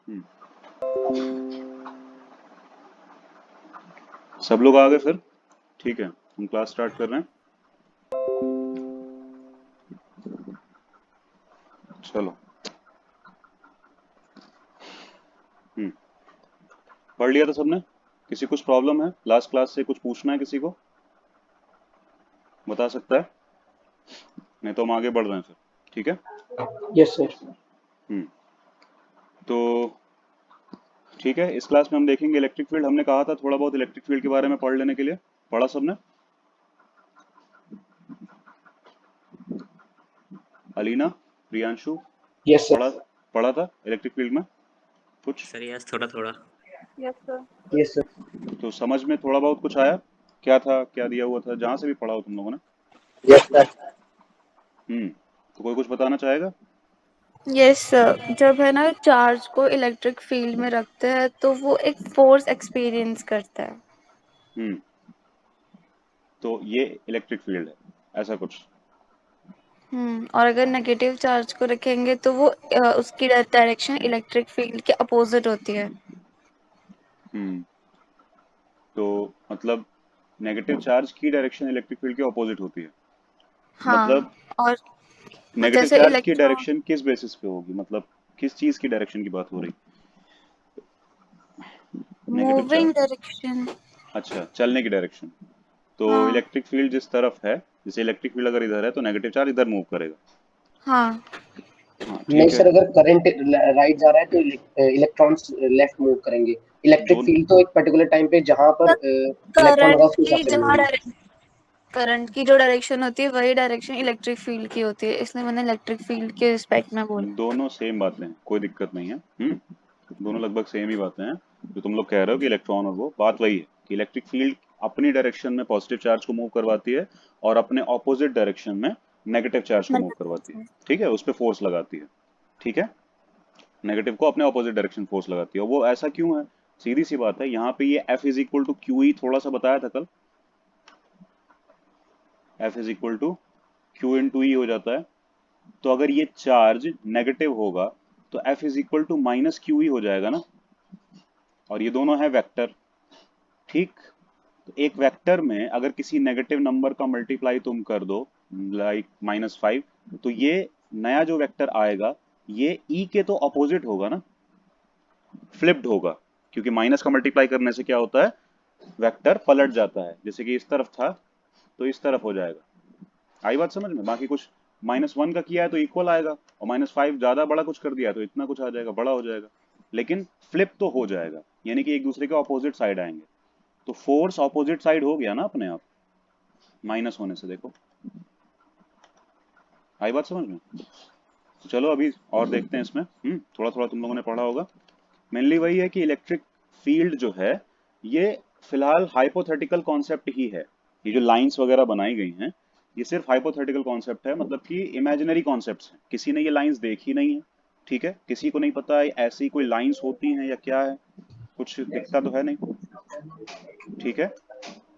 हम्म, सब लोग आ गए फिर? ठीक है, हम क्लास स्टार्ट कर रहे हैं। चलो। हम्म, पढ़ लिया था सबने? किसी कुछ प्रॉब्लम है? लास्ट क्लास से कुछ पूछना है किसी को? बता सकता है? नहीं तो हम आगे बढ़ रहे हैं फिर। ठीक है। Yes sir. हम्म, तो ठीक है, इस क्लास में हम देखेंगे इलेक्ट्रिक फील्ड। हमने कहा था थोड़ा बहुत इलेक्ट्रिक फील्ड के बारे में पढ़ लेने के लिए। पढ़ा सबने? अलीना, प्रियांशु, यस पढ़ा? सर। पढ़ा था इलेक्ट्रिक फील्ड में कुछ? सर यस थोड़ा थोड़ा। Yes sir. Yes sir. तो समझ में थोड़ा बहुत कुछ आया? क्या था, क्या दिया हुआ था, जहां से भी पढ़ा हो तुम लोगों ने? Yes sir. तो कोई कुछ बताना चाहेगा? यस सर, जब है ना चार्ज को इलेक्ट्रिक फील्ड में रखते हैं तो वो एक फोर्स एक्सपीरियंस करता है। हम्म, तो ये इलेक्ट्रिक फील्ड है, ऐसा कुछ। और अगर नेगेटिव चार्ज को रखेंगे तो वो उसकी डायरेक्शन इलेक्ट्रिक फील्ड के अपोजिट होती है। हम्म, तो मतलब नेगेटिव चार्ज की डायरेक्शन इलेक्ट्रिक फील्ड के ऑपोजिट होती है। हाँ, मतलब और नेगेटिव जैसे चार्ज की इलेक्ट्रॉन डायरेक्शन किस बेसिस पे होगी? मतलब किस चीज की डायरेक्शन की बात हो रही? Negative charge, moving direction. अच्छा, चलने की डायरेक्शन। तो हाँ इलेक्ट्रिक फील्ड जिस तरफ है, जैसे इलेक्ट्रिक फील्ड अगर इधर है तो नेगेटिव चार्ज इधर मूव करेगा। हाँ। हाँ, नहीं ठीक है। सर, अगर करंट राइट जा रहा है तो इलेक्ट्रॉन्स लेफ्ट मूव करेंगे। इलेक्ट्रिक दोनों। फील्ड तो एक पर्टिकुलर टाइम पे जहां पर इलेक्ट्रॉन होगा करंट उसके हिसाब की से मूव जहाँ होगी। करंट की जो डायरेक्शन होती है वही डायरेक्शन इलेक्ट्रिक फील्ड की होती है, इसलिए मैंने इलेक्ट्रिक फील्ड के रिस्पेक्ट में बोला। दोनों सेम बातें हैं, कोई दिक्कत नहीं है। दोनों लगभग सेम ही बातें हैं। जो तुम लोग कह रहे हो कि इलेक्ट्रॉन और वो बात वही है कि इलेक्ट्रिक फील्ड अपनी डायरेक्शन में पॉजिटिव चार्ज को मूव करवाती है और अपने ऑपोजिट डायरेक्शन में नेगेटिव चार्ज को मूव करवाती है। ठीक है, उस पर फोर्स लगाती है। ठीक है, नेगेटिव को अपने ऑपोजिट डायरेक्शन फोर्स लगाती है। और वो ऐसा क्यों है? सीधी सी बात है, यहाँ पे ये F is equal to Q E थोड़ा सा बताया था कल। F is equal to Q into E हो जाता है। तो अगर ये चार्ज नेगेटिव होगा तो F is equal to minus q E हो जाएगा ना। और ये दोनों है वेक्टर। ठीक, तो एक वेक्टर में अगर किसी नेगेटिव नंबर का मल्टीप्लाई तुम कर दो, लाइक -5, तो ये नया जो वेक्टर आएगा ये ई के तो अपोजिट होगा ना, फ्लिप्ड होगा। क्योंकि माइनस का मल्टीप्लाई करने से क्या होता है, वेक्टर पलट जाता है। जैसे कि इस तरफ था तो इस तरफ हो जाएगा। आई बात समझ में? बाकी कुछ -1 का किया है तो इक्वल आएगा, और -5 ज्यादा बड़ा कुछ कर दिया तो इतना कुछ आ जाएगा, बड़ा हो जाएगा। लेकिन फ्लिप तो हो जाएगा, यानी कि एक दूसरे के ऑपोजिट साइड आएंगे। तो फोर्स ऑपोजिट साइड हो गया ना अपने आप, माइनस होने से। देखो, आई बात समझ में? तो चलो अभी और देखते हैं इसमें। थोड़ा थोड़ा तुम लोगों ने पढ़ा होगा। मेनली वही है कि इलेक्ट्रिक फील्ड जो है ये फिलहाल हाइपोथेटिकल कॉन्सेप्ट ही है। ये जो लाइंस वगैरह बनाई गई हैं ये सिर्फ हाइपोथेटिकल कॉन्सेप्ट है, मतलब कि इमेजिनरी कॉन्सेप्ट्स हैं। किसी ने ये लाइंस देखी नहीं है। ठीक है, किसी को नहीं पता ऐसी कोई लाइंस होती हैं या क्या है, कुछ दिखता तो है नहीं। ठीक है,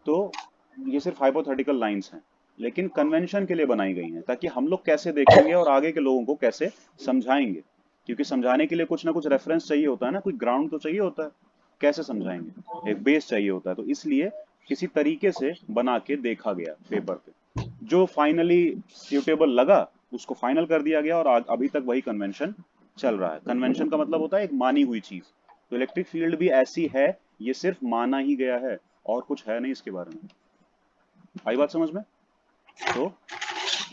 तो ये सिर्फ हाइपोथेटिकल लाइंस हैं, लेकिन कन्वेंशन के लिए बनाई गई हैं ताकि हम लोग कैसे देखेंगे और आगे के लोगों को कैसे समझाएंगे। क्योंकि समझाने के लिए कुछ ना कुछ रेफरेंस चाहिए होता है ना, कोई ग्राउंड तो चाहिए होता है। कैसे समझाएंगे, एक बेस चाहिए होता है। तो इसलिए किसी तरीके से बना के देखा गया पेपर पे, जो फाइनली सुटेबल लगा उसको फाइनल कर दिया गया। और अभी तक वही कन्वेंशन चल रहा है। कन्वेंशन का मतलब होता है एक मानी हुई चीज। तो इलेक्ट्रिक फील्ड भी ऐसी है, ये सिर्फ माना ही गया है और कुछ है नहीं इसके बारे में। आई बात समझ में? तो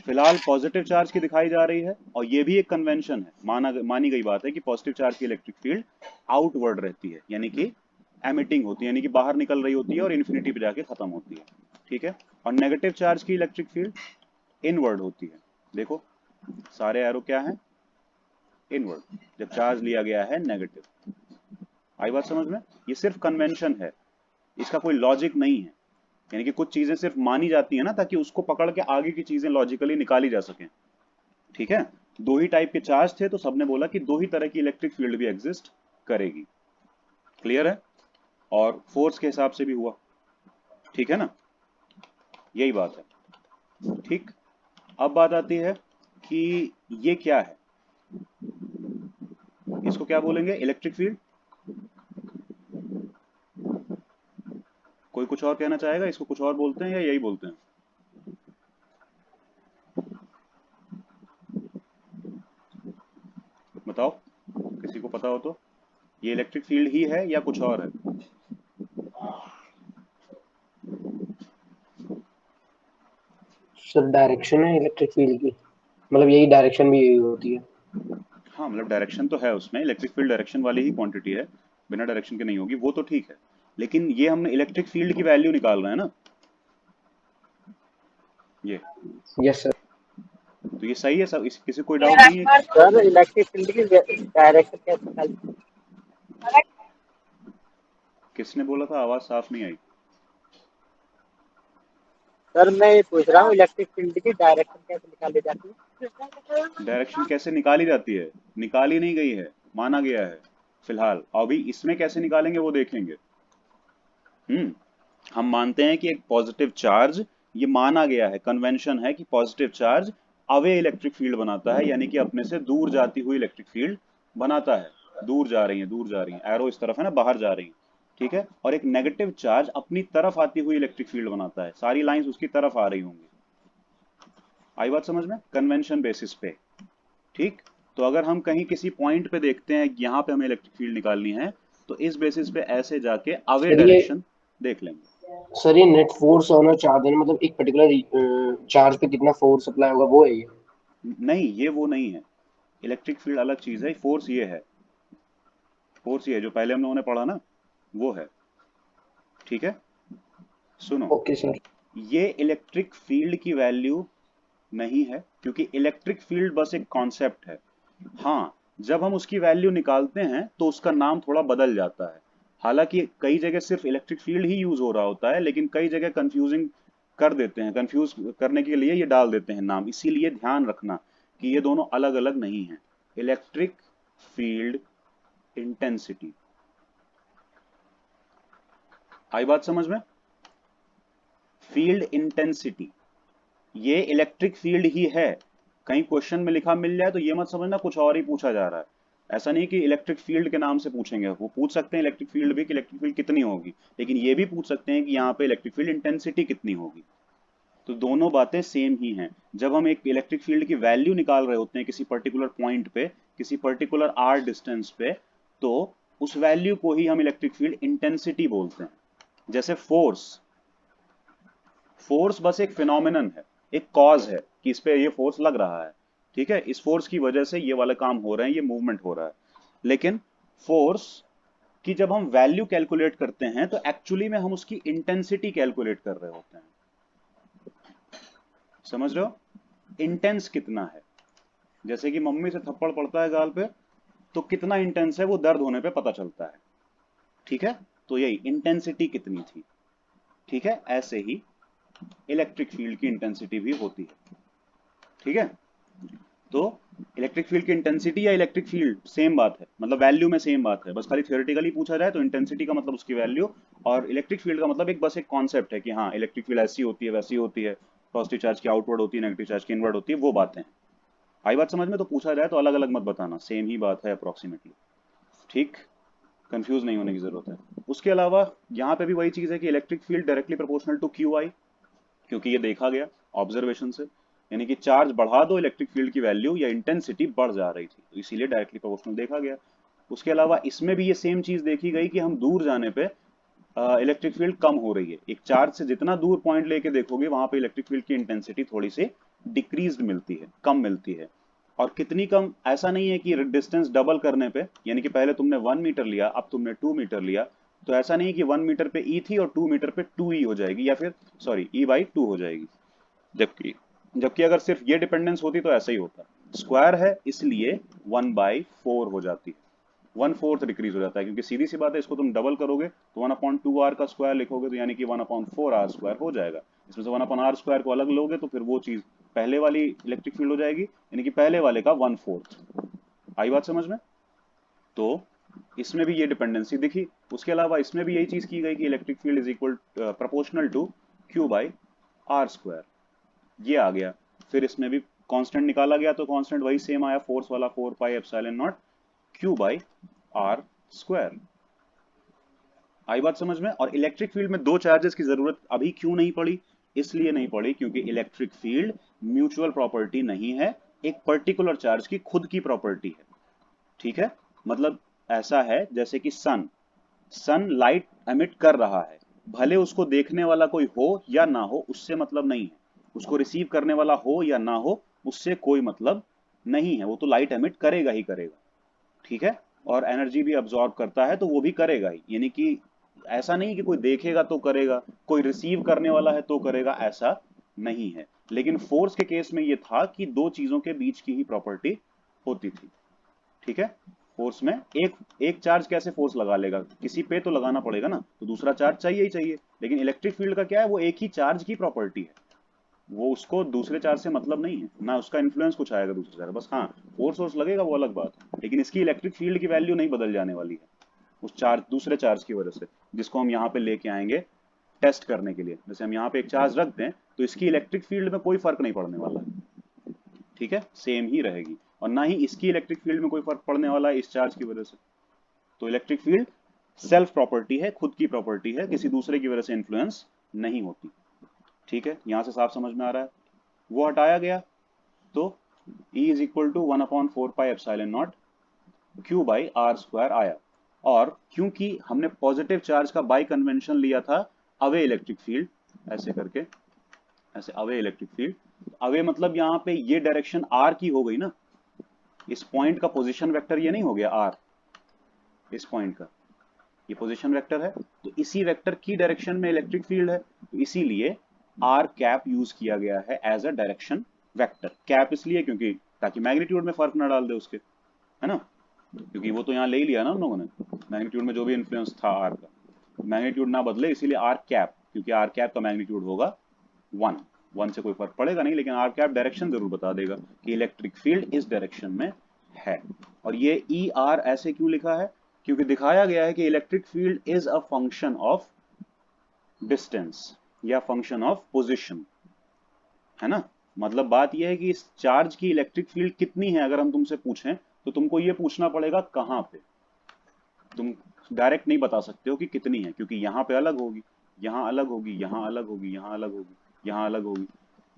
फिलहाल पॉजिटिव चार्ज की दिखाई जा रही है, और ये भी एक कन्वेंशन है, मानी गई बात है कि पॉजिटिव चार्ज की इलेक्ट्रिक फील्ड आउटवर्ड रहती है, यानी कि एमिटिंग होती है, यानी कि बाहर निकल रही होती है और इन्फिनिटी पे जाके खत्म होती है। ठीक है, और नेगेटिव चार्ज की इलेक्ट्रिक फील्ड इनवर्ड होती है। देखो, सारे एरो क्या है, इनवर्ड, जब चार्ज लिया गया है नेगेटिव। आई बात समझ में? ये सिर्फ कन्वेंशन है, इसका कोई लॉजिक नहीं है। यानी कि कुछ चीजें सिर्फ मानी जाती है ना ताकि उसको पकड़ के आगे की चीजें लॉजिकली निकाली जा सके। ठीक है, दो ही टाइप के चार्ज थे तो सबने बोला कि दो ही तरह की इलेक्ट्रिक फील्ड भी एग्जिस्ट करेगी। क्लियर है? और फोर्स के हिसाब से भी हुआ। ठीक है ना, यही बात है। ठीक, अब बात आती है कि ये क्या है। इसको क्या बोलेंगे? Electric field. कोई कुछ और कहना चाहेगा? इसको कुछ और बोलते हैं या यही बोलते हैं? बताओ, किसी को पता हो तो। ये इलेक्ट्रिक फील्ड ही है या कुछ और है? सर डायरेक्शन है इलेक्ट्रिक फील्ड की, मतलब यही डायरेक्शन भी यही होती है। हाँ, मतलब डायरेक्शन तो है उसमें, इलेक्ट्रिक फील्ड डायरेक्शन वाली ही क्वांटिटी है, बिना डायरेक्शन के नहीं होगी, वो तो ठीक है। लेकिन ये हमने इलेक्ट्रिक फील्ड की वैल्यू निकाल रहे हैं ना, ये यस सर। तो ये सही है सब, किसी को कोई डाउट नहीं है? सर इलेक्ट्रिक फील्ड की डायरेक्शन कैसे निकाली? किसने बोला था? आवाज साफ नहीं आई। सर मैं ये पूछ रहा हूँ इलेक्ट्रिक फील्ड की डायरेक्शन कैसे निकाली जाती है? डायरेक्शन कैसे निकाली जाती है? निकाली नहीं गई है, माना गया है फिलहाल। अभी इसमें कैसे निकालेंगे वो देखेंगे। हम मानते हैं कि एक पॉजिटिव चार्ज, ये माना गया है, कन्वेंशन है कि positive charge away electric field बनाता है, यानी कि अपने से दूर जाती हुई इलेक्ट्रिक फील्ड बनाता है। दूर जा रही है, दूर जा रही है, एरो इस तरफ है ना, बाहर जा रही है, ठीक है। और एक नेगेटिव चार्ज अपनी तरफ आती हुई इलेक्ट्रिक फील्ड बनाता है, सारी लाइंस उसकी तरफ आ रही होंगी। आई बात समझ में? कन्वेंशन बेसिस पे, ठीक। तो अगर हम कहीं किसी पॉइंट पे देखते हैं यहाँ पे हमें इलेक्ट्रिक फील्ड निकालनी है, तो इस बेसिस पे ऐसे जाके अवे सर ये डायरेक्शन देख लेंगे। सर ये नेट फोर्स होना चार्ज है ना, मतलब एक पर्टिकुलर चार्ज पे कितना फोर्स अप्लाई होगा वो है ये। नहीं, ये वो नहीं है, इलेक्ट्रिक फील्ड अलग चीज है, फोर्स ये है, फोर्स ये है जो पहले हम लोगों ने पढ़ा ना, वो है, ठीक है। सुनो, ओके सर। ये इलेक्ट्रिक फील्ड की वैल्यू नहीं है, क्योंकि इलेक्ट्रिक फील्ड बस एक कॉन्सेप्ट है। हाँ, जब हम उसकी वैल्यू निकालते हैं तो उसका नाम थोड़ा बदल जाता है। हालांकि कई जगह सिर्फ इलेक्ट्रिक फील्ड ही यूज हो रहा होता है, लेकिन कई जगह कंफ्यूजिंग कर देते हैं, कंफ्यूज करने के लिए ये डाल देते हैं नाम, इसीलिए ध्यान रखना कि ये दोनों अलग अलग नहीं है। इलेक्ट्रिक फील्ड इंटेंसिटी, आई बात समझ में? फील्ड इंटेंसिटी ये इलेक्ट्रिक फील्ड ही है। कहीं क्वेश्चन में लिखा मिल जाए तो ये मत समझना कुछ और ही पूछा जा रहा है। ऐसा नहीं कि इलेक्ट्रिक फील्ड के नाम से पूछेंगे, वो पूछ सकते हैं इलेक्ट्रिक फील्ड भी कि इलेक्ट्रिक फील्ड कितनी होगी, लेकिन ये भी पूछ सकते हैं कि यहाँ पे इलेक्ट्रिक फील्ड इंटेंसिटी कितनी होगी। तो दोनों बातें सेम ही हैं। जब हम एक इलेक्ट्रिक फील्ड की वैल्यू निकाल रहे होते हैं किसी पर्टिकुलर पॉइंट पे, किसी पर्टिकुलर आर डिस्टेंस पे, तो उस वैल्यू को ही हम इलेक्ट्रिक फील्ड इंटेंसिटी बोलते हैं। जैसे फोर्स, फोर्स बस एक फिनोमिनन है, एक कॉज है कि इस पे ये फोर्स लग रहा है, ठीक है, इस फोर्स की वजह से ये वाला काम हो रहे हैं, ये मूवमेंट हो रहा है। लेकिन फोर्स की जब हम वैल्यू कैलकुलेट करते हैं तो एक्चुअली में हम उसकी इंटेंसिटी कैलकुलेट कर रहे होते हैं। समझ रहे हो? इंटेंस कितना है, जैसे कि मम्मी से थप्पड़ पड़ता है गाल पे, तो कितना इंटेंस है वो दर्द होने पे पता चलता है, ठीक है। तो यही इंटेंसिटी कितनी थी, ठीक है। ऐसे ही इलेक्ट्रिक फील्ड की इंटेंसिटी भी होती है, ठीक है। तो इलेक्ट्रिक फील्ड की इंटेंसिटी या इलेक्ट्रिक फील्ड सेम बात है, मतलब वैल्यू में सेम बात है, बस खाली थियोरेटिकली पूछा जाए तो इंटेंसिटी का मतलब उसकी वैल्यू, और इलेक्ट्रिक फील्ड का मतलब एक बस एक कॉन्सेप्ट है कि हाँ इलेक्ट्रिक फील्ड ऐसी होती है, वैसी होती है, पॉजिटिव चार्ज की आउटवर्ड होती है, नेगेटिव चार्ज की इनवर्ड होती है, वो बातें। आई बात समझ में? तो पूछा जाए तो अलग अलग मत बताना, सेम ही बात है अप्रोक्सीमेटली, ठीक। कंफ्यूज नहीं होने की जरूरत है। उसके अलावा यहाँ पे भी वही चीज है कि electric field directly proportional to q I, क्योंकि ये देखा गया ऑब्जर्वेशन से, यानी कि चार्ज बढ़ा दो इलेक्ट्रिक फील्ड की वैल्यू या इंटेंसिटी बढ़ जा रही थी, तो इसीलिए डायरेक्टली प्रोपोर्शनल देखा गया। उसके अलावा इसमें भी ये सेम चीज देखी गई कि हम दूर जाने पे इलेक्ट्रिक फील्ड कम हो रही है। एक चार्ज से जितना दूर पॉइंट लेके देखोगे वहां पे इलेक्ट्रिक फील्ड की इंटेंसिटी थोड़ी सी डिक्रीज मिलती है, कम मिलती है। और कितनी कम, ऐसा नहीं है कि डिस्टेंस डबल करने पे, यानी कि पहले तुमने 1 मीटर लिया, अब तुमने 2 मीटर लिया, तो ऐसा नहीं कि 1 मीटर पे ई थी और 2 मीटर पे 2 ई हो जाएगी, या फिर सॉरी E/2 हो जाएगी। जबकि जबकि अगर सिर्फ ये डिपेंडेंस होती तो ऐसा ही होता, स्क्वायर है इसलिए 1/4 हो जाती है, 1/4 डिक्रीज हो जाता है, क्योंकि सीधी सी बात है, इसको तुम डबल करोगे तो 1/2 r का स्क्वायर लिखोगे, तो यानी कि 1/4 r स्क्वायर हो जाएगा। इसमें से 1/r स्क्वायर को अलग लोगे तो फिर वो चीज पहले वाली इलेक्ट्रिक फील्ड हो जाएगी, यानी कि पहले वाले का 1/4। आई बात समझ में? तो इसमें भी ये डिपेंडेंसी दिखी। उसके अलावा इसमें भी यही चीज की गई कि electric field is equal proportional to Q/r square, ये आ गया। फिर इसमें भी कांस्टेंट निकाला गया तो कांस्टेंट वही सेम आया, फोर्स वाला 4 pi epsilon naught Q by R square. आई बात समझ में? और इलेक्ट्रिक फील्ड में दो चार्जेस की जरूरत अभी क्यों नहीं पड़ी? इसलिए नहीं पड़ी क्योंकि इलेक्ट्रिक फील्ड म्यूचुअल प्रॉपर्टी नहीं है, एक पर्टिकुलर चार्ज की खुद की प्रॉपर्टी है। ठीक है, मतलब ऐसा है जैसे कि सन लाइट एमिट कर रहा है, भले उसको देखने वाला कोई हो या ना हो उससे मतलब नहीं है, उसको रिसीव करने वाला हो या ना हो उससे कोई मतलब नहीं है, वो तो लाइट एमिट करेगा ही करेगा। ठीक है, और एनर्जी भी अब्सॉर्ब करता है तो वो भी करेगा ही, यानी कि ऐसा नहीं कि कोई देखेगा तो करेगा, कोई रिसीव करने वाला है तो करेगा, ऐसा नहीं है। लेकिन फोर्स के केस में ये था कि दो चीजों के बीच की ही प्रॉपर्टी होती थी। ठीक है, फोर्स में एक एक चार्ज कैसे फोर्स लगा लेगा, किसी पे तो लगाना पड़ेगा ना, तो दूसरा चार्ज चाहिए ही चाहिए। लेकिन इलेक्ट्रिक फील्ड का क्या है, वो एक ही चार्ज की प्रॉपर्टी है, वो उसको दूसरे चार्ज से मतलब नहीं है, ना उसका इन्फ्लुएंस कुछ आएगा दूसरे चार्ज, बस हाँ फोर्स फोर्स लगेगा वो अलग बात है, लेकिन इसकी इलेक्ट्रिक फील्ड की वैल्यू नहीं बदल जाने वाली है उस चार्ज दूसरे चार्ज की वजह से, जिसको हम यहाँ पे लेके आएंगे टेस्ट करने के लिए। जैसे हम यहाँ पे एक चार्ज रख दें तो इसकी इलेक्ट्रिक फील्ड में कोई फर्क नहीं पड़ने वाला है। ठीक है, सेम ही रहेगी, और ना ही इसकी इलेक्ट्रिक फील्ड में कोई फर्क पड़ने वाला है इस चार्ज की वजह से। तो इलेक्ट्रिक फील्ड सेल्फ प्रॉपर्टी है, खुद की प्रॉपर्टी है, किसी दूसरे की वजह से इन्फ्लुएंस नहीं होती। ठीक है, यहां से साफ समझ में आ रहा है? वो हटाया गया तो E is equal to 1/4πε0 Q by R square आया। और क्योंकि हमने पॉजिटिव चार्ज का बाई कन्वेंशन लिया था अवे इलेक्ट्रिक फील्ड, ऐसे करके, ऐसे अवे इलेक्ट्रिक फील्ड, अवे मतलब यहाँ पे ये डायरेक्शन आर की हो गई ना, इस पॉइंट का पोजीशन वेक्टर ये नहीं हो गया आर, इस पॉइंट का ये पोजीशन वेक्टर है, तो इसी वेक्टर की डायरेक्शन में इलेक्ट्रिक फील्ड है, तो इसीलिए आर कैप यूज किया गया है एज अ डायरेक्शन वेक्टर। कैप इसलिए क्योंकि ताकि मैग्नीट्यूड में फर्क ना डाल दे उसके, है ना, क्योंकि वो तो यहाँ ले ही लिया ना हम लोगों ने, मैग्नीट्यूड में जो भी इन्फ्लुएंस था आर का, मैग्नीट्यूड ना बदले इसीलिए आर कैप, क्योंकि आर कैप का मैग्नीट्यूड होगा 1 से कोई फर्क पड़ेगा नहीं, लेकिन आर कैप डायरेक्शन जरूर बता देगा कि इलेक्ट्रिक फील्ड इस डायरेक्शन में है। और ये ई आर ऐसे क्यों लिखा है, क्योंकि दिखाया गया है कि electric field is a function of distance या फंक्शन ऑफ पोजिशन, है ना। मतलब बात यह है कि इस चार्ज की इलेक्ट्रिक फील्ड कितनी है, अगर हम तुमसे पूछें तो तुमको ये पूछना पड़ेगा कहां पे, तुम डायरेक्ट नहीं बता सकते हो कि कितनी है, क्योंकि यहाँ पे अलग होगी, यहाँ अलग होगी, यहाँ अलग होगी, यहाँ अलग होगी, यहाँ अलग होगी,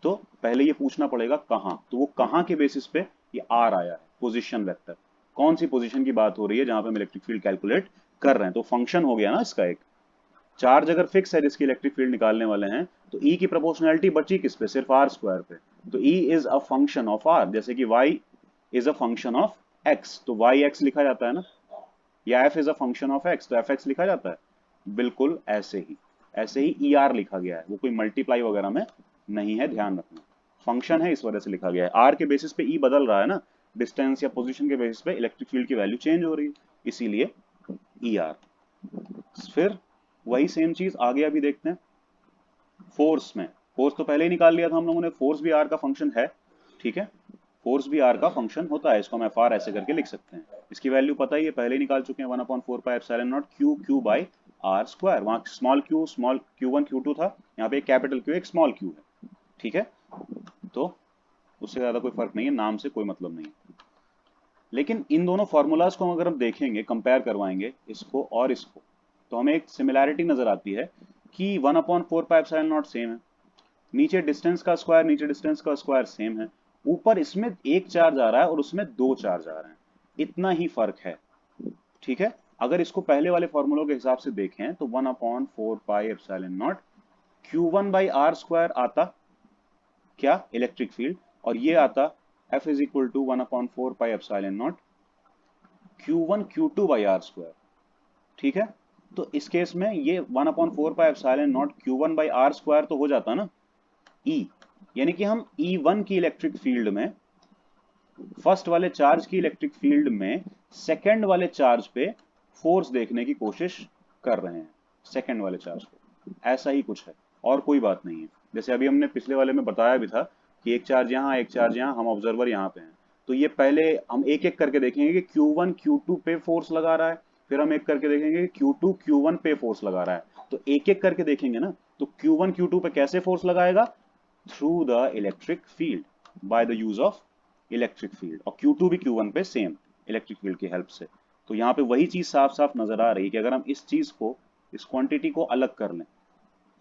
तो पहले ये पूछना पड़ेगा कहाँ, तो वो कहाँ के बेसिस पे ये आर आया है, पोजीशन वेक्टर, कौन सी पोजीशन की बात हो रही है जहां पे हम इलेक्ट्रिक फील्ड कैलकुलेट कर रहे हैं, तो फंक्शन हो गया ना इसका एक। चार्ज अगर फिक्स है जिसकी इलेक्ट्रिक फील्ड निकालने वाले हैं, तो ई की प्रोपोर्शनैलिटी बची किस पे, सिर्फ आर स्क्वायर पे, तो E is a function of r, जैसे कि y is a function of x, तो वाई एक्स लिखा जाता है ना, या f is a function of x तो fx लिखा जाता है, बिल्कुल ऐसे ही ई आर लिखा गया है, वो कोई मल्टीप्लाई वगैरह में नहीं है, ध्यान रखना, फंक्शन है इस वजह से लिखा गया है। आर के बेसिस पे ई बदल रहा है ना, डिस्टेंस या पोजीशन के बेसिस पे इलेक्ट्रिक फील्ड की वैल्यू चेंज हो रही है, इसीलिए ई आर। फिर वही सेम चीज आगे अभी देखते हैं फोर्स में। फोर्स तो पहले ही निकाल लिया था हम लोगों ने, फोर्स भी आर का फंक्शन है। ठीक है, फोर्स भी आर का फंक्शन होता है, इसको हम एफ आर ऐसे करके लिख सकते हैं, इसकी वैल्यू पता ही है, पहले ही निकाल चुके हैं, 1/4πε0 Q बाई आर स्क्वायर, वहां स्मॉल Q1 Q2 था, यहाँ पे एक कैपिटल Q एक स्मॉल Q है। ठीक है, तो उससे ज्यादा कोई फर्क नहीं है, नाम से कोई मतलब नहीं। लेकिन इन दोनों फॉर्मूलाज को अगर हम देखेंगे, कंपेयर करवाएंगे इसको और इसको, तो हमें एक सिमिलैरिटी नजर आती है कि 1/4πε0 सेम है, नीचे डिस्टेंस का स्क्वायर सेम है, ऊपर इसमें एक चार्ज आ रहा है और उसमें दो चार्ज आ रहे हैं, इतना ही फर्क है। ठीक है, अगर इसको पहले वाले फॉर्मूलों के हिसाब से देखें तो 1/4πε0 Q1 बाई आर स्क्वायर आता क्या, इलेक्ट्रिक फील्ड, और ये आता F is equal to 1/4πε0 Q1 Q2 by R square. ठीक है, तो इस केस में ये 1/4πε0 Q1 बाई आर स्क्वायर तो हो जाता ना E, यानी कि हम E1 की इलेक्ट्रिक फील्ड में, फर्स्ट वाले चार्ज की इलेक्ट्रिक फील्ड में सेकंड वाले चार्ज पे फोर्स देखने की कोशिश कर रहे हैं, सेकंड वाले चार्ज पे, ऐसा ही कुछ है और कोई बात नहीं है। जैसे अभी हमने पिछले वाले में बताया भी था कि एक चार्ज यहाँ एक चार्ज यहाँ, हम ऑब्जर्वर यहाँ पे हैं, तो ये पहले हम एक एक करके देखेंगे कि Q1 Q2 पे फोर्स लगा रहा है, फिर हम एक करके देखेंगे कि Q2 Q1 पे फोर्स लगा रहा है, तो एक एक करके देखेंगे ना, तो Q1 Q2 पे कैसे फोर्स लगाएगा, through the electric field, by the use of electric field, और Q2 भी Q1 पे सेम इलेक्ट्रिक फील्ड की हेल्प से। तो यहाँ पे वही चीज साफ साफ नजर आ रही है कि अगर हम इस चीज को, इस क्वांटिटी को अलग कर लें,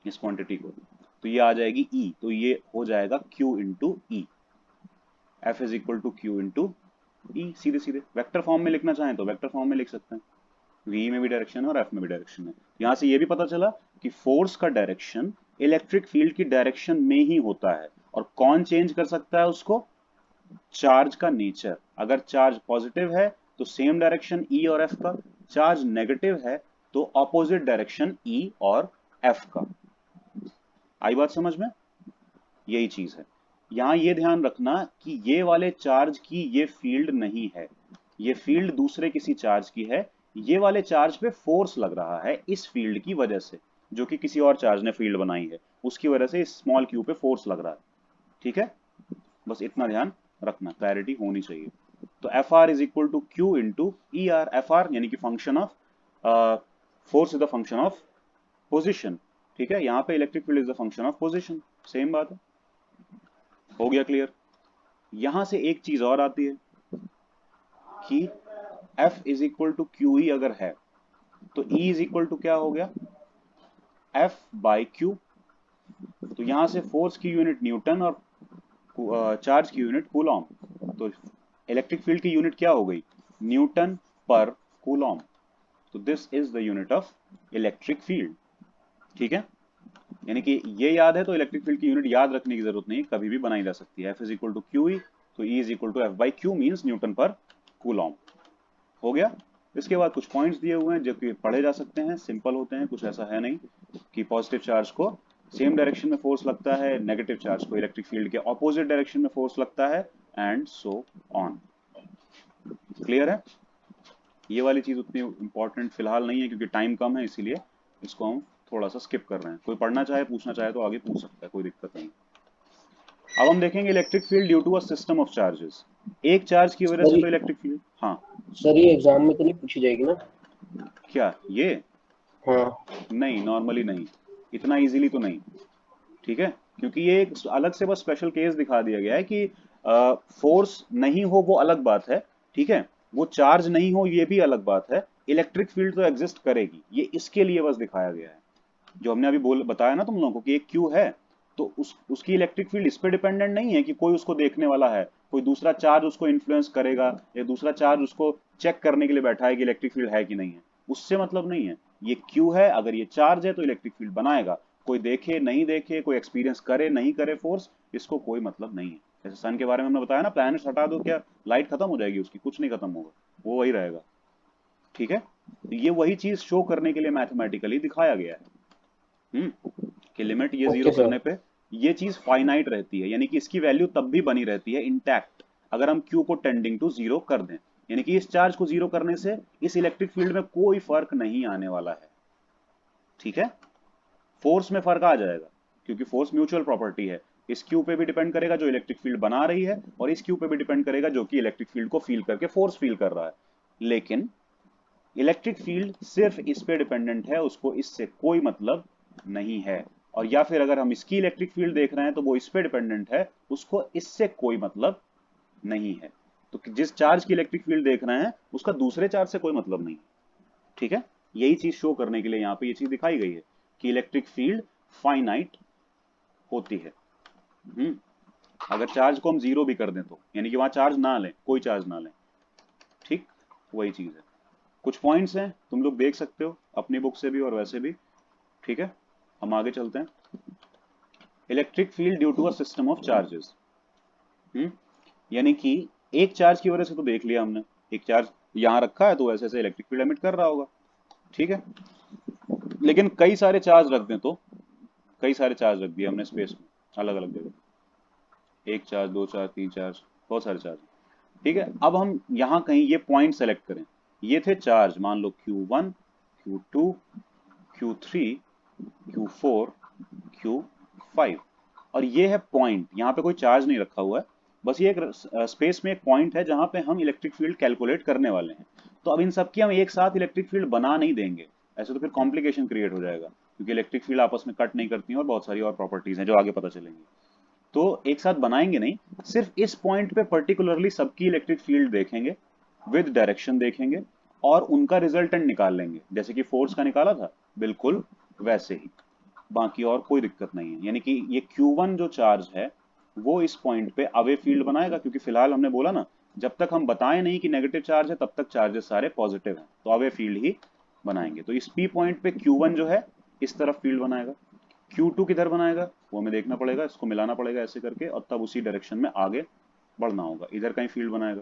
इस क्वांटिटी को, तो ये आ जाएगी E, तो ये हो जाएगा Q into E. F is equal to Q into E. सीधे सीधे वेक्टर फॉर्म में लिखना चाहें तो वेक्टर फॉर्म में लिख सकते हैं, V में भी डायरेक्शन है और F में भी डायरेक्शन है। यहाँ से ये भी पता चला कि फोर्स का डायरेक्शन इलेक्ट्रिक फील्ड की डायरेक्शन में ही होता है। और कौन चेंज कर सकता है उसको? चार्ज का नेचर। अगर चार्ज पॉजिटिव है तो सेम डायरेक्शन E और F का, चार्ज नेगेटिव है तो ऑपोजिट डायरेक्शन E और F का। आई बात समझ में? यही चीज है। यहां ये ध्यान रखना कि ये वाले चार्ज की ये फील्ड नहीं है, ये फील्ड दूसरे किसी चार्ज की है। ये वाले चार्ज पे फोर्स लग रहा है इस फील्ड की वजह से, जो कि किसी और चार्ज ने फील्ड बनाई है, उसकी वजह से इस स्मॉल क्यू पे फोर्स लग रहा है। ठीक है, बस इतना ध्यान रखना, क्लैरिटी होनी चाहिए। तो F r is equal to q into E r. F r यानी कि function of force is the function of position. ठीक है, यहाँ पे electric field is the function of position, same बात है। हो गया क्लियर? यहां से एक चीज और आती है कि F is equal to Q E अगर है तो E इज इक्वल टू क्या हो गया? F by Q. तो यहां से फोर्स की यूनिट न्यूटन और चार्ज की यूनिट कूलॉम। तो इलेक्ट्रिक फील्ड की यूनिट क्या हो गई? Newton per Coulomb. तो this is the unit of electric field. ठीक है, यानी कि ये याद है तो इलेक्ट्रिक फील्ड की यूनिट याद रखने की जरूरत नहीं, कभी भी बनाई जा सकती है। F is equal to Q E, तो E is equal to F by q means newton per coulomb. हो गया। इसके बाद कुछ पॉइंट्स दिए हुए हैं जो कि पढ़े जा सकते हैं, सिंपल होते हैं, कुछ ऐसा है नहीं कि पॉजिटिव चार्ज को सेम डायरेक्शन में फोर्स लगता है, नेगेटिव चार्ज को इलेक्ट्रिक फील्ड के ऑपोजिट डायरेक्शन में फोर्स लगता है, एंड सो ऑन। क्लियर है? ये वाली चीज उतनी इंपॉर्टेंट फिलहाल नहीं है क्योंकि टाइम कम है, इसीलिए इसको हम थोड़ा सा स्किप कर रहे हैं। कोई पढ़ना चाहे, पूछना चाहे तो आगे पूछ सकता है, कोई दिक्कत नहीं। अब हम देखेंगे electric field due to a system of charges. एक चार्ज की वजह से तो इलेक्ट्रिक फील्ड, हाँ सर ये एग्जाम में तो नहीं पूछी जाएगी ना? क्या ये? हाँ नहीं, नॉर्मली नहीं, इतना इजीली तो नहीं। ठीक है, क्योंकि ये एक अलग से बस स्पेशल केस दिखा दिया गया है कि फोर्स नहीं हो वो अलग बात है, ठीक है, वो चार्ज नहीं हो ये भी अलग बात है, इलेक्ट्रिक फील्ड तो एग्जिस्ट करेगी, ये इसके लिए बस दिखाया गया है। जो हमने अभी बताया ना तुम लोगों को कि एक क्यू है तो उसकी इलेक्ट्रिक फील्ड इस पे डिपेंडेंट नहीं है कि कोई उसको देखने वाला है, कोई दूसरा चार्ज उसको इन्फ्लुएंस करेगा या दूसरा चार्ज उसको चेक करने के लिए बैठा है कि इलेक्ट्रिक फील्ड है कि नहीं है, उससे मतलब नहीं है। ये क्यू है, अगर ये चार्ज है तो इलेक्ट्रिक फील्ड बनाएगा, कोई देखे नहीं देखे, कोई एक्सपीरियंस करे नहीं करे फोर्स, इसको कोई मतलब नहीं है। जैसे सन के बारे में हमने बताया ना, प्लैनेट्स हटा दो क्या लाइट खत्म हो जाएगी उसकी? कुछ नहीं खत्म होगा, वो वही रहेगा। ठीक है, तो ये वही चीज शो करने के लिए मैथमेटिकली दिखाया गया है कि लिमिट ये जीरो ओके सर। करने पे ये चीज फाइनाइट रहती है, यानी कि इसकी वैल्यू तब भी बनी रहती है इंटैक्ट अगर हम Q को टेंडिंग टू जीरो कर दें, यानी कि इस चार्ज को जीरो करने से इस इलेक्ट्रिक फील्ड में कोई फर्क नहीं आने वाला है। ठीक है, फोर्स में फर्क आ जाएगा क्योंकि फोर्स म्यूचुअल प्रॉपर्टी है, इस Q पे भी डिपेंड करेगा जो इलेक्ट्रिक फील्ड बना रही है और इस Q पे भी डिपेंड करेगा जो कि इलेक्ट्रिक फील्ड को फील करके फोर्स फील कर रहा है। लेकिन इलेक्ट्रिक फील्ड सिर्फ इस पे डिपेंडेंट है, उसको इससे कोई मतलब नहीं है। और या फिर अगर हम इसकी इलेक्ट्रिक फील्ड देख रहे हैं तो वो इस पे डिपेंडेंट है, उसको इससे कोई मतलब नहीं है। तो जिस चार्ज की इलेक्ट्रिक फील्ड देख रहे हैं उसका दूसरे चार्ज से कोई मतलब नहीं। ठीक है, यही चीज शो करने के लिए यहाँ पे ये चीज दिखाई गई है कि इलेक्ट्रिक फील्ड फाइनाइट होती है। अगर चार्ज को हम जीरो भी कर दें तो, यानी कि वहां चार्ज ना लें, कोई चार्ज ना लें। ठीक, वही चीज है। कुछ पॉइंट्स हैं, तुम लोग देख सकते हो अपनी बुक से भी और वैसे भी। ठीक है, हम आगे चलते हैं। Electric field due to a system of charges, यानी कि एक चार्ज की वजह से तो देख लिया हमने, एक चार्ज यहां रखा है तो वैसे से इलेक्ट्रिक फील्ड एमिट कर रहा होगा। ठीक है, लेकिन कई सारे चार्ज रख दें तो, कई सारे चार्ज रख दिए हमने स्पेस में अलग अलग जगह, एक चार्ज, दो चार्ज, तीन चार्ज, बहुत सारे चार्ज। ठीक है, अब हम यहां कहीं ये पॉइंट सेलेक्ट करें, ये थे चार्ज, मान लो Q1, Q2, Q3, Q4, Q5, और ये है पॉइंट, यहाँ पे कोई चार्ज नहीं रखा हुआ है, बस ये एक स्पेस में एक पॉइंट है जहां पे हम इलेक्ट्रिक फील्ड कैलकुलेट करने वाले हैं। तो अब इन सब की हम एक साथ इलेक्ट्रिक फील्ड बना नहीं देंगे, ऐसे तो फिर कॉम्प्लिकेशन क्रिएट हो जाएगा, क्योंकि इलेक्ट्रिक फील्ड आपस में कट नहीं करती हैं और बहुत सारी और प्रॉपर्टीज हैं जो आगे पता चलेंगी। तो एक साथ बनाएंगे नहीं, सिर्फ इस पॉइंट पे पर्टिकुलरली सबकी इलेक्ट्रिक फील्ड देखेंगे विद डायरेक्शन देखेंगे और उनका रिजल्टेंट निकाल लेंगे, जैसे कि फोर्स का निकाला था बिल्कुल वैसे ही, बाकी और कोई दिक्कत नहीं है। यानी कि ये Q1 जो चार्ज है वो इस पॉइंट पे अवे फील्ड बनाएगा, क्योंकि फिलहाल हमने बोला ना जब तक हम बताएं नहीं कि नेगेटिव चार्ज है तब तक चार्जेस सारे पॉजिटिव हैं, तो अवे फील्ड ही बनाएंगे। तो इस P पॉइंट पे Q1 जो है इस तरफ फील्ड बनाएगा, Q2 किधर बनाएगा वो हमें देखना पड़ेगा, इसको मिलाना पड़ेगा ऐसे करके, और तब उसी डायरेक्शन में आगे बढ़ना होगा, इधर कहीं फील्ड बनाएगा।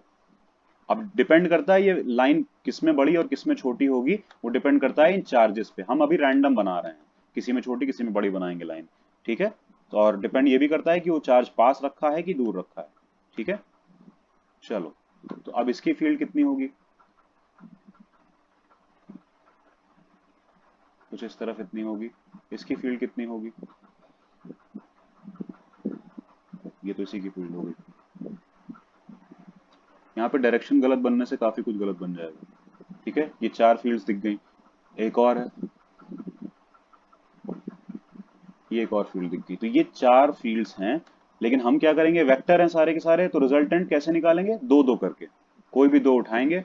अब डिपेंड करता है ये लाइन किसमें बड़ी और किसमें छोटी होगी, वो डिपेंड करता है इन चार्जेस पे। हम अभी रैंडम बना रहे हैं, किसी में छोटी किसी में बड़ी बनाएंगे लाइन, ठीक है। तो और डिपेंड ये भी करता है कि वो चार्ज पास रखा है कि दूर रखा है, ठीक है। चलो, तो अब इसकी फील्ड कितनी होगी, कुछ इस तरफ इतनी होगी। इसकी फील्ड कितनी होगी, ये तो इसी की फील्ड होगी। यहाँ पे डायरेक्शन गलत बनने से काफी कुछ गलत बन जाएगा, ठीक है। ये 4 फील्ड्स दिख गई, एक और है, ये एक और फील्ड दिख गई। तो ये 4 फील्ड्स हैं, लेकिन हम क्या करेंगे, वेक्टर हैं सारे के सारे, तो रिजल्टेंट कैसे निकालेंगे, दो दो करके, कोई भी दो उठाएंगे,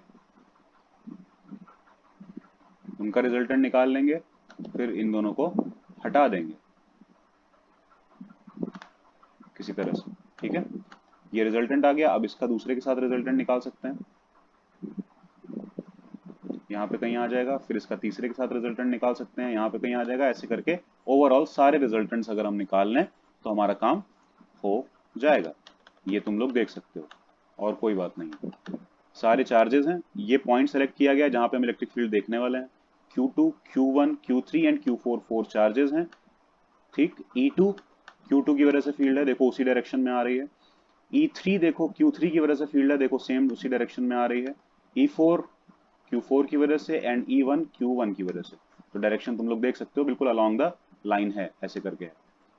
उनका रिजल्टेंट निकाल लेंगे, फिर इन दोनों को हटा देंगे किसी तरह से, ठीक है। ये रिजल्टेंट आ गया, अब इसका दूसरे के साथ रिजल्टेंट निकाल सकते हैं, यहाँ पे कहीं आ जाएगा, फिर इसका तीसरे के साथ रिजल्टेंट निकाल सकते हैं, यहाँ पे कहीं आ जाएगा, ऐसे करके ओवरऑल सारे रिजल्टेंट्स अगर हम निकाल लें तो हमारा काम हो जाएगा। ये तुम लोग देख सकते हो, और कोई बात नहीं। सारे चार्जेस हैं, ये पॉइंट सेलेक्ट किया गया जहां पे हम इलेक्ट्रिक फील्ड देखने वाले हैं। Q2, Q1, Q3 and Q4 4 charges हैं, ठीक। E2 Q2 की वजह से फील्ड है, देखो उसी डायरेक्शन में आ रही है। E3 देखो Q3 की वजह से फील्ड है, देखो सेम उसी डायरेक्शन में आ रही है। E4 Q4 की वजह से, एंड E1 Q1 की वजह से। तो डायरेक्शन तुम लोग देख सकते हो बिल्कुल अलोंग द लाइन है, ऐसे करके है,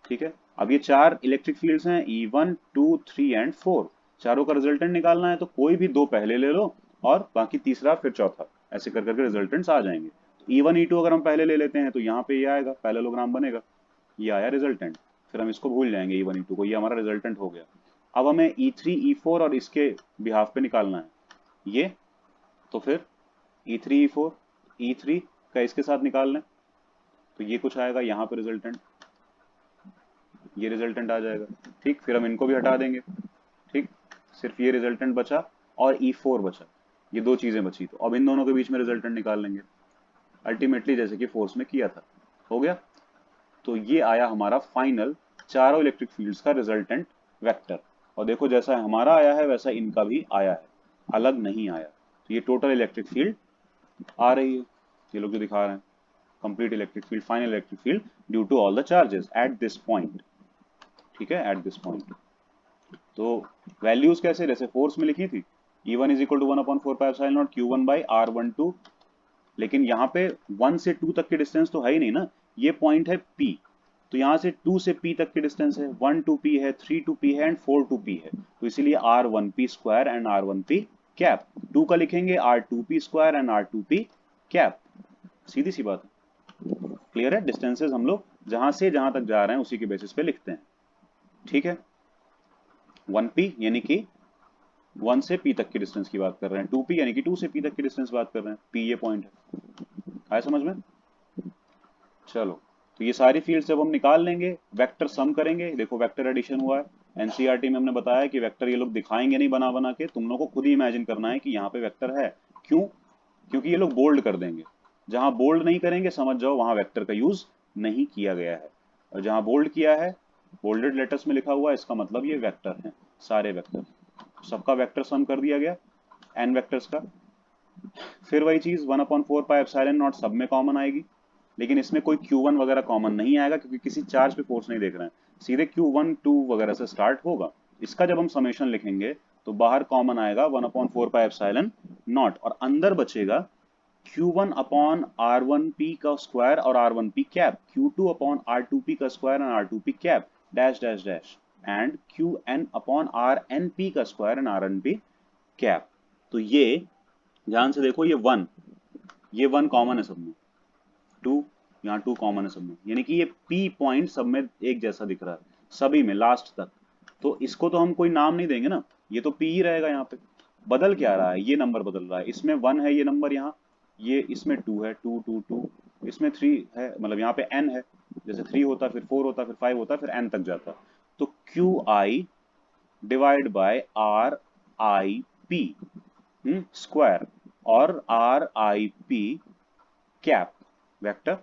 ठीक है। अब ये 4 इलेक्ट्रिक फील्ड्स हैं, E1, 2, 3 एंड 4। चारों का रिजल्टेंट निकालना है तो कोई भी दो पहले ले लो और बाकी तीसरा फिर चौथा, ऐसे कर करके रिजल्टेंट्स आ जाएंगे। E1 E2 अगर हम पहले ले लेते हैं तो यहाँ पे ये आएगा, पैरेललोग्राम बनेगा, ये आया रिजल्टेंट, फिर हम इसको भूल जाएंगे E1 E2 को, ये हमारा रिजल्टेंट हो गया। अब हमें E3 E4 और इसके बिहाफ पे निकालना है ये, तो फिर E3 E4, E3 का इसके साथ निकाल लें तो ये कुछ आएगा, यहाँ पे रिजल्टेंट, ये रिजल्टेंट आ जाएगा, ठीक। फिर हम इनको भी हटा देंगे, ठीक। सिर्फ ये रिजल्टेंट बचा और E4 बचा, ये दो चीजें बची, तो अब इन दोनों के बीच में रिजल्टेंट निकाल लेंगे अल्टीमेटली, जैसे कि फोर्स में किया था, हो गया। तो ये आया हमारा फाइनल चारों इलेक्ट्रिक फील्ड्स का रिजल्टेंट वेक्टर, और देखो जैसा हमारा आया है वैसा इनका भी आया है, अलग नहीं आया। तो ये टोटल इलेक्ट्रिक फील्ड आ रही है, ये लोग जो दिखा रहे हैं, complete electric field, final electric field due to all the charges at this point, ठीक है, एट दिस पॉइंट। तो वैल्यूज कैसे, जैसे फोर्स में लिखी थी, E1 is equal to 1/4πε0 Q1 by R12, लेकिन यहाँ पे 1 से 2 तक की डिस्टेंस तो है ही नहीं ना, ये पॉइंट है P, तो यहाँ से 2 से P तक की डिस्टेंस है, 1 to P है, 3 to P है एंड 4 to P है, तो इसीलिए R1P square and R1P cap, 2 का लिखेंगे R2P square and R2P cap, सीधी सी बात, क्लियर है। डिस्टेंसेस हम लोग जहां से जहां तक जा रहे हैं उसी के बेसिस पे लिखते हैं, ठीक है। 1P यानी कि 1 से P तक की डिस्टेंस की बात कर रहे हैं, 2P यानी कि 2 से P तक की डिस्टेंस बात कर रहे हैं, P ये पॉइंट है, आया समझ में। चलो, तो ये सारी फील्ड्स जब हम निकाल लेंगे, वेक्टर सम करेंगे, देखो वेक्टर एडिशन हुआ है। एनसीईआरटी में हमने बताया कि वेक्टर ये लोग दिखाएंगे नहीं बना बना के, तुम लोगों को खुद ही इमेजिन करना है कि यहाँ पे वेक्टर है, क्यों, क्योंकि ये लोग बोल्ड कर देंगे, जहां बोल्ड नहीं करेंगे समझ जाओ वहां वेक्टर का यूज नहीं किया गया है, और जहां बोल्ड किया है, बोल्डेड लेटर्स में लिखा हुआ है, इसका मतलब ये वेक्टर है, सारे वेक्टर, सबका वेक्टर सम कर दिया गया एन वेक्टर्स का। फिर वही चीज 1/4πε0 सब में कॉमन आएगी, लेकिन इसमें कोई Q1 वगैरह कॉमन नहीं आएगा क्योंकि किसी चार्ज पे फोर्स नहीं देख रहे हैं, सीधे Q1 2 वगैरह से स्टार्ट होगा। इसका जब हम समेशन लिखेंगे तो बाहर कॉमन आएगा 1/4πε0 और अंदर बचेगा Q1 अपॉन R1P का स्क्वायर और R1P cap, Q2 upon R2P का square and R2P cap, dash dash dash, and Qn upon RNP का स्क्वायर एंड RNP कैप। तो ये ध्यान से देखो, ये 1 कॉमन है सब में, 2 यहाँ 2 कॉमन है सब में, यानी कि ये P पॉइंट सब में एक जैसा दिख रहा है सभी में लास्ट तक, तो इसको तो हम कोई नाम नहीं देंगे ना, ये तो P ही रहेगा यहाँ पे। बदल क्या रहा है, ये नंबर बदल रहा है, इसमें 1 है ये नंबर यहाँ, ये इसमें 2 है, 2 2 2, इसमें 3 है, मतलब यहाँ पे n है, जैसे 3 होता फिर 4 होता फिर 5 होता फिर n तक जाता। तो Q I divide by R I P square, और R I P cap vector,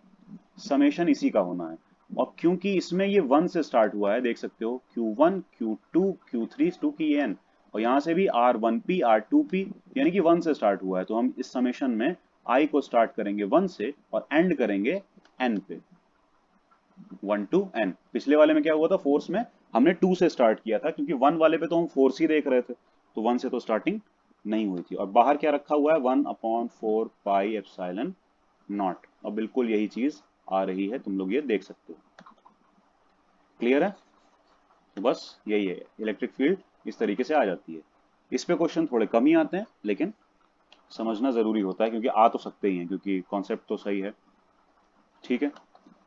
summation इसी का होना है। और क्योंकि इसमें ये 1 से स्टार्ट हुआ है, देख सकते हो Q1 Q2 Q3 2 की n, और यहाँ से भी R1P R2P, यानी कि 1 से स्टार्ट हुआ है, तो हम इस समेशन में I को स्टार्ट करेंगे 1 से और एंड करेंगे n पे, 1 to n। पिछले वाले में क्या हुआ था, फोर्स में हमने 2 से स्टार्ट किया था, क्योंकि 1 वाले पे तो हम फोर्स ही देख रहे थे, तो 1 से तो स्टार्टिंग नहीं हुई थी। और बाहर क्या रखा हुआ है, 1/4 पाई एप्सिलॉन नॉट, और बिल्कुल यही चीज आ रही है, तुम लोग ये देख सकते हो। क्लियर है? तो बस यही है, इलेक्ट्रिक फील्ड इस तरीके से आ जाती है। इस पे क्वेश्चन थोड़े कम ही आते हैं, लेकिन समझना जरूरी होता है, क्योंकि आ तो सकते ही हैं, क्योंकि कॉन्सेप्ट तो सही है। ठीक है,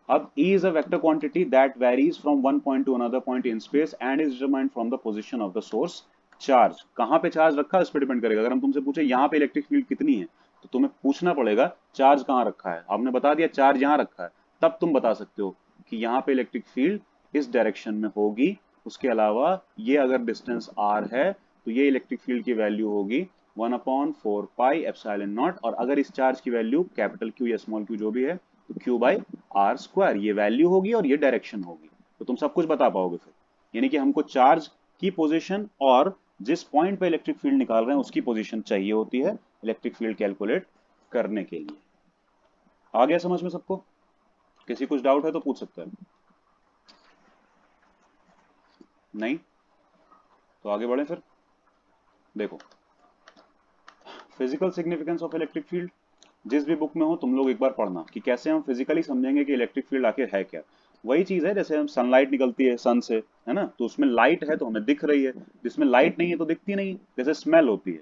अब E is a vector quantity that varies from one point to another point in space and is determined from the position of the source charge। कहाँ पे चार्ज रखा है इस पे डिपेंड करेगा। अगर हम तुमसे पूछे यहाँ पे इलेक्ट्रिक फील्ड कितनी है, तो तुम्हें पूछना पड़ेगा चार्ज कहाँ रखा है। आपने बता दिया चार्ज यहाँ रखा है, तब तुम बता सकते हो कि यहाँ पे इलेक्ट्रिक फील्ड इस डायरेक्शन में होगी। उसके अलावा ये अगर डिस्टेंस r है, तो ये इलेक्ट्रिक फील्ड की वैल्यू होगी 1/4 पाई एप्सिलॉन नॉट, और अगर इस चार्ज की वैल्यू कैपिटल Q या स्मॉल q जो भी है, तो Q बाई आर स्क्वायर, ये वैल्यू होगी और ये डायरेक्शन होगी, तो तुम सब कुछ बता पाओगे फिर। यानी कि हमको चार्ज की पोजीशन और जिस पॉइंट पे इलेक्ट्रिक फील्ड निकाल रहे हैं उसकी पोजीशन चाहिए होती है इलेक्ट्रिक फील्ड कैलकुलेट करने के लिए। आ गया समझ में सबको? किसी कुछ डाउट है तो पूछ सकता है, नहीं तो आगे बढ़े फिर। देखो, physical significance of electric field जिस भी बुक में हो तुम लोग एक बार पढ़ना कि कैसे हम फिजिकली समझेंगे कि इलेक्ट्रिक फील्ड आखिर है क्या। वही चीज है जैसे हम सनलाइट निकलती है सन से, है ना, तो उसमें लाइट है तो हमें दिख रही है, जिसमें लाइट नहीं है तो दिखती नहीं। जैसे स्मेल होती है,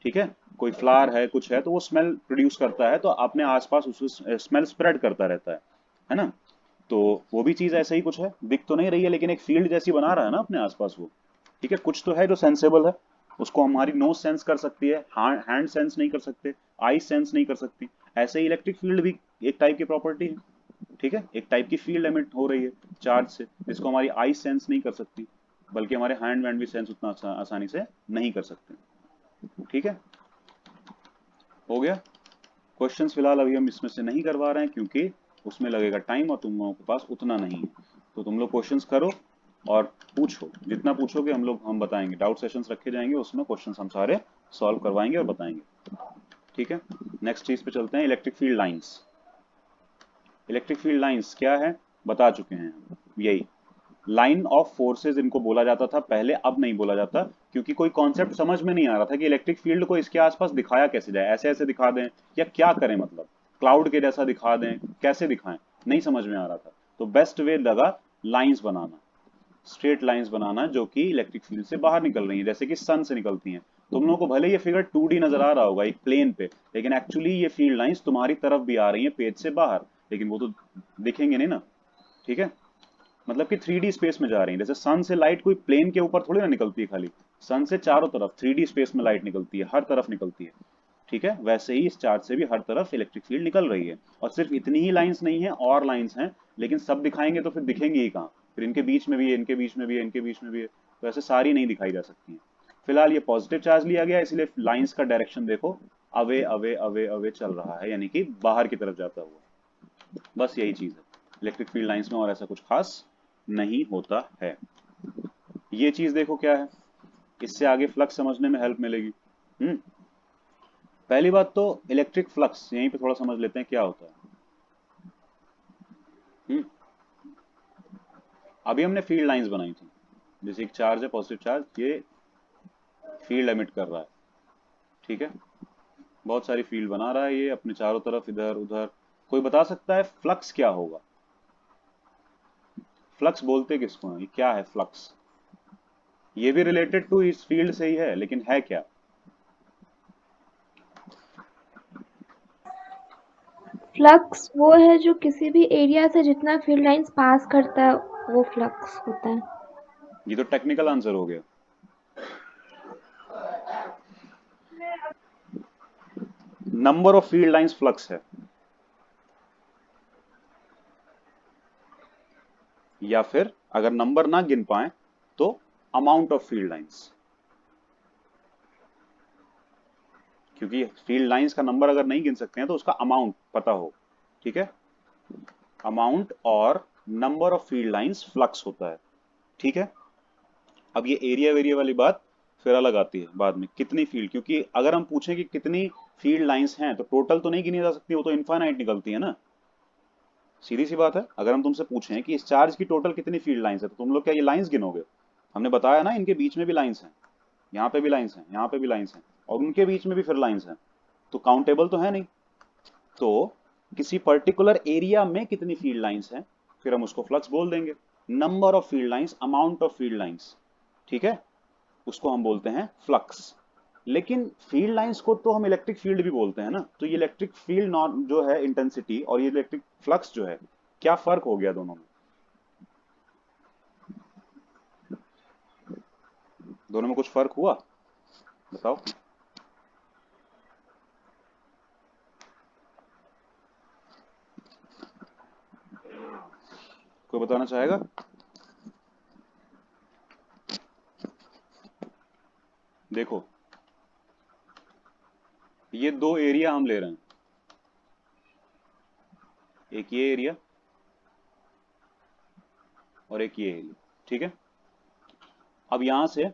ठीक है, कोई फ्लावर है कुछ है तो वो स्मेल प्रोड्यूस करता है, तो अपने आसपास उससे स्मेल स्प्रेड करता रहता है ना। तो वो भी चीज ऐसे ही कुछ है, दिख तो नहीं रही है लेकिन एक फील्ड जैसी बना रहा है ना अपने आसपास वो। ठीक है, कुछ तो है जो सेंसेबल है, उसको हमारी नोज सेंस कर सकती है, हैंड सेंस नहीं कर सकते, आई सेंस नहीं कर सकती। ऐसे ही इलेक्ट्रिक फील्ड भी एक टाइप की प्रॉपर्टी है। ठीक है, एक टाइप की फील्ड एमिट हो रही है चार्ज से, जिसको हमारी आई सेंस नहीं कर सकती, बल्कि हमारे हैंड वैंड भी सेंस उतना आसानी से नहीं कर सकते। ठीक है, हो गया। क्वेश्चंस फिलहाल अभी हम इसमें से नहीं करवा रहे हैं, क्योंकि उसमें लगेगा टाइम और तुम लोगों के पास उतना नहीं है। तो तुम लोग क्वेश्चंस करो और पूछो, जितना पूछोगे हम बताएंगे। डाउट सेशंस रखे जाएंगे, उसमें क्वेश्चंस हम सारे सॉल्व करवाएंगे और बताएंगे। ठीक है, नेक्स्ट चीज पे चलते हैं, electric field lines. Electric field lines क्या है बता चुके हैं हम, यही लाइन ऑफ फोर्सेज इनको बोला जाता था पहले, अब नहीं बोला जाता, क्योंकि कोई कॉन्सेप्ट समझ में नहीं आ रहा था कि इलेक्ट्रिक फील्ड को इसके आसपास दिखाया कैसे जाए, ऐसे ऐसे दिखा दें या क्या करें, मतलब क्लाउड के जैसा दिखा दें, कैसे दिखाएं, नहीं समझ में आ रहा था। तो बेस्ट वे लगा लाइंस बनाना, स्ट्रेट लाइंस बनाना जो कि इलेक्ट्रिक फील्ड से बाहर निकल रही हैं, जैसे कि सन से निकलती हैं। तुम लोगों को भले ये फिगर 2D नजर आ रहा होगा एक प्लेन पे, लेकिन एक्चुअली ये फील्ड लाइंस तुम्हारी तरफ भी आ रही हैं पेज से बाहर, लेकिन वो तो दिखेंगे नहीं ना। ठीक है, मतलब कि 3D स्पेस में जा रही है। जैसे सन से लाइट कोई प्लेन के ऊपर थोड़ी ना निकलती है खाली, सन से चारों तरफ 3D स्पेस में लाइट निकलती है, हर तरफ निकलती है। ठीक है, वैसे ही इस चार्ज से भी हर तरफ इलेक्ट्रिक फील्ड निकल रही है, और सिर्फ इतनी ही लाइंस नहीं है, और लाइंस हैं, लेकिन सब दिखाएंगे तो फिर दिखेंगे ही कहाँ, फिर इनके बीच में भी है, इनके बीच में भी है, इनके बीच में भी है, तो ऐसे सारी नहीं दिखाई जा सकती हैं। फिलहाल ये पॉजिटिव चार्ज लिया गया, इसलिए लाइंस का डायरेक्शन देखो अवे अवे अवे अवे चल रहा है, यानी कि बाहर की तरफ जाता हुआ। बस यही चीज है इलेक्ट्रिक फील्ड लाइंस में, और ऐसा कुछ खास नहीं होता है। ये चीज देखो क्या है, इससे आगे फ्लक्स समझने में हेल्प मिलेगी। पहली बात तो इलेक्ट्रिक फ्लक्स यहीं पे थोड़ा समझ लेते हैं क्या होता है। अभी हमने फील्ड लाइंस बनाई थी, जैसे एक चार्ज है पॉजिटिव चार्ज, ये फील्ड एमिट कर रहा है। ठीक है, बहुत सारी फील्ड बना रहा है ये अपने चारों तरफ, इधर उधर। कोई बता सकता है फ्लक्स क्या होगा? फ्लक्स बोलते किसको है, ये क्या है फ्लक्स? ये भी रिलेटेड टू इस फील्ड से ही है, लेकिन है क्या? फ्लक्स वो है जो किसी भी एरिया से जितना फील्ड लाइंस पास करता है वो फ्लक्स होता है। ये तो टेक्निकल आंसर हो गया। Number of field lines flux है, या फिर अगर नंबर ना गिन पाए तो अमाउंट ऑफ फील्ड लाइंस, क्योंकि फील्ड लाइंस का नंबर अगर नहीं गिन सकते हैं तो उसका अमाउंट पता हो, ठीक है। अमाउंट और number of field lines flux होता है, ठीक है। अब ये एरिया वेरिया वाली बात फिर अलग आती है बाद में, कितनी फील्ड, क्योंकि अगर हम पूछें कि कितनी फील्ड लाइंस हैं तो टोटल तो नहीं गिनी जा सकती, वो तो इनफाइनाइट निकलती है ना, सीधी सी बात है। अगर हम तुमसे पूछें कि इस चार्ज की टोटल कितनी फील्ड लाइंस है तो तुम लोग क्या ये लाइंस गिनोगे? हमने बताया ना इनके बीच में भी लाइंस हैं, यहाँ पे भी लाइंस हैं, यहाँ पे भी लाइंस हैं, और उनके बीच में भी फिर लाइंस हैं, तो काउंटेबल तो है नहीं। तो किसी पर्टिकुलर एरिया में कितनी फील्ड लाइंस हैं, फिर हम उसको फ्लक्स बोल देंगे। Number of field lines, amount of field lines, ठीक है, उसको हम बोलते हैं फ्लक्स। लेकिन फील्ड लाइंस को तो हम इलेक्ट्रिक फील्ड भी बोलते हैं ना, तो ये इलेक्ट्रिक फील्ड नॉट जो है इंटेंसिटी और ये इलेक्ट्रिक फ्लक्स जो है, क्या फर्क हो गया दोनों में? दोनों में कुछ फर्क हुआ? बताओ। कोई बताना चाहेगा? देखो, ये दो एरिया हम ले रहे हैं, एक ये एरिया और एक ये एरिया, ठीक है। अब यहां से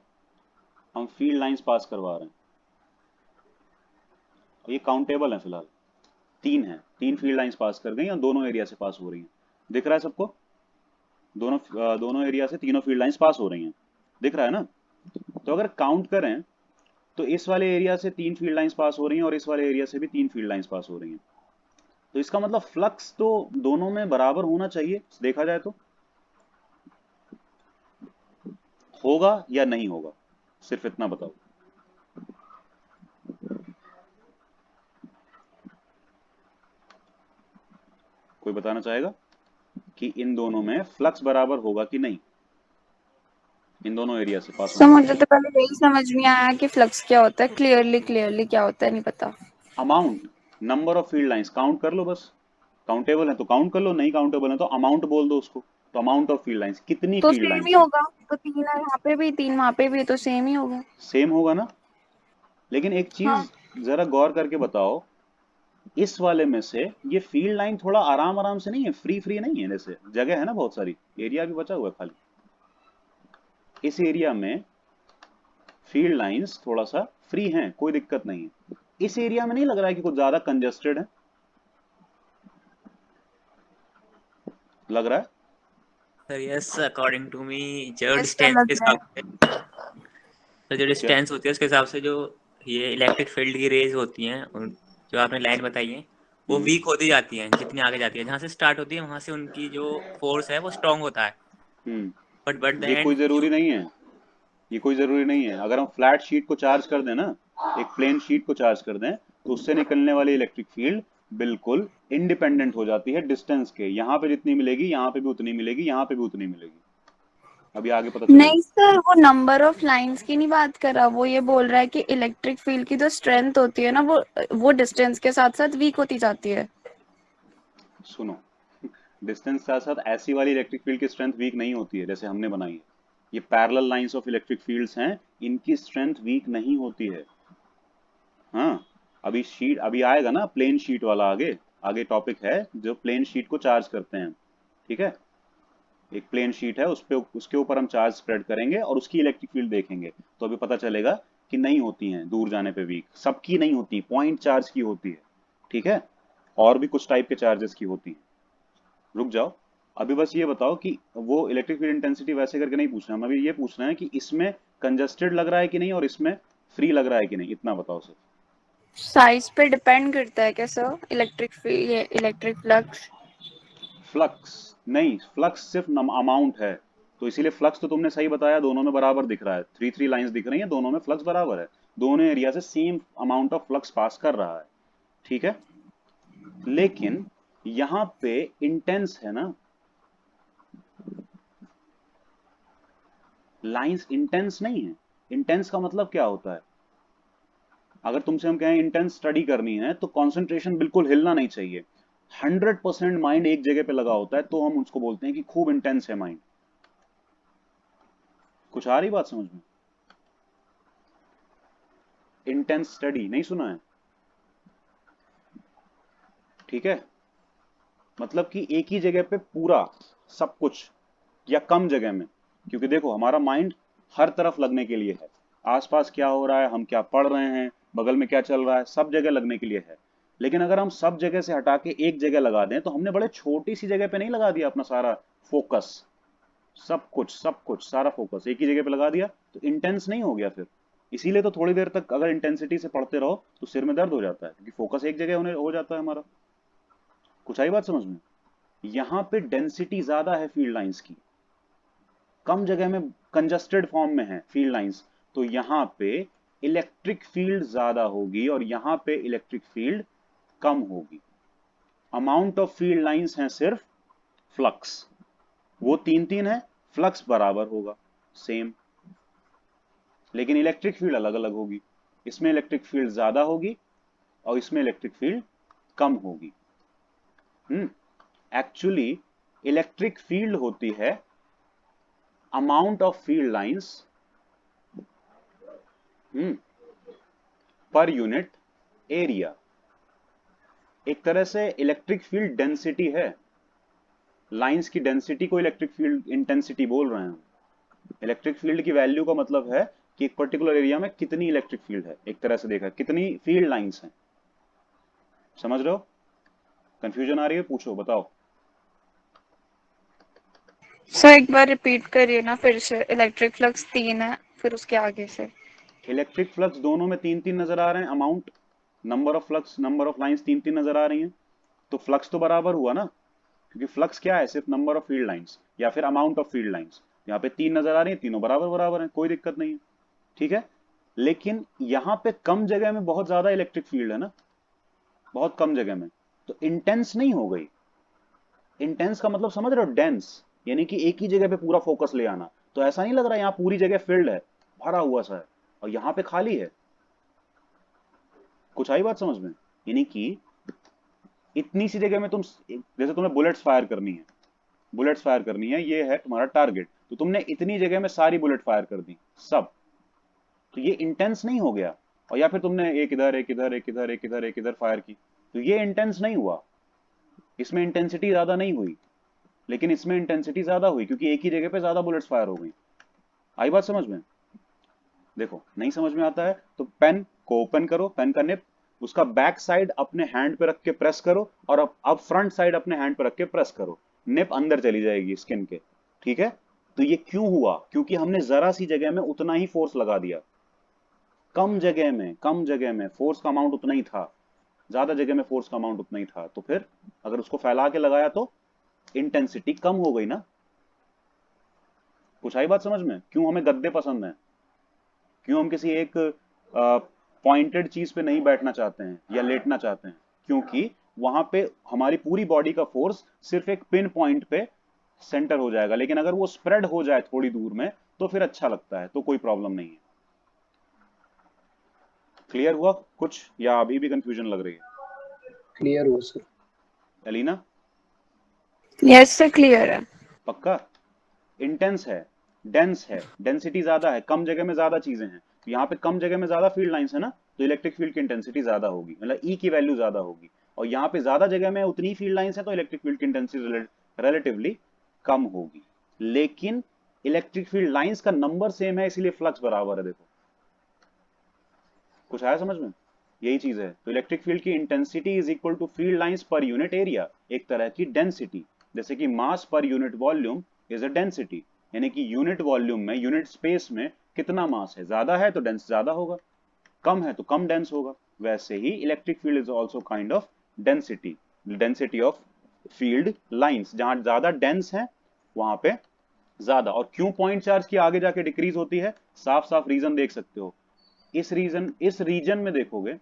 हम फील्ड लाइंस पास करवा रहे हैं, और ये काउंटेबल है फिलहाल, तीन है, तीन फील्ड लाइंस पास कर गई और दोनों एरिया से पास हो रही हैं। दिख रहा है सबको? दोनों एरिया से तीनों फील्ड लाइंस पास हो रही हैं, दिख रहा है ना? तो अगर काउंट करें तो इस वाले एरिया से तीन फील्ड लाइंस पास हो रही हैं और इस वाले एरिया से भी तीन फील्ड लाइंस पास हो रही हैं, तो इसका मतलब फ्लक्स तो दोनों में बराबर होना चाहिए, देखा जाए तो। होगा या नहीं होगा, सिर्फ इतना बताओ। कोई बताना चाहेगा कि इन दोनों में फ्लक्स बराबर होगा कि नहीं, इन दोनों एरिया से पास सो होने मुझे वाले? तो पहले यही समझ में आया कि फ्लक्स क्या होता है, क्लियरली क्या होता है नहीं पता। Amount, number of field lines, count कर लो बस। काउंटेबल है तो काउंट कर लो, नहीं काउंटेबल है तो अमाउंट बोल दो उसको। तो अमाउंट ऑफ फील्ड लाइंस, कितनी तो फील्ड सेम ही लाइंस है? होगा, तो तीन है यहाँ पे भी, तीन वहां पे भी, तो सेम ही होगा। सेम होगा ना। लेकिन एक हाँ, चीज जरा गौर करके बताओ, इस वाले में से ये फील्ड लाइन थोड़ा आराम आराम से नहीं है, फ्री फ्री नहीं है, जैसे जगह है ना बहुत सारी, एरिया भी बचा हुआ है खाली। इस एरिया में फील्ड लाइंस थोड़ा सा फ्री हैं, कोई दिक्कत नहीं है। इस एरिया में नहीं लग रहा है कि कुछ ज्यादा कंजेस्टेड है? लग रहा है? Sir yes, according to me जो ऐसा डिस्टेंस लग के रहा हिसाब है। से, तो जो क्या? डिस्टेंस होती है उसके हिसाब से जो ये इलेक्ट्रिक फील्ड की रेज होती हैं, जो आपने लाइन बताई है, वो हम्म वीक होती जाती हैं जितनी आगे जाती है। जहाँ से स्टार्ट होती है वहां से उनकी जो फोर्स है वो स्ट्रांग होता है, बट द ये कोई एंड जरूरी जो नहीं है, ये कोई जरूरी नहीं है। अगर हम फ्लैट शीट को चार्ज कर दें ना, एक प्लेन शीट को चार्ज कर दें, तो उससे निकलने वाली इलेक्ट्रिक फील्ड बिल्कुल इंडिपेंडेंट हो जाती है डिस्टेंस के। यहाँ पे जितनी मिलेगी यहाँ पे भी उतनी मिलेगी, यहाँ पे भी उतनी मिलेगी। अभी आगे पता चलेगा। नहीं सर, वो नंबर ऑफ लाइंस की नहीं बात कर रहा, वो ये बोल रहा है कि इलेक्ट्रिक फील्ड की जो स्ट्रेंथ होती है ना, वो डिस्टेंस के साथ साथ वीक होती जाती है। सुनो, डिस्टेंस के साथ साथ ऐसी वाली इलेक्ट्रिक फील्ड की स्ट्रेंथ वीक नहीं होती है जैसे हमने बनाई है। ये parallel lines of electric fields हैं, इनकी स्ट्रेंथ वीक नहीं होती है। हाँ, अभी आएगा ना प्लेन शीट वाला, आगे आगे टॉपिक है जो प्लेन शीट को चार्ज करते हैं, ठीक है। एक प्लेन शीट है, उस पे उसके ऊपर हम चार्ज स्प्रेड करेंगे और उसकी इलेक्ट्रिक फील्ड देखेंगे, तो अभी पता चलेगा कि नहीं होती हैं दूर जाने पे वीक, सबकी नहीं होती, पॉइंट चार्ज की होती है, ठीक है। और भी कुछ टाइप के चार्जेस की होती है। रुक जाओ, अभी बस ये बताओ कि वो इलेक्ट्रिक फील्ड इंटेंसिटी वैसे करके नहीं पूछना, हम अभी ये पूछना है कि इसमें कंजस्टेड लग रहा है कि नहीं और इसमें फ्री लग रहा है कि नहीं, इतना बताओ सर। साइज पे डिपेंड करता है क्या सर, इलेक्ट्रिक फील्ड, ये इलेक्ट्रिक फ्लक्स? फ्लक्स नहीं, फ्लक्स सिर्फ अमाउंट है, तो इसीलिए फ्लक्स तो तुमने सही बताया, दोनों में बराबर दिख रहा है, थ्री थ्री लाइंस दिख रही हैं, दोनों में फ्लक्स बराबर है, दोनों एरिया से same amount of flux pass कर रहा है, ठीक है। लेकिन यहां पे इंटेंस है ना, लाइंस इंटेंस नहीं है। इंटेंस का मतलब क्या होता है? अगर तुमसे हम कहें इंटेंस स्टडी करनी है तो कंसंट्रेशन बिल्कुल हिलना नहीं चाहिए। 100% माइंड एक जगह पे लगा होता है तो हम उसको बोलते हैं कि खूब इंटेंस है माइंड। कुछ आ रही बात समझ में? इंटेंस स्टडी नहीं सुना है? ठीक है, मतलब कि एक ही जगह पे पूरा सब कुछ या कम जगह में, क्योंकि देखो हमारा माइंड हर तरफ लगने के लिए है। आसपास क्या हो रहा है, हम क्या पढ़ रहे हैं, बगल में क्या चल रहा है, सब जगह लगने के लिए है। लेकिन अगर हम सब जगह से हटा के एक जगह लगा दें तो हमने बड़े छोटी सी जगह पे नहीं लगा दिया अपना सारा फोकस, सब कुछ सारा फोकस एक ही जगह पे लगा दिया तो इंटेंस नहीं हो गया फिर। इसीलिए तो थोड़ी देर तक अगर इंटेंसिटी से पढ़ते रहो तो सिर में दर्द हो जाता है, क्योंकि फोकस एक जगह होने हो जाता है हमारा। कुछ आई बात समझ में? यहाँ पे डेंसिटी ज्यादा है फील्ड लाइंस की, कम जगह में कंजस्टेड फॉर्म में है फील्ड लाइंस, तो यहाँ पे इलेक्ट्रिक फील्ड ज्यादा होगी और यहाँ पे इलेक्ट्रिक फील्ड कम होगी। अमाउंट ऑफ फील्ड लाइंस हैं सिर्फ, फ्लक्स वो तीन तीन है, फ्लक्स बराबर होगा सेम, लेकिन इलेक्ट्रिक फील्ड अलग अलग होगी। इसमें इलेक्ट्रिक फील्ड ज्यादा होगी और इसमें इलेक्ट्रिक फील्ड कम होगी। एक्चुअली इलेक्ट्रिक फील्ड होती है amount of field lines per unit area. एक तरह से इलेक्ट्रिक फील्ड डेंसिटी है, लाइंस की डेंसिटी को इलेक्ट्रिक फील्ड इंटेंसिटी बोल रहे हैं। इलेक्ट्रिक फील्ड की वैल्यू का मतलब है कि एक पर्टिकुलर एरिया में कितनी इलेक्ट्रिक फील्ड है, एक तरह से देखा कितनी फील्ड लाइंस हैं। समझ रहे हो? कंफ्यूजन आ रही है? पूछो, बताओ। सर एक बार रिपीट करिए ना फिर से। इलेक्ट्रिक फ्लक्स 3 है, फिर उसके आगे से। इलेक्ट्रिक फ्लक्स दोनों में तीन तीन नजर आ रहे हैं, amount, number of flux, number of lines तीन तीन नजर आ रही हैं, तो फ्लक्स तो बराबर हुआ ना, क्योंकि फ्लक्स क्या है, सिर्फ नंबर ऑफ फील्ड लाइंस या फिर अमाउंट ऑफ फील्ड लाइंस। यहाँ पे तीन नजर आ रही है, तीनों बराबर बराबर हैं, कोई दिक्कत नहीं है। ठीक है, लेकिन यहाँ पे कम जगह में बहुत ज्यादा इलेक्ट्रिक फील्ड है ना, बहुत कम जगह में, तो इंटेंस नहीं हो गई। इंटेंस का मतलब समझ रहे हो? डेंस, यानी कि एक ही जगह पे पूरा फोकस ले आना। तो ऐसा नहीं लग रहा यहाँ पूरी जगह फील्ड है, भरा हुआ सा है, और यहाँ पे खाली है। कुछ आई बात समझ में? यानी कि इतनी सी जगह में तुम, जैसे तुम्हें बुलेट्स फायर करनी है, बुलेट्स फायर करनी है, ये है तुम्हारा टारगेट, तो तुमने इतनी जगह में सारी बुलेट फायर कर दी सब, तो ये इंटेंस नहीं हो गया। और या फिर तुमने एक इधर एक इधर एक इधर एक इधर एक इधर फायर की, तो ये इंटेंस नहीं हुआ। इसमें इंटेंसिटी ज्यादा नहीं हुई, लेकिन इसमें इंटेंसिटी ज्यादा हुई, क्योंकि एक ही जगह पे ज्यादा बुलेट्स फायर हो गई। आई बात समझ में? देखो, नहीं समझ में आता है तो पेन को ओपन करो, पेन का निप, उसका बैक साइड अपने हैंड पे रख के प्रेस करो, और अब फ्रंट साइड अपने हैंड पे रख के प्रेस करो, निप अंदर चली जाएगी स्किन के। ठीक है, तो ये क्यों हुआ? क्योंकि हमने जरा सी जगह में उतना ही फोर्स लगा दिया, कम जगह में फोर्स का अमाउंट उतना ही था, ज्यादा जगह में फोर्स का अमाउंट उतना ही था, तो फिर अगर उसको फैला के लगाया तो इंटेंसिटी कम हो गई ना। कुछ आई बात समझ में? क्यों हमें गद्दे पसंद है, क्यों हम किसी एक पॉइंटेड चीज पे नहीं बैठना चाहते हैं या लेटना चाहते हैं? क्योंकि वहां पे हमारी पूरी बॉडी का फोर्स सिर्फ एक पिन पॉइंट पे सेंटर हो जाएगा, लेकिन अगर वो स्प्रेड हो जाए थोड़ी दूर में तो फिर अच्छा लगता है, तो कोई प्रॉब्लम नहीं है। क्लियर हुआ कुछ, या अभी भी कंफ्यूजन लग रही है? क्लियर हुआ sir. Elina, yes sir, clear है। पक्का? इंटेंस है, डेंस है, डेंसिटी ज्यादा है, कम जगह में ज्यादा चीजें हैं, तो यहाँ पे कम जगह में ज्यादा फील्ड लाइंस है ना, तो इलेक्ट्रिक फील्ड की इंटेंसिटी ज्यादा होगी, मतलब ई की वैल्यू ज्यादा होगी। और यहाँ पे ज्यादा जगह में उतनी फील्ड लाइंस है तो इलेक्ट्रिक फील्ड की इंटेंसिटी रिलेटिवली कम होगी। लेकिन इलेक्ट्रिक फील्ड लाइंस का नंबर सेम है, इसलिए फ्लक्स बराबर है। देखो, कुछ आया समझ में? यही चीज है। तो इलेक्ट्रिक फील्ड की intensity is equal to field lines per unit area, एक तरह की डेंसिटी, जैसे कि mass per unit volume is a density, यानी कि यूनिट वॉल्यूम में, यूनिट स्पेस में कितना मास है, ज्यादा है तो डेंस ज्यादा होगा, कम है तो कम डेंस होगा। वैसे ही electric field is also kind of density, density of field lines, जहां ज्यादा डेंस है वहां पे ज्यादा। और क्यों पॉइंट चार्ज की आगे जाके डिक्रीज होती है, साफ साफ रीजन देख सकते हो। इस रीजन में देखोगे,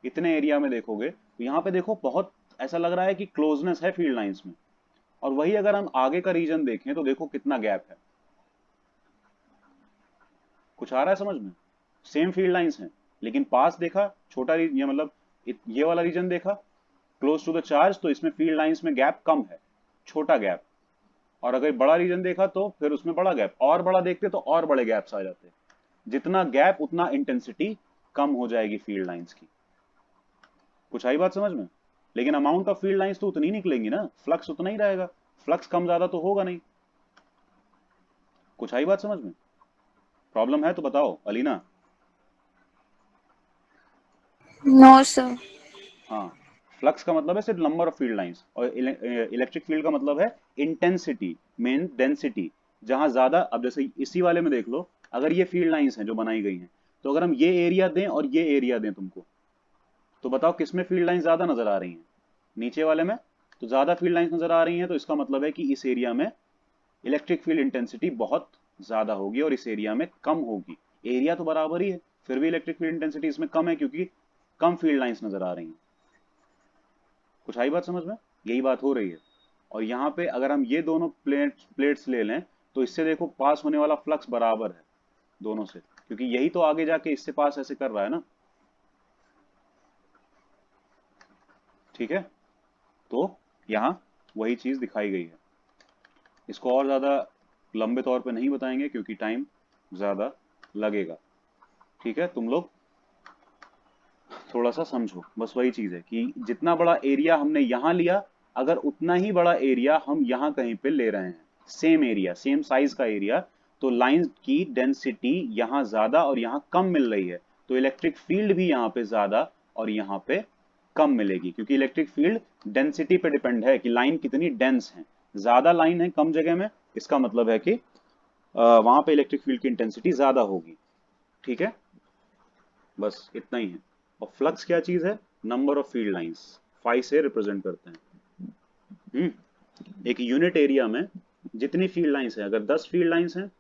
इतने एरिया में देखोगे, तो यहाँ पे देखो बहुत ऐसा लग रहा है कि क्लोजनेस है फील्ड लाइंस में, और वही अगर हम आगे का रीजन देखें तो देखो कितना गैप है। कुछ आ रहा है समझ में? सेम फील्ड लाइंस हैं, लेकिन पास देखा छोटा ये मतलब ये वाला रीजन देखा क्लोज टू द चार्ज, तो इसमें फील्ड लाइंस में गैप कम है, छोटा गैप। और अगर बड़ा रीजन देखा तो फिर उसमें बड़ा गैप, और बड़ा देखते तो और बड़े गैप्स आ जाते। जितना गैप उतना इंटेंसिटी कम हो जाएगी फील्ड लाइंस की। कुछ आई बात समझ में? लेकिन अमाउंट ऑफ फील्ड लाइंस तो उतनी निकलेंगी ना, फ्लक्स उतना ही रहेगा, फ्लक्स कम ज्यादा तो होगा नहीं। कुछ आई बात समझ में? प्रॉब्लम है तो बताओ अलीना। No sir. हाँ, फ्लक्स का मतलब है सिर्फ नंबर ऑफ फील्ड लाइंस, और इलेक्ट्रिक फील्ड का मतलब है इंटेंसिटी, मेन डेंसिटी। जहां ज्यादा, अब जैसे इसी वाले में देख लो, अगर ये फील्ड लाइंस हैं जो बनाई गई हैं, तो अगर हम ये एरिया दें और ये एरिया दें तुमको, तो बताओ किसमें फील्ड लाइंस ज्यादा नजर आ रही हैं? नीचे वाले में तो ज्यादा फील्ड लाइंस नजर आ रही हैं, तो इसका मतलब है कि इस एरिया में इलेक्ट्रिक फील्ड इंटेंसिटी बहुत ज्यादा होगी और इस एरिया में कम होगी। एरिया तो बराबर ही है, फिर भी इलेक्ट्रिक फील्ड इंटेंसिटी इसमें कम है क्योंकि कम फील्ड लाइंस नजर आ रही हैं। कुछ आई बात समझ में? यही बात हो रही है। और यहाँ पे अगर हम ये दोनों प्लेट्स ले लें, तो इससे देखो पास होने वाला फ्लक्स बराबर है दोनों से, क्योंकि यही तो आगे जाके इससे पास ऐसे कर रहा है ना। ठीक है, तो यहाँ वही चीज दिखाई गई है। इसको और ज्यादा लंबे तौर पे नहीं बताएंगे क्योंकि टाइम ज्यादा लगेगा। ठीक है, तुम लोग थोड़ा सा समझो, बस वही चीज है कि जितना बड़ा एरिया हमने यहाँ लिया, अगर उतना ही बड़ा एरिया हम यहाँ कहीं पे ले रहे हैं, सेम एरिया, सेम साइज का एरिया, तो लाइन की डेंसिटी यहाँ ज्यादा और यहाँ कम मिल रही है, तो इलेक्ट्रिक फील्ड भी यहाँ पे ज्यादा और यहाँ पे कम मिलेगी, क्योंकि इलेक्ट्रिक फील्ड डेंसिटी पे डिपेंड है कि लाइन कितनी डेंस है। ज्यादा लाइन है कम जगह में, इसका मतलब है कि वहां पे इलेक्ट्रिक फील्ड की इंटेंसिटी ज्यादा होगी। ठीक है, बस इतना ही है। और फ्लक्स क्या चीज है? Number of field lines, phi से रिप्रेजेंट करते हैं। एक यूनिट एरिया में जितनी फील्ड लाइंस है, अगर 10 फील्ड लाइंस हैं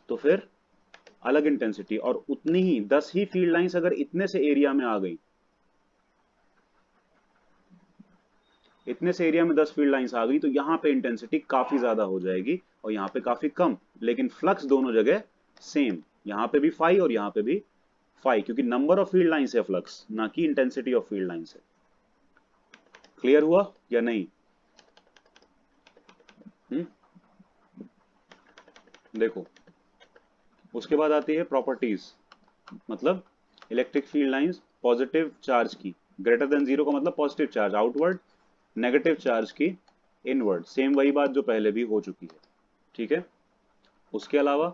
तो फिर अलग इंटेंसिटी, और उतनी ही 10 ही फील्ड लाइंस अगर इतने से एरिया में आ गई, इतने से एरिया में 10 फील्ड लाइंस आ गई, तो यहाँ पे इंटेंसिटी काफी ज्यादा हो जाएगी और यहाँ पे काफी कम, लेकिन फ्लक्स दोनों जगह सेम, यहाँ पे भी फाई और यहाँ पे भी फाई, क्योंकि नंबर ऑफ फील्ड लाइंस है फ्लक्स, ना कि इंटेंसिटी ऑफ फील्ड लाइंस है। क्लियर हुआ या नहीं? देखो, उसके बाद आती है प्रॉपर्टीज, मतलब electric field lines positive charge की, ग्रेटर देन 0 का मतलब positive charge outward, negative charge की इनवर्ड, सेम वही बात जो पहले भी हो चुकी है। ठीक है, उसके अलावा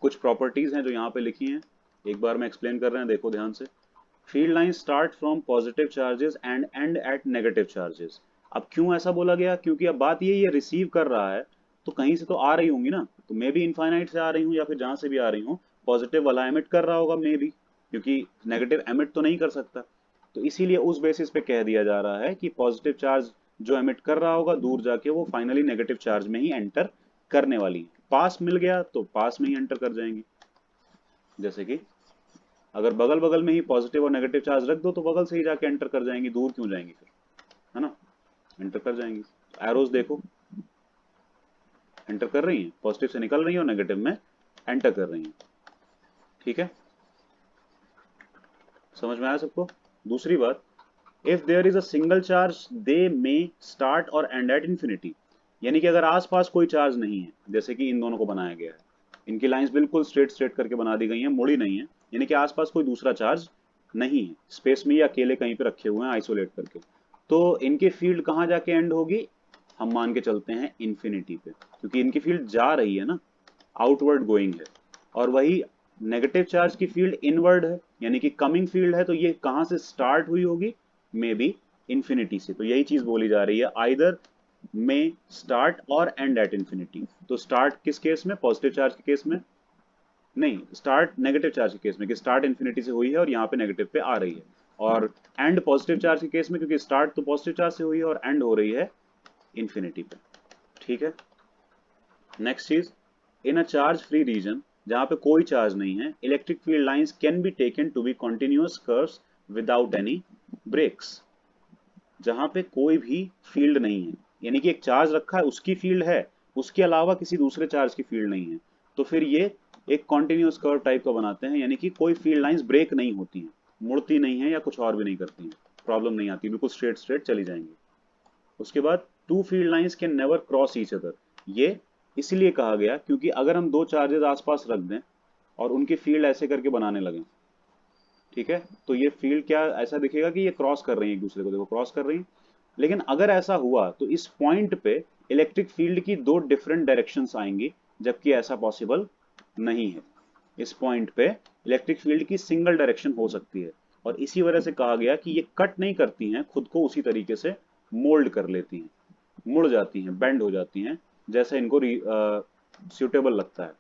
कुछ प्रॉपर्टीज हैं जो यहाँ पे लिखी हैं, एक बार मैं एक्सप्लेन कर रहे हैं, देखो ध्यान से। Field line start from positive charges end end at negative charges. अब क्यों ऐसा बोला गया? क्योंकि अब बात ये रिसीव कर रहा है तो कहीं से तो आ रही होंगी ना, तो मे भी इनफाइनाइट से आ रही हूँ या फिर जहां से भी आ रही हूँ, पॉजिटिव वाला एमिट कर रहा होगा मे भी, क्योंकि नेगेटिव एमिट तो नहीं कर सकता। तो इसीलिए उस बेसिस पे कह दिया जा रहा है कि पॉजिटिव चार्ज जो एमिट कर रहा होगा दूर जाके वो फाइनली नेगेटिव चार्ज में ही एंटर करने वाली है। पास मिल गया तो पास में ही एंटर कर जाएंगी, जैसे कि अगर बगल बगल में ही पॉजिटिव और नेगेटिव चार्ज रख दो तो बगल से ही जाके एंटर कर जाएंगी, दूर क्यों जाएंगी फिर, है ना, एंटर कर जाएंगी। एरोज देखो एंटर कर रही हैं, पॉजिटिव से निकल रही हैं और नेगेटिव में एंटर कर रही हैं। ठीक है, समझ में आया सबको? दूसरी बात, if there is a single charge they may start और एंड एट इंफिनिटी, यानी कि अगर आसपास कोई चार्ज नहीं है, जैसे कि इन दोनों को बनाया गया है, इनकी लाइंस बिल्कुल स्ट्रेट स्ट्रेट करके बना दी गई हैं, मुड़ी नहीं है, यानी कि आसपास कोई दूसरा चार्ज नहीं है, स्पेस में या अकेले कहीं पे रखे हुए हैं आइसोलेट करके, तो इनकी फील्ड कहाँ जाके एंड होगी? हम मान के चलते हैं इंफिनिटी पे, क्योंकि इनकी फील्ड जा रही है ना, आउटवर्ड गोइंग है, और वही नेगेटिव चार्ज की फील्ड इनवर्ड है, यानी कि कमिंग फील्ड है, तो ये कहाँ से स्टार्ट हुई होगी? मे बी इंफिनिटी से। तो यही चीज बोली जा रही है, आइदर में स्टार्ट और एंड एट इंफिनिटी। तो स्टार्ट किस केस में? पॉजिटिव चार्ज के केस में नहीं, स्टार्ट नेगेटिव चार्ज के केस में, कि स्टार्ट इंफिनिटी से हुई है और यहाँ पे नेगेटिव पे आ रही है, और एंड पॉजिटिव चार्ज के केस में, क्योंकि स्टार्ट तो पॉजिटिव चार्ज से हुई है और एंड हो रही है इंफिनिटी पे। ठीक है, नेक्स्ट चीज, in a charge free region, जहां पे कोई चार्ज नहीं है, electric field lines can be taken to be continuous curves without any breaks. जहां पे कोई भी फील्ड नहीं है, यानी कि एक चार्ज रखा है उसकी फील्ड है, उसके अलावा किसी दूसरे चार्ज की फील्ड नहीं है, तो फिर ये एक कॉन्टिन्यूस कर्व टाइप का बनाते हैं, यानी कि कोई फील्ड लाइंस ब्रेक नहीं होती हैं, मुड़ती नहीं है या कुछ और भी नहीं करती हैं, प्रॉब्लम नहीं आती, बिल्कुल स्ट्रेट स्ट्रेट चली जाएंगी। उसके बाद two field lines can never cross each other, ये इसलिए कहा गया क्योंकि अगर हम दो चार्जेस आसपास रख दें और उनकी फील्ड ऐसे करके बनाने लगें, ठीक है, तो ये फील्ड क्या ऐसा दिखेगा कि ये क्रॉस कर रही है एक दूसरे को, देखो क्रॉस कर रही है। लेकिन अगर ऐसा हुआ तो इस पॉइंट पे इलेक्ट्रिक फील्ड की दो डिफरेंट डायरेक्शंस आएंगी, जबकि ऐसा पॉसिबल नहीं है। इस पॉइंट पे इलेक्ट्रिक फील्ड की सिंगल डायरेक्शन हो सकती है, और इसी वजह से कहा गया कि ये कट नहीं करती हैं, खुद को उसी तरीके से मोल्ड कर लेती हैं, मुड़ जाती हैं, बेंड हो जाती हैं, जैसे इनको सूटेबल लगता है।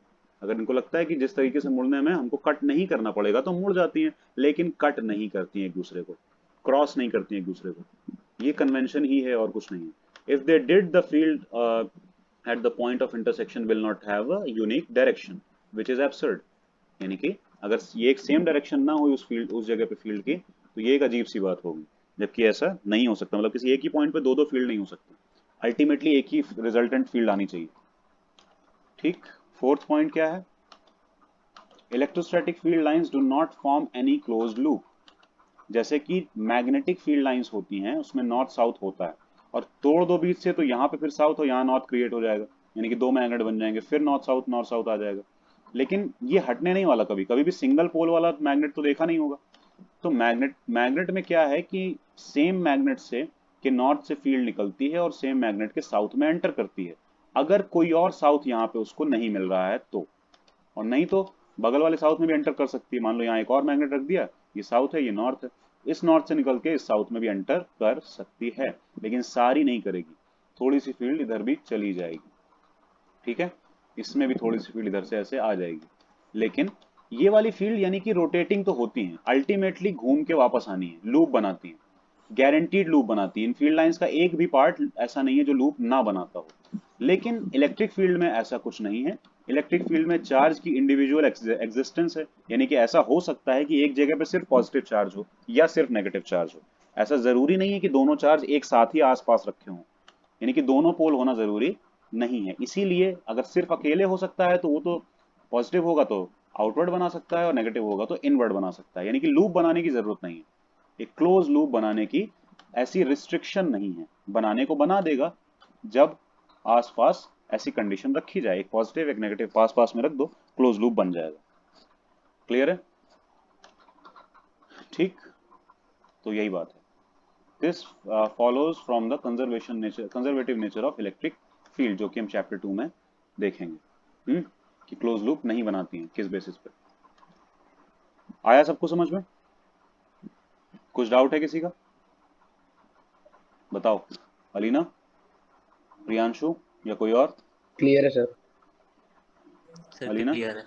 अगर इनको लगता है कि जिस तरीके से मुड़ने में हमको कट नहीं करना पड़ेगा तो मुड़ जाती हैं, लेकिन कट नहीं करती हैं एक दूसरे को, क्रॉस नहीं करती हैं एक दूसरे को। ये कन्वेंशन ही है और कुछ नहीं है। If they did the field at the point of intersection will not have a unique direction which is absurd, यानी कि अगर ये एक सेम डायरेक्शन ना हुई उस जगह पे फील्ड की, तो ये एक अजीब सी बात होगी, जबकि ऐसा नहीं हो सकता। मतलब किसी एक ही पॉइंट पे दो दो फील्ड नहीं हो सकती, अल्टीमेटली एक ही रिजल्टेंट फील्ड आनी चाहिए। ठीक, फोर्थ पॉइंट क्या है? Electrostatic field lines do not form any closed loop. जैसे कि मैग्नेटिक फील्ड लाइंस होती हैं, उसमें नॉर्थ साउथ होता है, और तोड़ दो बीच से तो यहाँ पे फिर साउथ और यहाँ नॉर्थ क्रिएट हो जाएगा, यानी कि दो मैग्नेट बन जाएंगे, फिर नॉर्थ साउथ आ जाएगा। लेकिन ये हटने नहीं वाला, कभी कभी भी सिंगल पोल वाला मैग्नेट तो देखा नहीं होगा। तो मैग्नेट में क्या है कि सेम मैग्नेट से के नॉर्थ से फील्ड निकलती है और सेम मैग्नेट के साउथ में एंटर करती है, अगर कोई और साउथ यहाँ पे उसको नहीं मिल रहा है तो, और नहीं तो बगल वाले साउथ में भी एंटर कर सकती है। मान लो यहाँ एक और मैग्नेट रख दिया, ये साउथ है ये नॉर्थ है, इस नॉर्थ से निकल के इस साउथ में भी एंटर कर सकती है, लेकिन सारी नहीं करेगी, थोड़ी सी फील्ड इधर भी चली जाएगी, ठीक है, इसमें भी थोड़ी सी फील्ड इधर से ऐसे आ जाएगी। लेकिन ये वाली फील्ड यानी कि रोटेटिंग तो होती है, अल्टीमेटली घूम के वापस आनी है, लूप बनाती है, गारंटीड लूप बनाती है। इन फील्ड लाइंस का एक भी पार्ट ऐसा नहीं है जो लूप ना बनाता हो। लेकिन इलेक्ट्रिक फील्ड में ऐसा कुछ नहीं है। इलेक्ट्रिक फील्ड में चार्ज की इंडिविजुअल एग्जिस्टेंस है, यानी कि ऐसा हो सकता है कि एक जगह पे सिर्फ पॉजिटिव चार्ज हो या सिर्फ नेगेटिव चार्ज हो। ऐसा जरूरी नहीं है कि दोनों चार्ज एक साथ ही आसपास रखे हों, यानी कि दोनों पोल होना जरूरी नहीं है। इसीलिए अगर सिर्फ अकेले हो सकता है तो वो तो पॉजिटिव होगा तो आउटवर्ड बना सकता है, और नेगेटिव होगा तो इनवर्ड बना सकता है, यानी कि लूप बनाने की जरूरत नहीं है। एक क्लोज लूप बनाने की ऐसी रिस्ट्रिक्शन नहीं है, बनाने को बना देगा जब आसपास ऐसी कंडीशन रखी जाए, एक पॉजिटिव एक नेगेटिव पास पास में रख दो, क्लोज लूप बन जाएगा। क्लियर है? ठीक, तो यही बात है। This follows from the conservative nature of electric field, जो कि हम चैप्टर 2 में देखेंगे कि क्लोज लूप नहीं बनाती हैं, किस बेसिस पे। आया सबको समझ में? कुछ डाउट है किसी का? बताओ, अलीना, प्रियांशु या कोई और? क्लियर है सर। सर अलीना? क्लियर है।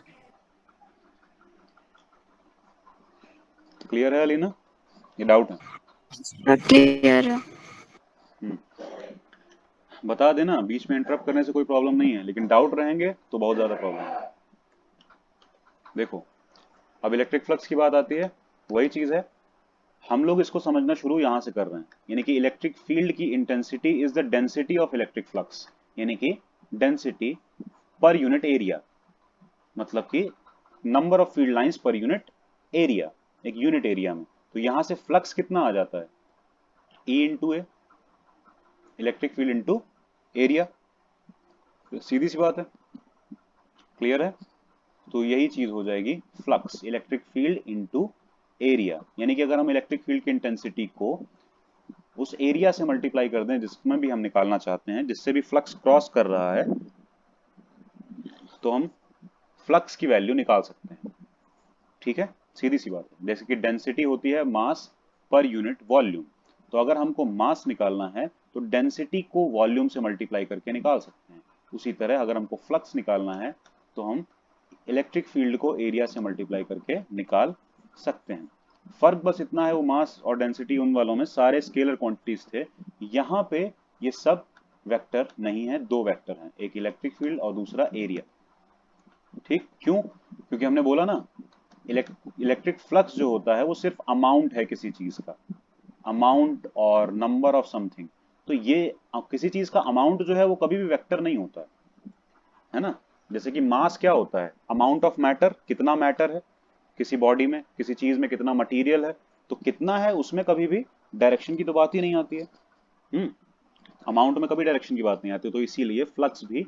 क्लियर है अलीना? ये डाउट है? क्लियर है। बता देना, बीच में इंटरप्ट करने से कोई प्रॉब्लम नहीं है, लेकिन डाउट रहेंगे तो बहुत ज्यादा प्रॉब्लम है। देखो, अब इलेक्ट्रिक फ्लक्स की बात आती है, वही चीज है, हम लोग इसको समझना शुरू यहां से कर रहे हैं, यानी कि इलेक्ट्रिक फील्ड की intensity is the density of electric flux, यानी कि डेंसिटी पर यूनिट एरिया, मतलब कि number of field lines per unit area, एक यूनिट एरिया में। तो यहां से फ्लक्स कितना आ जाता है? E इंटू ए, इलेक्ट्रिक फील्ड इंटू एरिया, सीधी सी बात है। क्लियर है? तो यही चीज हो जाएगी flux, electric field into area, यानी कि अगर हम इलेक्ट्रिक फील्ड की इंटेंसिटी को उस एरिया से मल्टीप्लाई कर दें जिसमें भी हम निकालना चाहते हैं, जिससे भी फ्लक्स क्रॉस कर रहा है, तो हम फ्लक्स की वैल्यू निकाल सकते हैं। ठीक है, सीधी सी बात है। जैसे कि डेंसिटी होती है मास पर यूनिट वॉल्यूम, तो अगर हमको मास निकालना है तो डेंसिटी को वॉल्यूम से मल्टीप्लाई करके निकाल सकते हैं। उसी तरह अगर हमको फ्लक्स निकालना है तो हम इलेक्ट्रिक फील्ड को एरिया से मल्टीप्लाई करके निकाल सकते हैं। फर्क बस इतना है, वो मास और डेंसिटी उन वालों में सारे स्केलर क्वांटिटीज थे, यहाँ पे ये सब वेक्टर नहीं है, दो वेक्टर हैं, एक इलेक्ट्रिक फील्ड और दूसरा एरिया। ठीक, क्यों? क्योंकि हमने बोला ना, इलेक्ट्रिक फ्लक्स जो होता है वो सिर्फ अमाउंट है किसी चीज का, अमाउंट और नंबर ऑफ समथिंग। तो ये किसी चीज का अमाउंट जो है वो कभी भी वेक्टर नहीं होता है ना। जैसे कि मास क्या होता है, अमाउंट ऑफ मैटर, कितना मैटर है किसी बॉडी में, किसी चीज में कितना मटेरियल है, तो कितना है उसमें कभी भी डायरेक्शन की तो बात ही नहीं आती है। अमाउंट में कभी डायरेक्शन की बात नहीं आती, तो इसीलिए फ्लक्स भी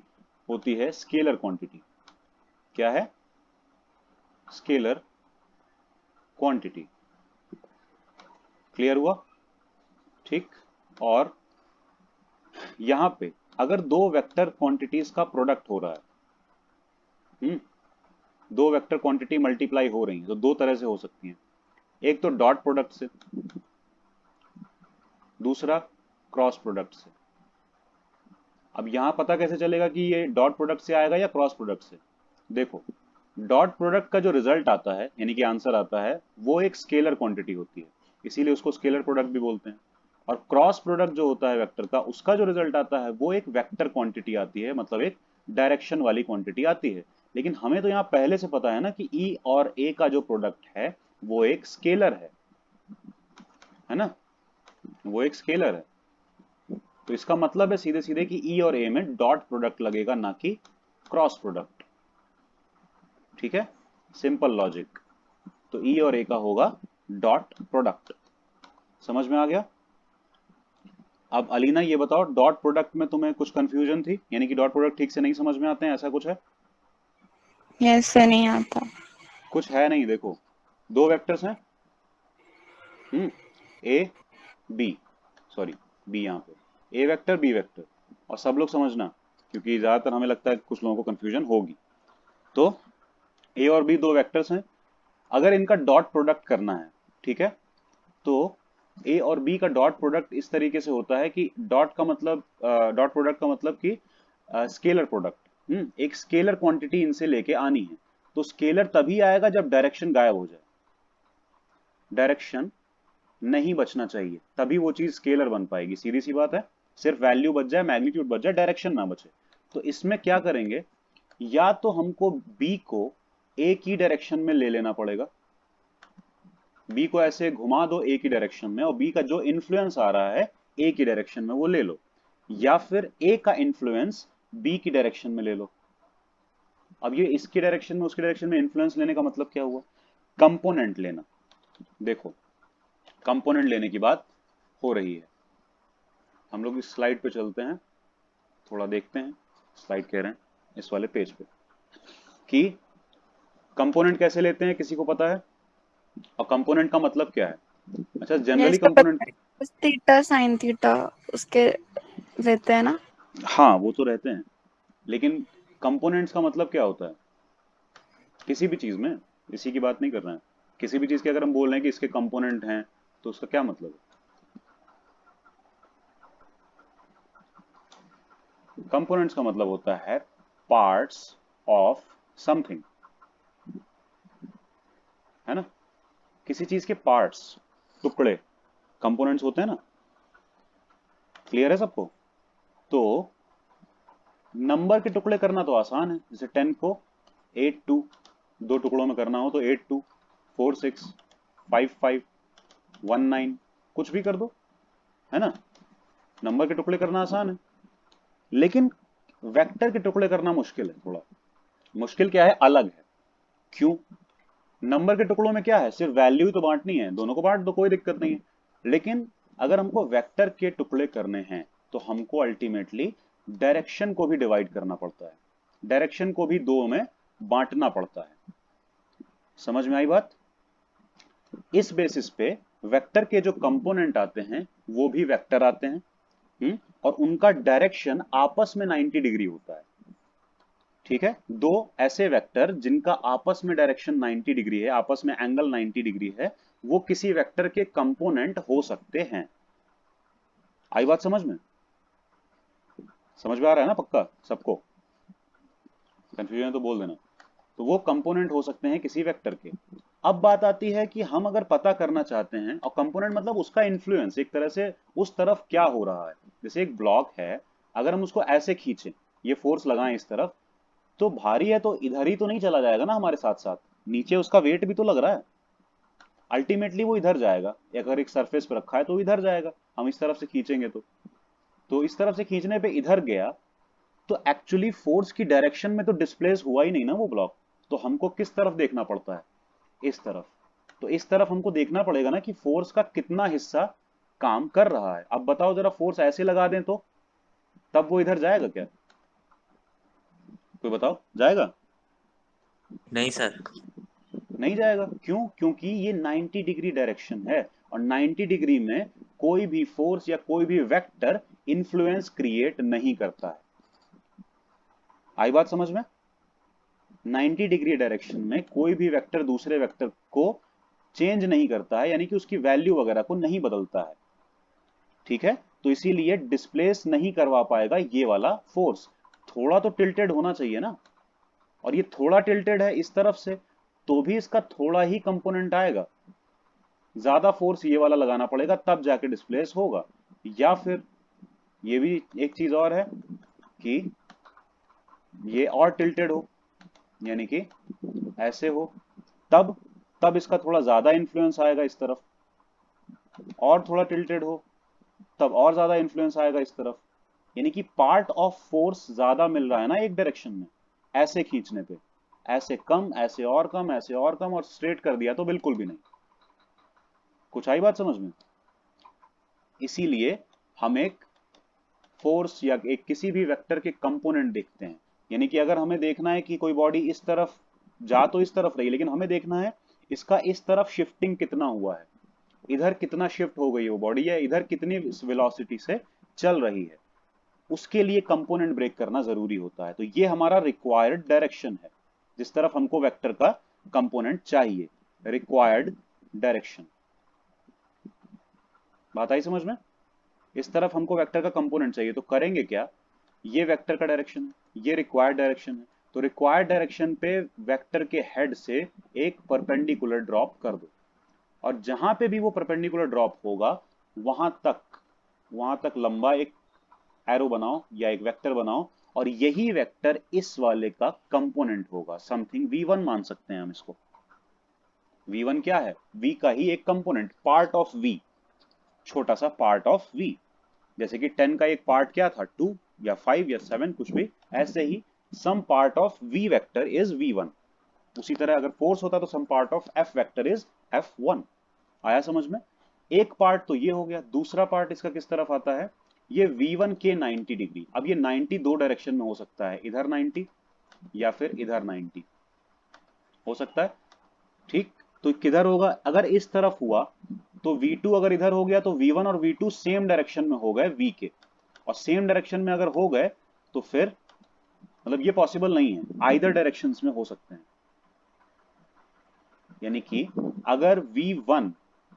होती है स्केलर क्वांटिटी। क्या है? Scalar quantity. क्लियर हुआ? ठीक। और यहां पे अगर दो वेक्टर क्वांटिटीज का प्रोडक्ट हो रहा है, दो वेक्टर क्वांटिटी मल्टीप्लाई हो रही है, तो दो तरह से हो सकती हैं। एक तो डॉट प्रोडक्ट से, दूसरा क्रॉस प्रोडक्ट से। अब यहां पता कैसे चलेगा कि ये डॉट प्रोडक्ट से आएगा या क्रॉस प्रोडक्ट से? देखो, डॉट प्रोडक्ट का जो रिजल्ट आता है यानी कि आंसर आता है, वो एक स्केलर क्वांटिटी होती है, इसीलिए उसको स्केलर प्रोडक्ट भी बोलते हैं। और क्रॉस प्रोडक्ट जो होता है वेक्टर का, उसका जो रिजल्ट आता है वो एक वेक्टर क्वांटिटी आती है, मतलब एक डायरेक्शन वाली क्वांटिटी आती है। लेकिन हमें तो यहाँ पहले से पता है ना कि ई और ए का जो प्रोडक्ट है वो एक स्केलर है ना, वो एक स्केलर है। तो इसका मतलब है सीधे सीधे कि ई और ए में डॉट प्रोडक्ट लगेगा, ना कि क्रॉस प्रोडक्ट। ठीक है, सिंपल लॉजिक। तो ई और ए का होगा डॉट प्रोडक्ट। समझ में आ गया? अब अलीना ये बताओ, डॉट प्रोडक्ट में तुम्हें कुछ कंफ्यूजन थी, यानी कि डॉट प्रोडक्ट ठीक से नहीं समझ में आते हैं, ऐसा कुछ है? यस से नहीं आता। कुछ है नहीं। देखो, दो वेक्टर्स हैं, ए बी, सॉरी बी, यहाँ पे ए वेक्टर बी वेक्टर। और सब लोग समझना, क्योंकि ज्यादातर हमें लगता है कि कुछ लोगों को कंफ्यूजन होगी। तो ए और बी दो वेक्टर्स हैं, अगर इनका डॉट प्रोडक्ट करना है, ठीक है, तो ए और बी का डॉट प्रोडक्ट इस तरीके से होता है कि डॉट प्रोडक्ट का मतलब कि स्केलर प्रोडक्ट, एक स्केलर क्वांटिटी इनसे लेके आनी है। तो स्केलर तभी आएगा जब डायरेक्शन गायब हो जाए, डायरेक्शन नहीं बचना चाहिए, तभी वो चीज स्केलर बन पाएगी। सीधी सी बात है, सिर्फ वैल्यू बच जाए, मैग्नीट्यूड बच जाए, डायरेक्शन ना बचे। तो इसमें क्या करेंगे, या तो हमको बी को ए की डायरेक्शन में ले लेना पड़ेगा, बी को ऐसे घुमा दो ए की डायरेक्शन में, और बी का जो इन्फ्लुएंस आ रहा है ए की डायरेक्शन में वो ले लो, या फिर ए का इन्फ्लुएंस बी की डायरेक्शन में ले लो। अब ये इसकी डायरेक्शन में उसकी डायरेक्शन में इन्फ्लुएंस लेने का मतलब क्या हुआ? कंपोनेंट लेना। देखो, कंपोनेंट लेने की बात हो रही है। हम लोग इस स्लाइड पे चलते हैं, थोड़ा देखते हैं, स्लाइड कह रहे हैं इस वाले पेज पे, कि कंपोनेंट कैसे लेते हैं, किसी को पता है? और कंपोनेंट का मतलब क्या है? अच्छा, generally component, theta sine theta उसके रहते हैं ना। हाँ वो तो रहते हैं, लेकिन कंपोनेंट्स का मतलब क्या होता है किसी भी चीज में? इसी की बात नहीं कर रहे हैं। किसी भी चीज के अगर हम बोल रहे हैं कि इसके कंपोनेंट हैं, तो उसका क्या मतलब है? कंपोनेंट्स का मतलब होता है पार्ट्स ऑफ समथिंग, है ना? किसी चीज के पार्ट्स, टुकड़े, कंपोनेंट्स होते हैं ना। क्लियर है सबको? तो नंबर के टुकड़े करना तो आसान है, जैसे 10 को 8 2 दो टुकड़ों में करना हो तो 8 2 4 6 5 5 1 9 कुछ भी कर दो, है ना? नंबर के टुकड़े करना आसान है, लेकिन वेक्टर के टुकड़े करना मुश्किल है। थोड़ा मुश्किल क्या है, अलग है। क्यों? नंबर के टुकड़ों में क्या है, सिर्फ वैल्यू ही तो बांटनी है, दोनों को बांट दो, कोई दिक्कत नहीं है। लेकिन अगर हमको वेक्टर के टुकड़े करने हैं तो हमको अल्टीमेटली डायरेक्शन को भी डिवाइड करना पड़ता है, डायरेक्शन को भी दो में बांटना पड़ता है। समझ में आई बात? इस बेसिस पे वेक्टर के जो कंपोनेंट आते हैं वो भी वेक्टर आते हैं, और उनका डायरेक्शन आपस में 90 डिग्री होता है। ठीक है, दो ऐसे वेक्टर जिनका आपस में डायरेक्शन 90 डिग्री है, आपस में एंगल 90 डिग्री है, वो किसी वेक्टर के कंपोनेंट हो सकते हैं। आई बात समझ में? समझ में आ रहा है ना पक्का सबको? कंफ्यूजन है तो बोल देना। तो वो कंपोनेंट हो सकते हैं किसी वेक्टर के। अब बात आती है कि हम अगर पता करना चाहते हैं, और कंपोनेंट मतलब उसका इन्फ्लुएंस, एक तरह से उस तरफ क्या हो रहा है। जैसे एक ब्लॉक है, अगर हम उसको ऐसे खींचें, ये फोर्स लगाएं इस तरफ, तो भारी है तो इधर ही तो नहीं चला जाएगा ना हमारे साथ साथ, नीचे उसका वेट भी तो लग रहा है, अल्टीमेटली वो इधर जाएगा। अगर एक सरफेस पर रखा है तो इधर जाएगा, हम इस तरफ से खींचेंगे तो इस तरफ से खींचने पे इधर गया, तो एक्चुअली फोर्स की डायरेक्शन में तो डिस्प्लेस हुआ ही नहीं ना वो ब्लॉक, तो हमको किस तरफ देखना पड़ता है, इस तरफ। तो इस तरफ हमको देखना पड़ेगा ना कि फोर्स का कितना हिस्सा काम कर रहा है। अब बताओ जरा, फोर्स ऐसे लगा दें तो तब वो इधर जाएगा क्या? कोई बताओ, जाएगा? नहीं सर। नहीं जाएगा। क्यों? क्योंकि ये 90 डिग्री डायरेक्शन है, और 90 डिग्री में कोई भी फोर्स या कोई भी वेक्टर इन्फ्लुएंस क्रिएट नहीं करता है। आई बात समझ में? 90 डिग्री डायरेक्शन में कोई भी वेक्टर दूसरे वेक्टर को चेंज नहीं करता है, यानी कि उसकी वैल्यू वगैरह को नहीं बदलता है। ठीक है, तो इसीलिए डिस्प्लेस नहीं करवा पाएगा ये वाला फोर्स। थोड़ा तो टिल्टेड होना चाहिए ना, और ये थोड़ा टिल्टेड है इस तरफ से, तो भी इसका थोड़ा ही कंपोनेंट आएगा। ज्यादा फोर्स ये वाला लगाना पड़ेगा तब जाके डिस्प्लेस होगा। या फिर ये भी एक चीज और है कि ये और टिल्टेड हो, यानी कि ऐसे हो, तब तब इसका थोड़ा ज्यादा इन्फ्लुएंस आएगा इस तरफ। और थोड़ा टिल्टेड हो तब और ज्यादा इन्फ्लुएंस आएगा इस तरफ। यानी कि पार्ट ऑफ फोर्स ज्यादा मिल रहा है ना एक डायरेक्शन में, ऐसे खींचने पे। ऐसे कम, ऐसे और कम, ऐसे और कम, और स्ट्रेट कर दिया तो बिल्कुल भी नहीं। कुछ आई बात समझ में? इसीलिए हम एक फोर्स या एक किसी भी वेक्टर के कंपोनेंट देखते हैं। यानी कि अगर हमें देखना है कि कोई बॉडी इस तरफ जा तो इस तरफ रही, लेकिन हमें देखना है इसका इस तरफ शिफ्टिंग कितना हुआ है, इधर कितना शिफ्ट हो गई वो बॉडी, या इधर कितनी वेलोसिटी से चल रही है, उसके लिए कंपोनेंट ब्रेक करना जरूरी होता है। तो ये हमारा रिक्वायर्ड डायरेक्शन है, जिस तरफ हमको वेक्टर का कंपोनेंट चाहिए, रिक्वायर्ड डायरेक्शन। बात आई समझ में? इस तरफ हमको वेक्टर का कंपोनेंट चाहिए, तो करेंगे क्या? ये वेक्टर का डायरेक्शन है, ये रिक्वायर्ड डायरेक्शन है, तो रिक्वायर्ड डायरेक्शन पे वेक्टर के हेड से एक परपेंडिकुलर ड्रॉप कर दो, और जहां पे भी वो परपेंडिकुलर ड्रॉप होगा वहां तक लंबा एक एरो बनाओ या एक वेक्टर बनाओ, और यही वेक्टर इस वाले का कंपोनेंट होगा। समथिंग v1 मान सकते हैं हम इसको। v1 क्या है? v का ही एक कंपोनेंट, पार्ट ऑफ v, छोटा सा पार्ट ऑफ v। जैसे कि 10 का एक पार्ट क्या था? 2 या 5 या 7, कुछ भी। ऐसे ही some part of v vector is v1। उसी तरह अगर फोर्स होता तो some part of f vector is f1। आया समझ में? एक पार्ट तो ये हो गया। दूसरा पार्ट इसका किस तरफ आता है? ये v1 के 90 डिग्री। अब ये 90 दो डायरेक्शन में हो सकता है, इधर 90 या फिर इधर 90 हो सकता है। ठीक, तो किधर होगा? अगर इस तरफ हुआ तो v2 अगर इधर हो गया तो v1 और v2 सेम डायरेक्शन में हो गए v के, और सेम डायरेक्शन में अगर हो गए तो फिर मतलब ये पॉसिबल नहीं है, आइदर डायरेक्शंस में हो सकते हैं। यानी कि अगर v1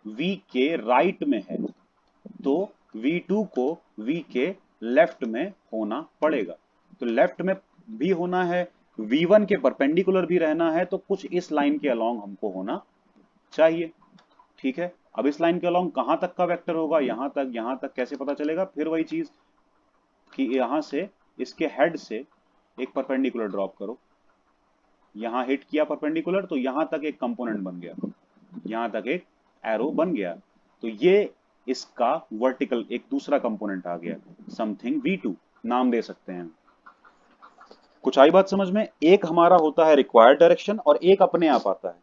v के राइट में है तो v2 को v के लेफ्ट में होना पड़ेगा। तो लेफ्ट में भी होना है, v1 के परपेंडिकुलर भी रहना है, तो कुछ इस लाइन के अलोंग हमको होना चाहिए। ठीक है, अब इस लाइन के अलोंग कहां तक का वेक्टर होगा? यहां तक कैसे पता चलेगा? फिर वही चीज कि यहां से इसके हेड से एक परपेंडिकुलर ड्रॉप करो, यहां हिट किया परपेंडिकुलर तो यहां तक एक कंपोनेंट बन गया, यहां तक एक एरो बन गया, तो ये इसका वर्टिकल एक दूसरा कंपोनेंट आ गया, समथिंग v2 नाम दे सकते हैं। कुछ आई बात समझ में? एक हमारा होता है रिक्वायर्ड डायरेक्शन और एक अपने आप आता है।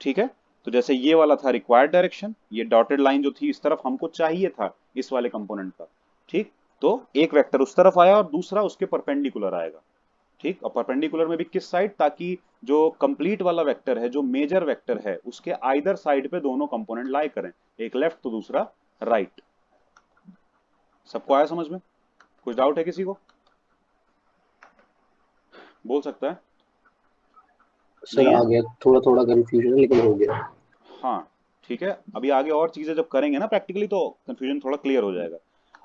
ठीक है, तो जैसे ये वाला था रिक्वायर्ड डायरेक्शन, ये डॉटेड लाइन जो थी इस तरफ हमको चाहिए था इस वाले कंपोनेंट का। ठीक, तो एक वेक्टर उस तरफ आया और दूसरा उसके परपेंडिकुलर आएगा। ठीक, और परपेंडिकुलर में भी किस साइड? ताकि जो कंप्लीट वाला वेक्टर है, जो मेजर वेक्टर है, उसके आइदर साइड पे दोनों कंपोनेंट लाई करें, एक लेफ्ट तो दूसरा राइट। सबको आया समझ में? कुछ डाउट है किसी को? बोल सकता है। सर नहीं है? आ गया, थोड़ा थोड़ा कंफ्यूजन लेकिन हो गया। हाँ ठीक है, अभी आगे और चीजें जब करेंगे ना प्रैक्टिकली तो कंफ्यूजन थोड़ा क्लियर हो जाएगा।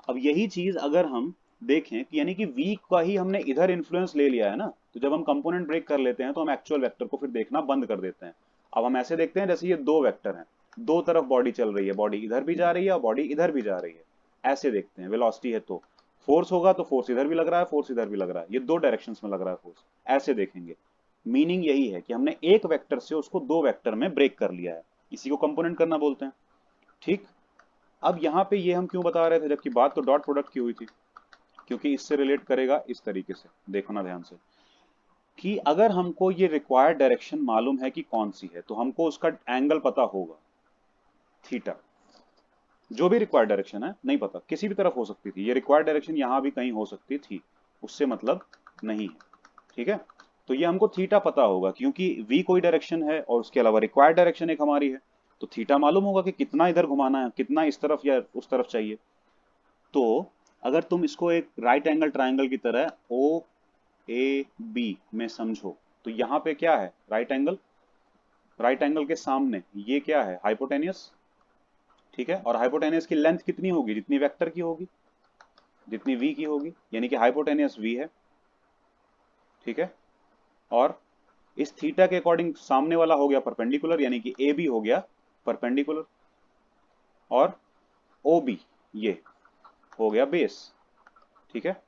अब यही चीज अगर हम देखें कि यानी कि v का ही हमने इधर इन्फ्लुएंस ले लिया है ना, तो जब हम कंपोनेंट ब्रेक कर लेते हैं तो हम एक्चुअल वेक्टर को फिर देखना बंद कर देते हैं। अब हम ऐसे देखते हैं जैसे ये दो वेक्टर हैं, दो तरफ बॉडी चल रही है, बॉडी इधर भी जा रही है और बॉडी इधर भी जा रही है, ऐसे देखते हैं। वेलोसिटी है तो फोर्स होगा तो फोर्स इधर भी लग रहा है, फोर्स इधर भी लग रहा है, ये दो डायरेक्शंस में लग रहा है फोर्स, ऐसे देखेंगे। मीनिंग यही है कि हमने एक वेक्टर से उसको दो वेक्टर में ब्रेक कर लिया है, इसी को कंपोनेंट करना बोलते हैं। ठीक, अब यहाँ पे ये हम क्यों बता रहे थे जबकि बात तो डॉट प्रोडक्ट की हुई थी? क्योंकि इससे रिलेट करेगा इस तरीके से, देखना ध्यान से, कि अगर हमको ये रिक्वायर्ड डायरेक्शन मालूम है कि कौन सी है तो हमको उसका एंगल पता होगा, थीटा। जो भी रिक्वायर्ड डायरेक्शन है नहीं पता, किसी भी तरफ हो सकती थी, ये रिक्वायर्ड डायरेक्शन यहां भी कहीं हो सकती थी, उससे मतलब नहीं है, ठीक है। तो ये हमको थीटा पता होगा क्योंकि v कोई डायरेक्शन है और उसके अलावा रिक्वायर्ड डायरेक्शन एक हमारी है, तो थीटा मालूम होगा कि कितना इधर घुमाना है, कितना इस तरफ या उस तरफ चाहिए। तो अगर तुम इसको एक राइट एंगल ट्राइंगल की तरह ओ ए बी में समझो तो यहाँ पे क्या है, राइट एंगल के सामने ये क्या है, हाइपोटेनियस, ठीक है। और हाइपोटेनियस की लेंथ कितनी होगी, जितनी वेक्टर की होगी, जितनी v की होगी, यानी कि हाइपोटेनियस v है, ठीक है। और इस थीटा के अकॉर्डिंग सामने वाला हो गया परपेंडिकुलर, यानी कि ए बी हो गया परपेंडिकुलर, और ओ बी ये हो गया बेस, ठीक है।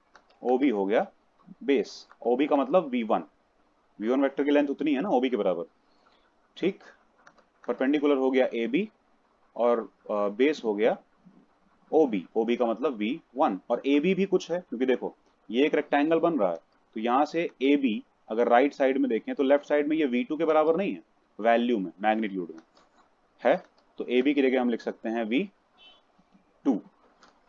ओ बी हो गया बेस, ओ बी का मतलब v1 वेक्टर की लेंथ उतनी है ना ओ बी के बराबर, ठीक। परपेंडिकुलर हो गया ए बी और बेस हो गया ओ बी का मतलब v1, और ए बी भी कुछ है क्योंकि देखो ये एक रेक्टेंगल बन रहा है, तो यहाँ से ए बी अगर राइट साइड में देखें तो लेफ्ट साइड में ये v2 के बराबर नहीं है, वैल्यू में, मैग्नीट्यूड में है, तो ए बी की जगह हम लिख सकते हैं v2।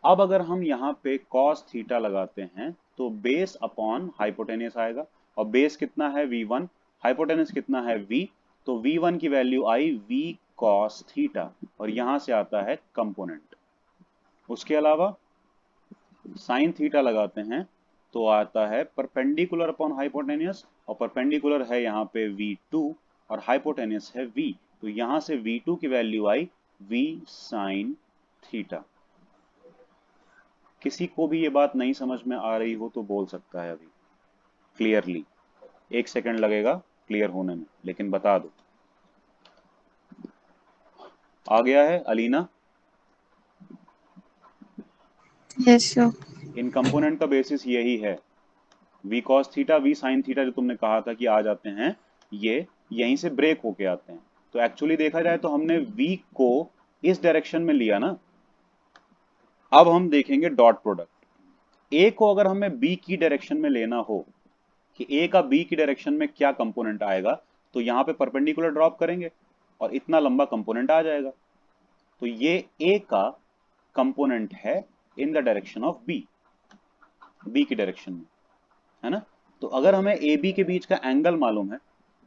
अब अगर हम यहाँ पे cos थीटा लगाते हैं तो बेस अपॉन हाइपोटेनियस आएगा, और बेस कितना है v1, हाइपोटेनियस कितना है v, तो v1 की वैल्यू आई v cos थीटा, और यहां से आता है कंपोनेंट। उसके अलावा साइन थीटा लगाते हैं तो आता है परपेंडिकुलर अपॉन हाइपोटेनियस, और परपेंडिकुलर है यहाँ पे v2 और हाइपोटेनियस है v, तो यहां से v2 की वैल्यू आई v साइन थीटा। किसी को भी ये बात नहीं समझ में आ रही हो तो बोल सकता है अभी क्लियरली, 1 सेकंड लगेगा क्लियर होने में, लेकिन बता दो। आ गया है अलीना? Yes sir. इन कंपोनेंट का बेसिस यही है, v cos theta v sin theta जो तुमने कहा था कि आ जाते हैं, ये यहीं से ब्रेक होके आते हैं। तो एक्चुअली देखा जाए तो हमने v को इस डायरेक्शन में लिया ना। अब हम देखेंगे डॉट प्रोडक्ट, a को अगर हमें b की डायरेक्शन में लेना हो कि a का b की डायरेक्शन में क्या कंपोनेंट आएगा, तो यहाँ पे परपेंडिकुलर ड्रॉप करेंगे और इतना लंबा कंपोनेंट आ जाएगा, तो ये a का कंपोनेंट है in the direction of b की डायरेक्शन में, है ना। तो अगर हमें ए बी के बीच का एंगल मालूम है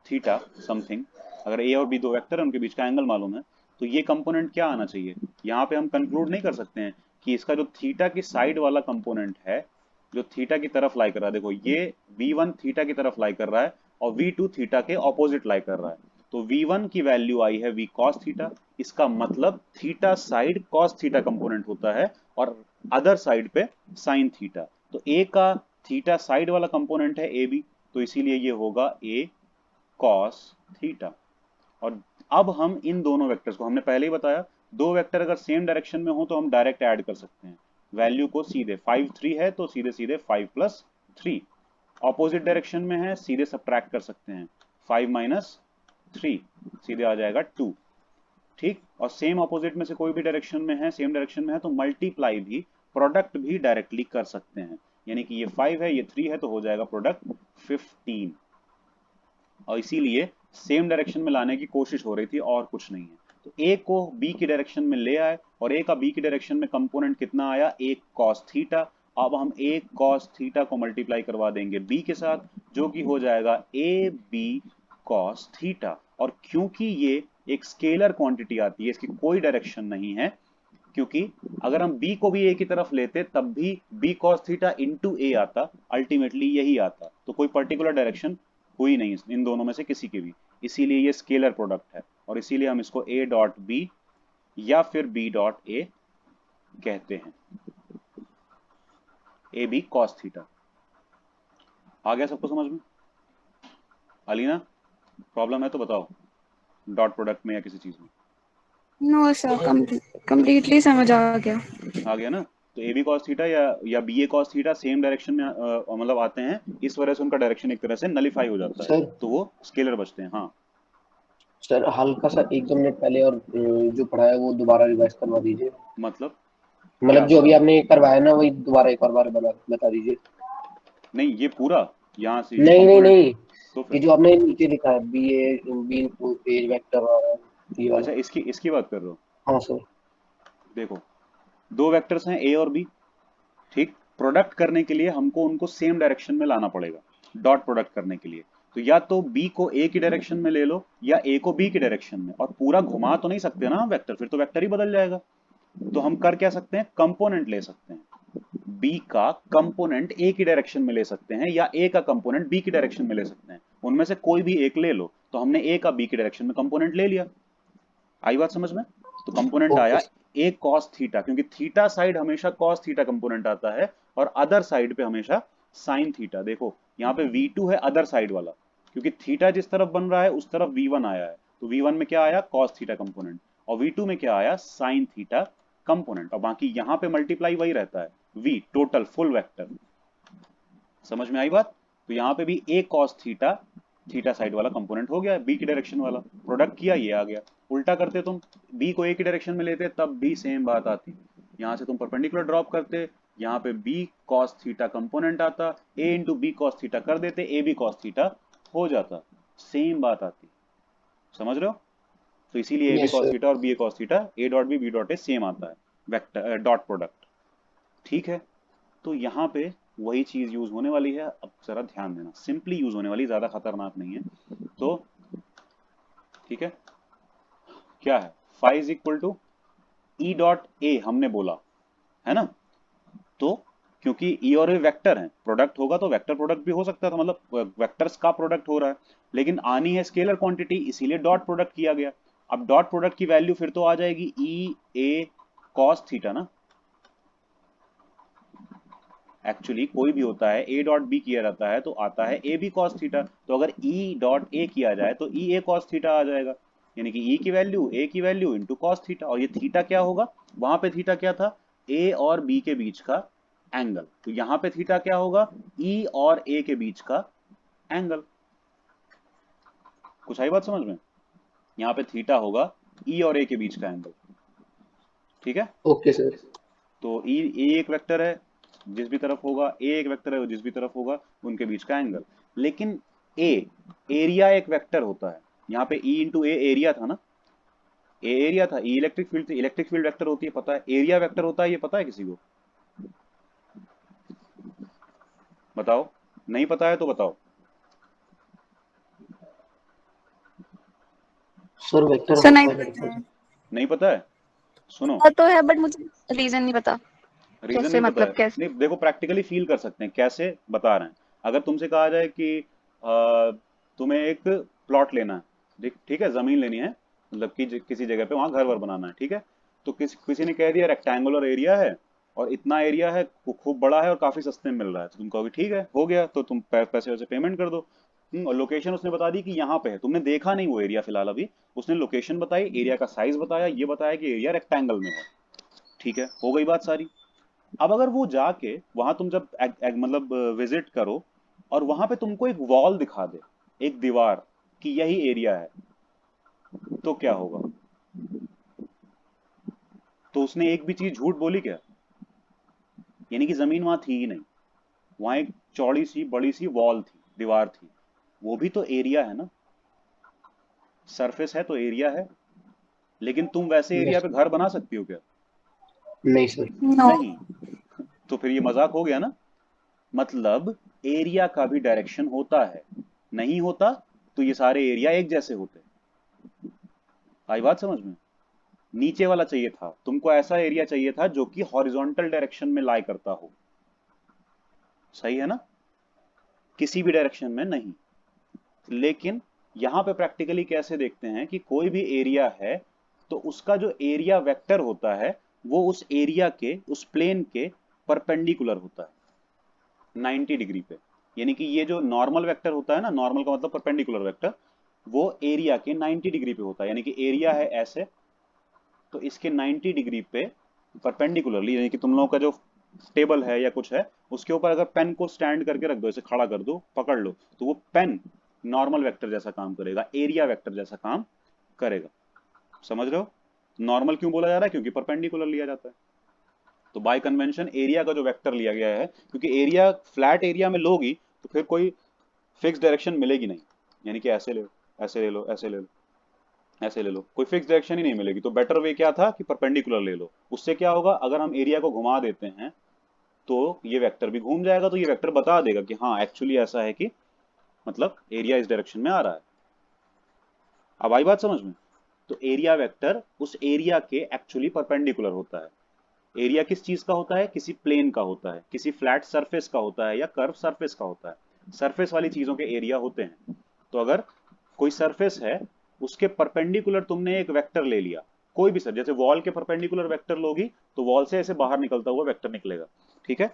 थीटा समथिंग, अगर ए और बी दो वेक्टर है उनके बीच का एंगल मालूम है, तो ये कंपोनेंट क्या आना चाहिए। यहाँ पे हम कंक्लूड नहीं कर सकते हैं कि इसका जो थीटा की साइड वाला कंपोनेंट है जो थीटा की तरफ लाई कर रहा है, देखो ये v1 थीटा की तरफ लाई कर रहा है और v2 थीटा के ऑपोजिट लाई कर रहा है, तो v1 की वैल्यू आई है v cos थीटा, इसका मतलब theta side cos theta component होता है और अदर साइड पे sin थीटा, तो a का थीटा साइड वाला कंपोनेंट है ए बी, तो इसीलिए ये होगा a cos थीटा। और अब हम इन दोनों वेक्टर्स को, हमने पहले ही बताया, दो वेक्टर अगर सेम डायरेक्शन में हो तो हम डायरेक्ट ऐड कर सकते हैं, वैल्यू को सीधे 5 3 है तो सीधे सीधे 5 + 3, ऑपोजिट डायरेक्शन में है सीधे सब्ट्रैक्ट कर सकते हैं, 5 - 3 सीधे आ जाएगा 2, ठीक। और सेम ऑपोजिट में से कोई भी डायरेक्शन में है, सेम डायरेक्शन में है, तो मल्टीप्लाई भी, प्रोडक्ट भी डायरेक्टली कर सकते हैं, यानी कि ये 5 है ये 3 है तो हो जाएगा प्रोडक्ट 15, और इसीलिए सेम डायरेक्शन में लाने की कोशिश हो रही थी और कुछ नहीं है। तो a को b की डायरेक्शन में ले आए और a का b की डायरेक्शन में कंपोनेंट कितना आया, a cos थीटा। अब हम a cos थीटा को मल्टीप्लाई करवा देंगे b के साथ, जो कि हो जाएगा a b cos थीटा, और क्योंकि ये एक स्केलर क्वांटिटी आती है, इसकी कोई डायरेक्शन नहीं है, क्योंकि अगर हम b को भी a की तरफ लेते तब भी b cos theta into a आता, अल्टीमेटली यही आता, तो कोई पर्टिकुलर डायरेक्शन हुई नहीं इन दोनों में से किसी की भी, इसीलिए ये स्केलर प्रोडक्ट है, और इसीलिए हम इसको a डॉट b या फिर b डॉट a कहते हैं, a b cos थीटा। आ गया सबको समझ में? अलीना प्रॉब्लम है तो बताओ, डॉट प्रोडक्ट में या किसी चीज में? नो सर, कंप्लीटली समझ आ गया। आ गया ना। तो ए बी कॉस थीटा या B A cos theta same direction में मतलब आते हैं, इस वजह से उनका डायरेक्शन एक तरह से नलिफाई हो जाता है, सर तो वो स्केलर बचते हैं। हाँ सर हल्का सा 1-2 मिनट पहले और जो पढ़ा है वो दोबारा रिवाइज करवा दीजिए। मतलब मतलब जो पूरा? अभी आपने करवाया ना वही दोबारा एक और बार बता दीजिए। नहीं, ये पूरा यहाँ से जो नहीं नहीं कंपोनेंट, नहीं, तो ये फिर जो आपने नीचे लिखा है बी इनटू एज वेक्टर और ये वाला। अच्छा इसकी इसकी बात कर रहे हो? हाँ सर। देखो, दो वेक्टर्स हैं ए और बी, ठीक। प्रोडक्ट करने के लिए हमको उनको सेम डायरेक्शन में लाना पड़ेगा, डॉट प्रोडक्ट करने के लिए। तो या तो बी को ए की डायरेक्शन में ले लो या ए को बी की डायरेक्शन में, और पूरा घुमा तो नहीं सकते ना हम वेक्टर, फिर तो वेक्टर ही बदल जाएगा। तो हम कर क्या सकते हैं, कंपोनेंट ले सकते हैं। बी का कंपोनेंट ए की डायरेक्शन में ले सकते हैं या ए का कंपोनेंट बी की डायरेक्शन में ले सकते हैं, उनमें से कोई भी एक ले लो। तो हमने ए का बी की डायरेक्शन में कंपोनेंट ले लिया। आई बात समझ में? तो कंपोनेंट ओके आया ए कॉस थीटा, क्योंकि थीटा साइड हमेशा कॉस थीटा कंपोनेंट आता है और अदर साइड पे हमेशा साइन थीटा। देखो यहाँ पे V2 है अदर साइड वाला, क्योंकि थीटा जिस तरफ बन रहा है उस तरफ V1 आया है, तो V1 में क्या आया, कॉस थीटा कंपोनेंट, और V2 में क्या आया, साइन थीटा कंपोनेंट, और बाकी यहाँ पे मल्टीप्लाई वही रहता है, V टोटल फुल वेक्टर। समझ में आई बात? तो यहाँ पे भी ए कॉस थीटा, थीटा साइड वाला कंपोनेंट हो गया, बी की डायरेक्शन वाला प्रोडक्ट किया, ये आ गया। उल्टा करते तुम, बी को ए की डायरेक्शन में लेते तब भी सेम बात आती, यहाँ से तुम परपेंडिकुलर ड्रॉप करते, यहाँ पे बी कॉस थीटा कंपोनेंट आता, ए इंटू बी कॉस थीटा कर देते, ए बी कॉस थीटा हो जाता, सेम बात आती। समझ रहे हो? तो इसीलिए A B yes cos sir. Theta और B A cos theta, A dot B dot A same आता है, वेक्टर डॉट प्रोडक्ट। ठीक है, तो यहाँ पे वही चीज यूज होने वाली है। अब जरा ध्यान देना, सिंपली यूज होने वाली, ज्यादा खतरनाक नहीं है। तो ठीक है, क्या है, phi is equal to E dot A हमने बोला है ना। तो क्योंकि ई और ए वेक्टर है, प्रोडक्ट होगा तो वेक्टर प्रोडक्ट भी हो सकता था, मतलब वेक्टर्स का प्रोडक्ट हो रहा है, लेकिन आनी है स्केलर क्वांटिटी, इसीलिए डॉट प्रोडक्ट किया गया। अब डॉट प्रोडक्ट की वैल्यू फिर तो आ जाएगी ई ए कॉस थीटा ना। एक्चुअली कोई भी होता है ए डॉट बी किया जाता है तो आता है ए बी कॉस थीटा, तो अगर ई डॉट ए किया जाए तो ई ए कॉस थीटा आ जाएगा, यानी कि ई की वैल्यू ए की वैल्यू इंटू कॉस थीटा, और ये थीटा क्या होगा, वहां पे थीटा क्या था, ए और बी के बीच का एंगल, तो यहाँ पे थीटा क्या होगा, ई और ए के बीच का एंगल। कुछ आई बात समझ में? यहाँ पे थीटा होगा ई और ए के बीच का एंगल। ठीक है, ओके सर। तो ई एक वेक्टर है जिस भी तरफ होगा, ए एक वेक्टर है जिस भी तरफ होगा, उनके बीच का एंगल। लेकिन ए एरिया एक वेक्टर होता है, यहाँ पे ई इंटू ए एरिया था ना, ए एरिया था, ई इलेक्ट्रिक फील्ड थी, इलेक्ट्रिक फील्ड वेक्टर होती है पता है, एरिया वेक्टर होता है, ये पता है किसी को? बताओ, नहीं पता है तो बताओ। सर वेक्टर सर नहीं होता है पता है। नहीं पता है? सुनो, पता तो है बट मुझे रीजन नहीं पता। रीजन कैसे नहीं पता मतलब है, कैसे? नहीं देखो प्रैक्टिकली फील कर सकते हैं, कैसे बता रहे हैं। अगर तुमसे कहा जाए कि तुम्हें एक प्लॉट लेना है, ठीक है, जमीन लेनी है, मतलब कि किसी जगह पे वहां घर वर बनाना है, ठीक है। तो किसी ने कह दिया रेक्टेंगुलर एरिया है और इतना एरिया है, खूब बड़ा है और काफी सस्ते में मिल रहा है, तो तुम कहोगे ठीक है हो गया, तो तुम पैसे वैसे पेमेंट कर दो। और लोकेशन उसने बता दी कि यहाँ पे है, तुमने देखा नहीं वो एरिया फिलहाल अभी, उसने लोकेशन बताई, एरिया का साइज बताया, ये बताया कि एरिया रेक्टेंगल में है, ठीक है, हो गई बात सारी। अब अगर वो जाके वहां तुम जब मतलब विजिट करो और वहां पे तुमको एक वॉल दिखा दे, एक दीवार, कि यही एरिया है, तो क्या होगा? तो उसने एक भी चीज झूठ बोली क्या? यानी कि जमीन वहां थी ही नहीं, वहां एक चौड़ी सी बड़ी सी वॉल थी, दीवार थी, वो भी तो एरिया है ना, सरफेस है तो एरिया है। लेकिन तुम वैसे एरिया यस। पे घर बना सकती हो क्या? नहीं सर। नो। नहीं। तो फिर ये मजाक हो गया ना। मतलब एरिया का भी डायरेक्शन होता है, नहीं होता तो ये सारे एरिया एक जैसे होते। आई बात समझ में? नीचे वाला चाहिए था तुमको, ऐसा एरिया चाहिए था जो कि हॉरिजॉन्टल डायरेक्शन में लाई करता हो, सही है ना, किसी भी डायरेक्शन में नहीं। लेकिन यहां पे प्रैक्टिकली कैसे देखते हैं कि कोई भी एरिया है तो उसका जो एरिया वेक्टर होता है वो उस एरिया के, उस प्लेन के परपेंडिकुलर होता है 90 डिग्री पे। यानी कि ये जो नॉर्मल वेक्टर होता है ना, नॉर्मल का मतलब परपेंडिकुलर वेक्टर, वो एरिया के 90 डिग्री पे होता है। यानी कि एरिया है ऐसे, तो इसके 90 डिग्री पे परपेंडिकुलरली, यानी कि तुम लोगों का जो टेबल है या कुछ है, उसके ऊपर अगर पेन को स्टैंड करके रख दो, इसे खड़ा कर दो, पकड़ लो, तो वो पेन नॉर्मल वेक्टर जैसा काम करेगा, एरिया वेक्टर जैसा काम करेगा। समझ रहे हो? नॉर्मल क्यों बोला जा रहा है? क्योंकि परपेंडिकुलर लिया जाता है। तो बाय कन्वेंशन एरिया का जो वेक्टर लिया गया है, क्योंकि एरिया फ्लैट एरिया में लोगी तो फिर कोई फिक्स डायरेक्शन मिलेगी नहीं, यानी कि ऐसे ले लो, ऐसे ले लो, ऐसे ले लो, ऐसे ले लो, कोई फिक्स डायरेक्शन ही नहीं मिलेगी। तो बेटर वे क्या था कि परपेंडिकुलर ले लो। उससे क्या होगा, अगर हम एरिया को घुमा देते हैं तो ये वेक्टर भी घूम जाएगा, तो ये वेक्टर बता देगा कि हाँ एक्चुअली ऐसा है कि मतलब एरिया इस डायरेक्शन में आ रहा है। अब आई बात समझ में? तो एरिया वेक्टर उस एरिया के एक्चुअली परपेंडिकुलर होता है। एरिया किस चीज का होता है? किसी प्लेन का होता है, किसी फ्लैट सरफेस का होता है, या कर्व सरफेस का होता है। सरफेस वाली चीजों के एरिया होते हैं। तो अगर कोई सरफेस है, उसके परपेंडिकुलर तुमने एक वेक्टर ले लिया, कोई भी सर, जैसे वॉल के परपेंडिकुलर वेक्टर लोगी तो वॉल से ऐसे बाहर निकलता हुआ वेक्टर निकलेगा, ठीक है।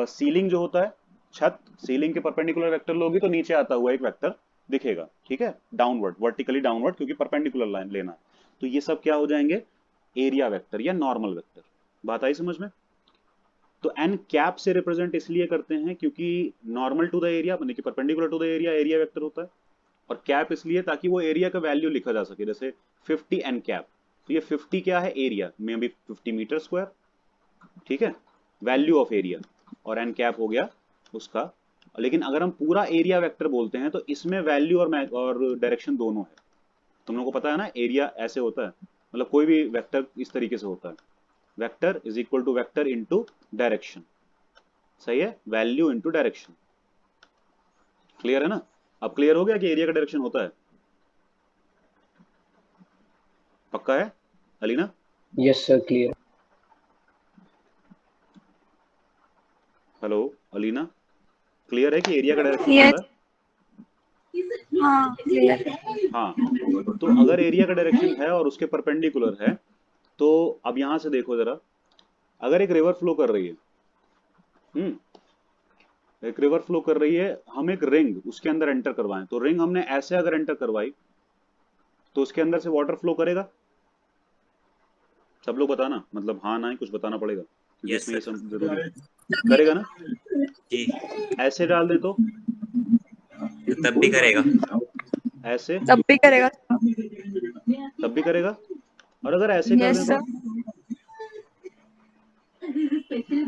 सीलिंग जो होता है, छत, सीलिंग के परपेंडिकुलर वेक्टर लोगी तो नीचे आता हुआ एक वेक्टर दिखेगा, ठीक है, डाउनवर्ड, वर्टिकली डाउनवर्ड, क्योंकि परपेंडिकुलर लाइन लेना है। तो ये सब क्या हो जाएंगे? एरिया वेक्टर या नॉर्मल वेक्टर। बात आई समझ में? तो एन कैप से रिप्रेजेंट इसलिए करते हैं क्योंकि नॉर्मल टू द एरिया मतलब कि perpendicular to the area area vector होता है, और कैप इसलिए ताकि वो एरिया का वैल्यू लिखा जा सके। जैसे 50 एन कैप, तो ये 50 क्या है? एरिया में भी 50 मीटर स्क्वायर, ठीक है, वैल्यू ऑफ एरिया, और एन कैप हो गया उसका। लेकिन अगर हम पूरा एरिया वेक्टर बोलते हैं तो इसमें वैल्यू और डायरेक्शन दोनों है। तुम लोगों को पता है ना, एरिया ऐसे होता है, मतलब कोई भी वेक्टर इस तरीके से होता है, vector is equal to vector into direction, सही है, वैल्यू इनटू डायरेक्शन। क्लियर है ना? अब क्लियर हो गया कि एरिया का डायरेक्शन होता है? पक्का है Alina? Yes sir, clear. Hello Alina, clear है कि एरिया का डायरेक्शन Yes. होता है? हाँ क्लियर है। हाँ, तो अगर एरिया का डायरेक्शन है और उसके परपेंडिकुलर है, तो अब यहां से देखो जरा, अगर एक रिवर फ्लो कर रही है, एक रिवर फ्लो कर रही है, हम एक रिंग उसके अंदर एंटर करवाएं, तो रिंग हमने ऐसे अगर एंटर करवाई तो उसके अंदर से वाटर फ्लो करेगा? सब लोग बताना, मतलब हाँ ना, कुछ बताना पड़ेगा क्योंकि यस इसमें ये सर। सब जरूरी है। करेगा ना? जी, ऐसे डाल दें तो तो तब भी करेगा। ऐसे, तब भी करेगा। तब भी करेगा। और अगर ऐसे कर यस दें तो सर।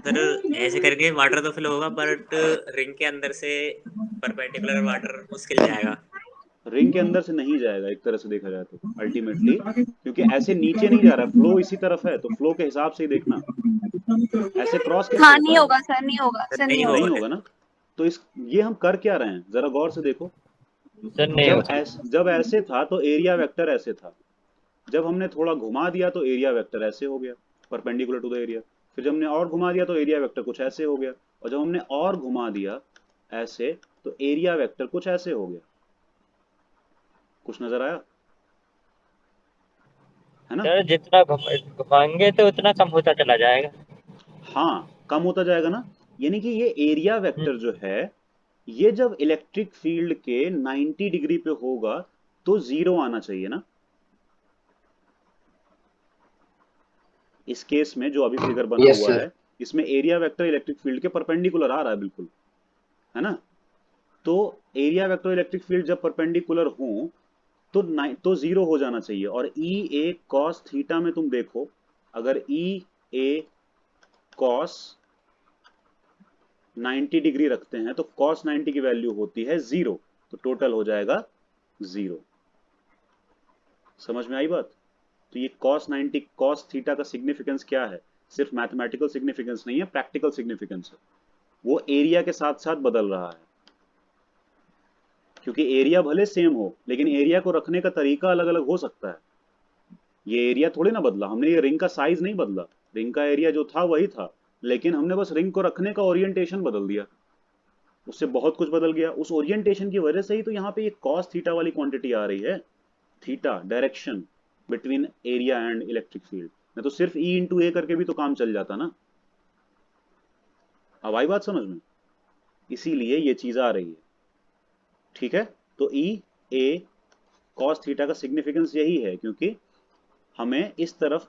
सर ऐसे करके वाटर तो फ्लो होगा, बट रिंग के अंदर से परपेंडिकुलर वाटर मुश्किल जाएगा। रिंग के अंदर से नहीं जाएगा एक तरह से देखा जाए तो अल्टीमेटली, क्योंकि ऐसे नीचे नहीं जा रहा है, फ्लो इसी तरफ है, तो फ्लो के हिसाब से ही देखना, ऐसे क्रॉस कैसे हाँ हो नहीं पाएगा? होगा सर, नहीं होगा सर सर, नहीं नहीं नहीं होगा। होगा। होगा ना? तो इस ये हम कर क्या रहे हैं जरा गौर से देखो। सर नहीं होगा। जब ऐसे था तो एरिया वेक्टर ऐसे था, जब हमने थोड़ा घुमा दिया तो एरिया वेक्टर ऐसे हो गया, परपेंडिकुलर टू द एरिया। फिर जब हमने और घुमा दिया तो एरिया वेक्टर कुछ ऐसे हो गया, और जब हमने और घुमा दिया ऐसे तो एरिया वेक्टर कुछ ऐसे हो गया। कुछ नजर आया है ना? सर जितना घुमाएंगे तो उतना कम होता चला जाएगा। हाँ, कम होता जाएगा ना। यानी कि ये एरिया वेक्टर जो है, ये जब इलेक्ट्रिक फील्ड के 90 डिग्री पे होगा तो जीरो आना चाहिए ना। इस केस में जो अभी फिगर बना यस हुआ सर। है, इसमें एरिया वेक्टर इलेक्ट्रिक फील्ड के परपेंडिकुलर आ रहा है बिल्कुल, है ना? तो एरिया वेक्टर इलेक्ट्रिक फील्ड जब परपेंडिकुलर हो तो जीरो हो जाना चाहिए। और ई ए कॉस थीटा में तुम देखो, अगर ई ए कॉस 90 डिग्री रखते हैं तो कॉस 90 की वैल्यू होती है जीरो, तो टोटल हो जाएगा जीरो। समझ में आई बात? तो ये cos 90 cos थीटा का सिग्निफिकेंस क्या है? सिर्फ मैथमेटिकल सिग्निफिकेंस नहीं है, प्रैक्टिकल सिग्निफिकेंस है। वो एरिया के साथ साथ बदल रहा है, क्योंकि एरिया भले सेम हो लेकिन एरिया को रखने का तरीका अलग अलग हो सकता है। ये एरिया थोड़ी ना बदला हमने, ये रिंग का साइज नहीं बदला, रिंग का एरिया जो था वही था, लेकिन हमने बस रिंग को रखने का ओरिएंटेशन बदल दिया, उससे बहुत कुछ बदल गया। उस ओरिएंटेशन की वजह से ही तो यहाँ पे ये cos थीटा वाली क्वांटिटी आ रही है। Theta direction between area and electric field, नहीं तो सिर्फ ई इंटू ए करके भी तो काम चल जाता ना। अब आई बात समझ में? इसीलिए ये चीज आ रही है, ठीक है। तो ई ए कॉस थीटा का सिग्निफिकेंस यही है, क्योंकि हमें इस तरफ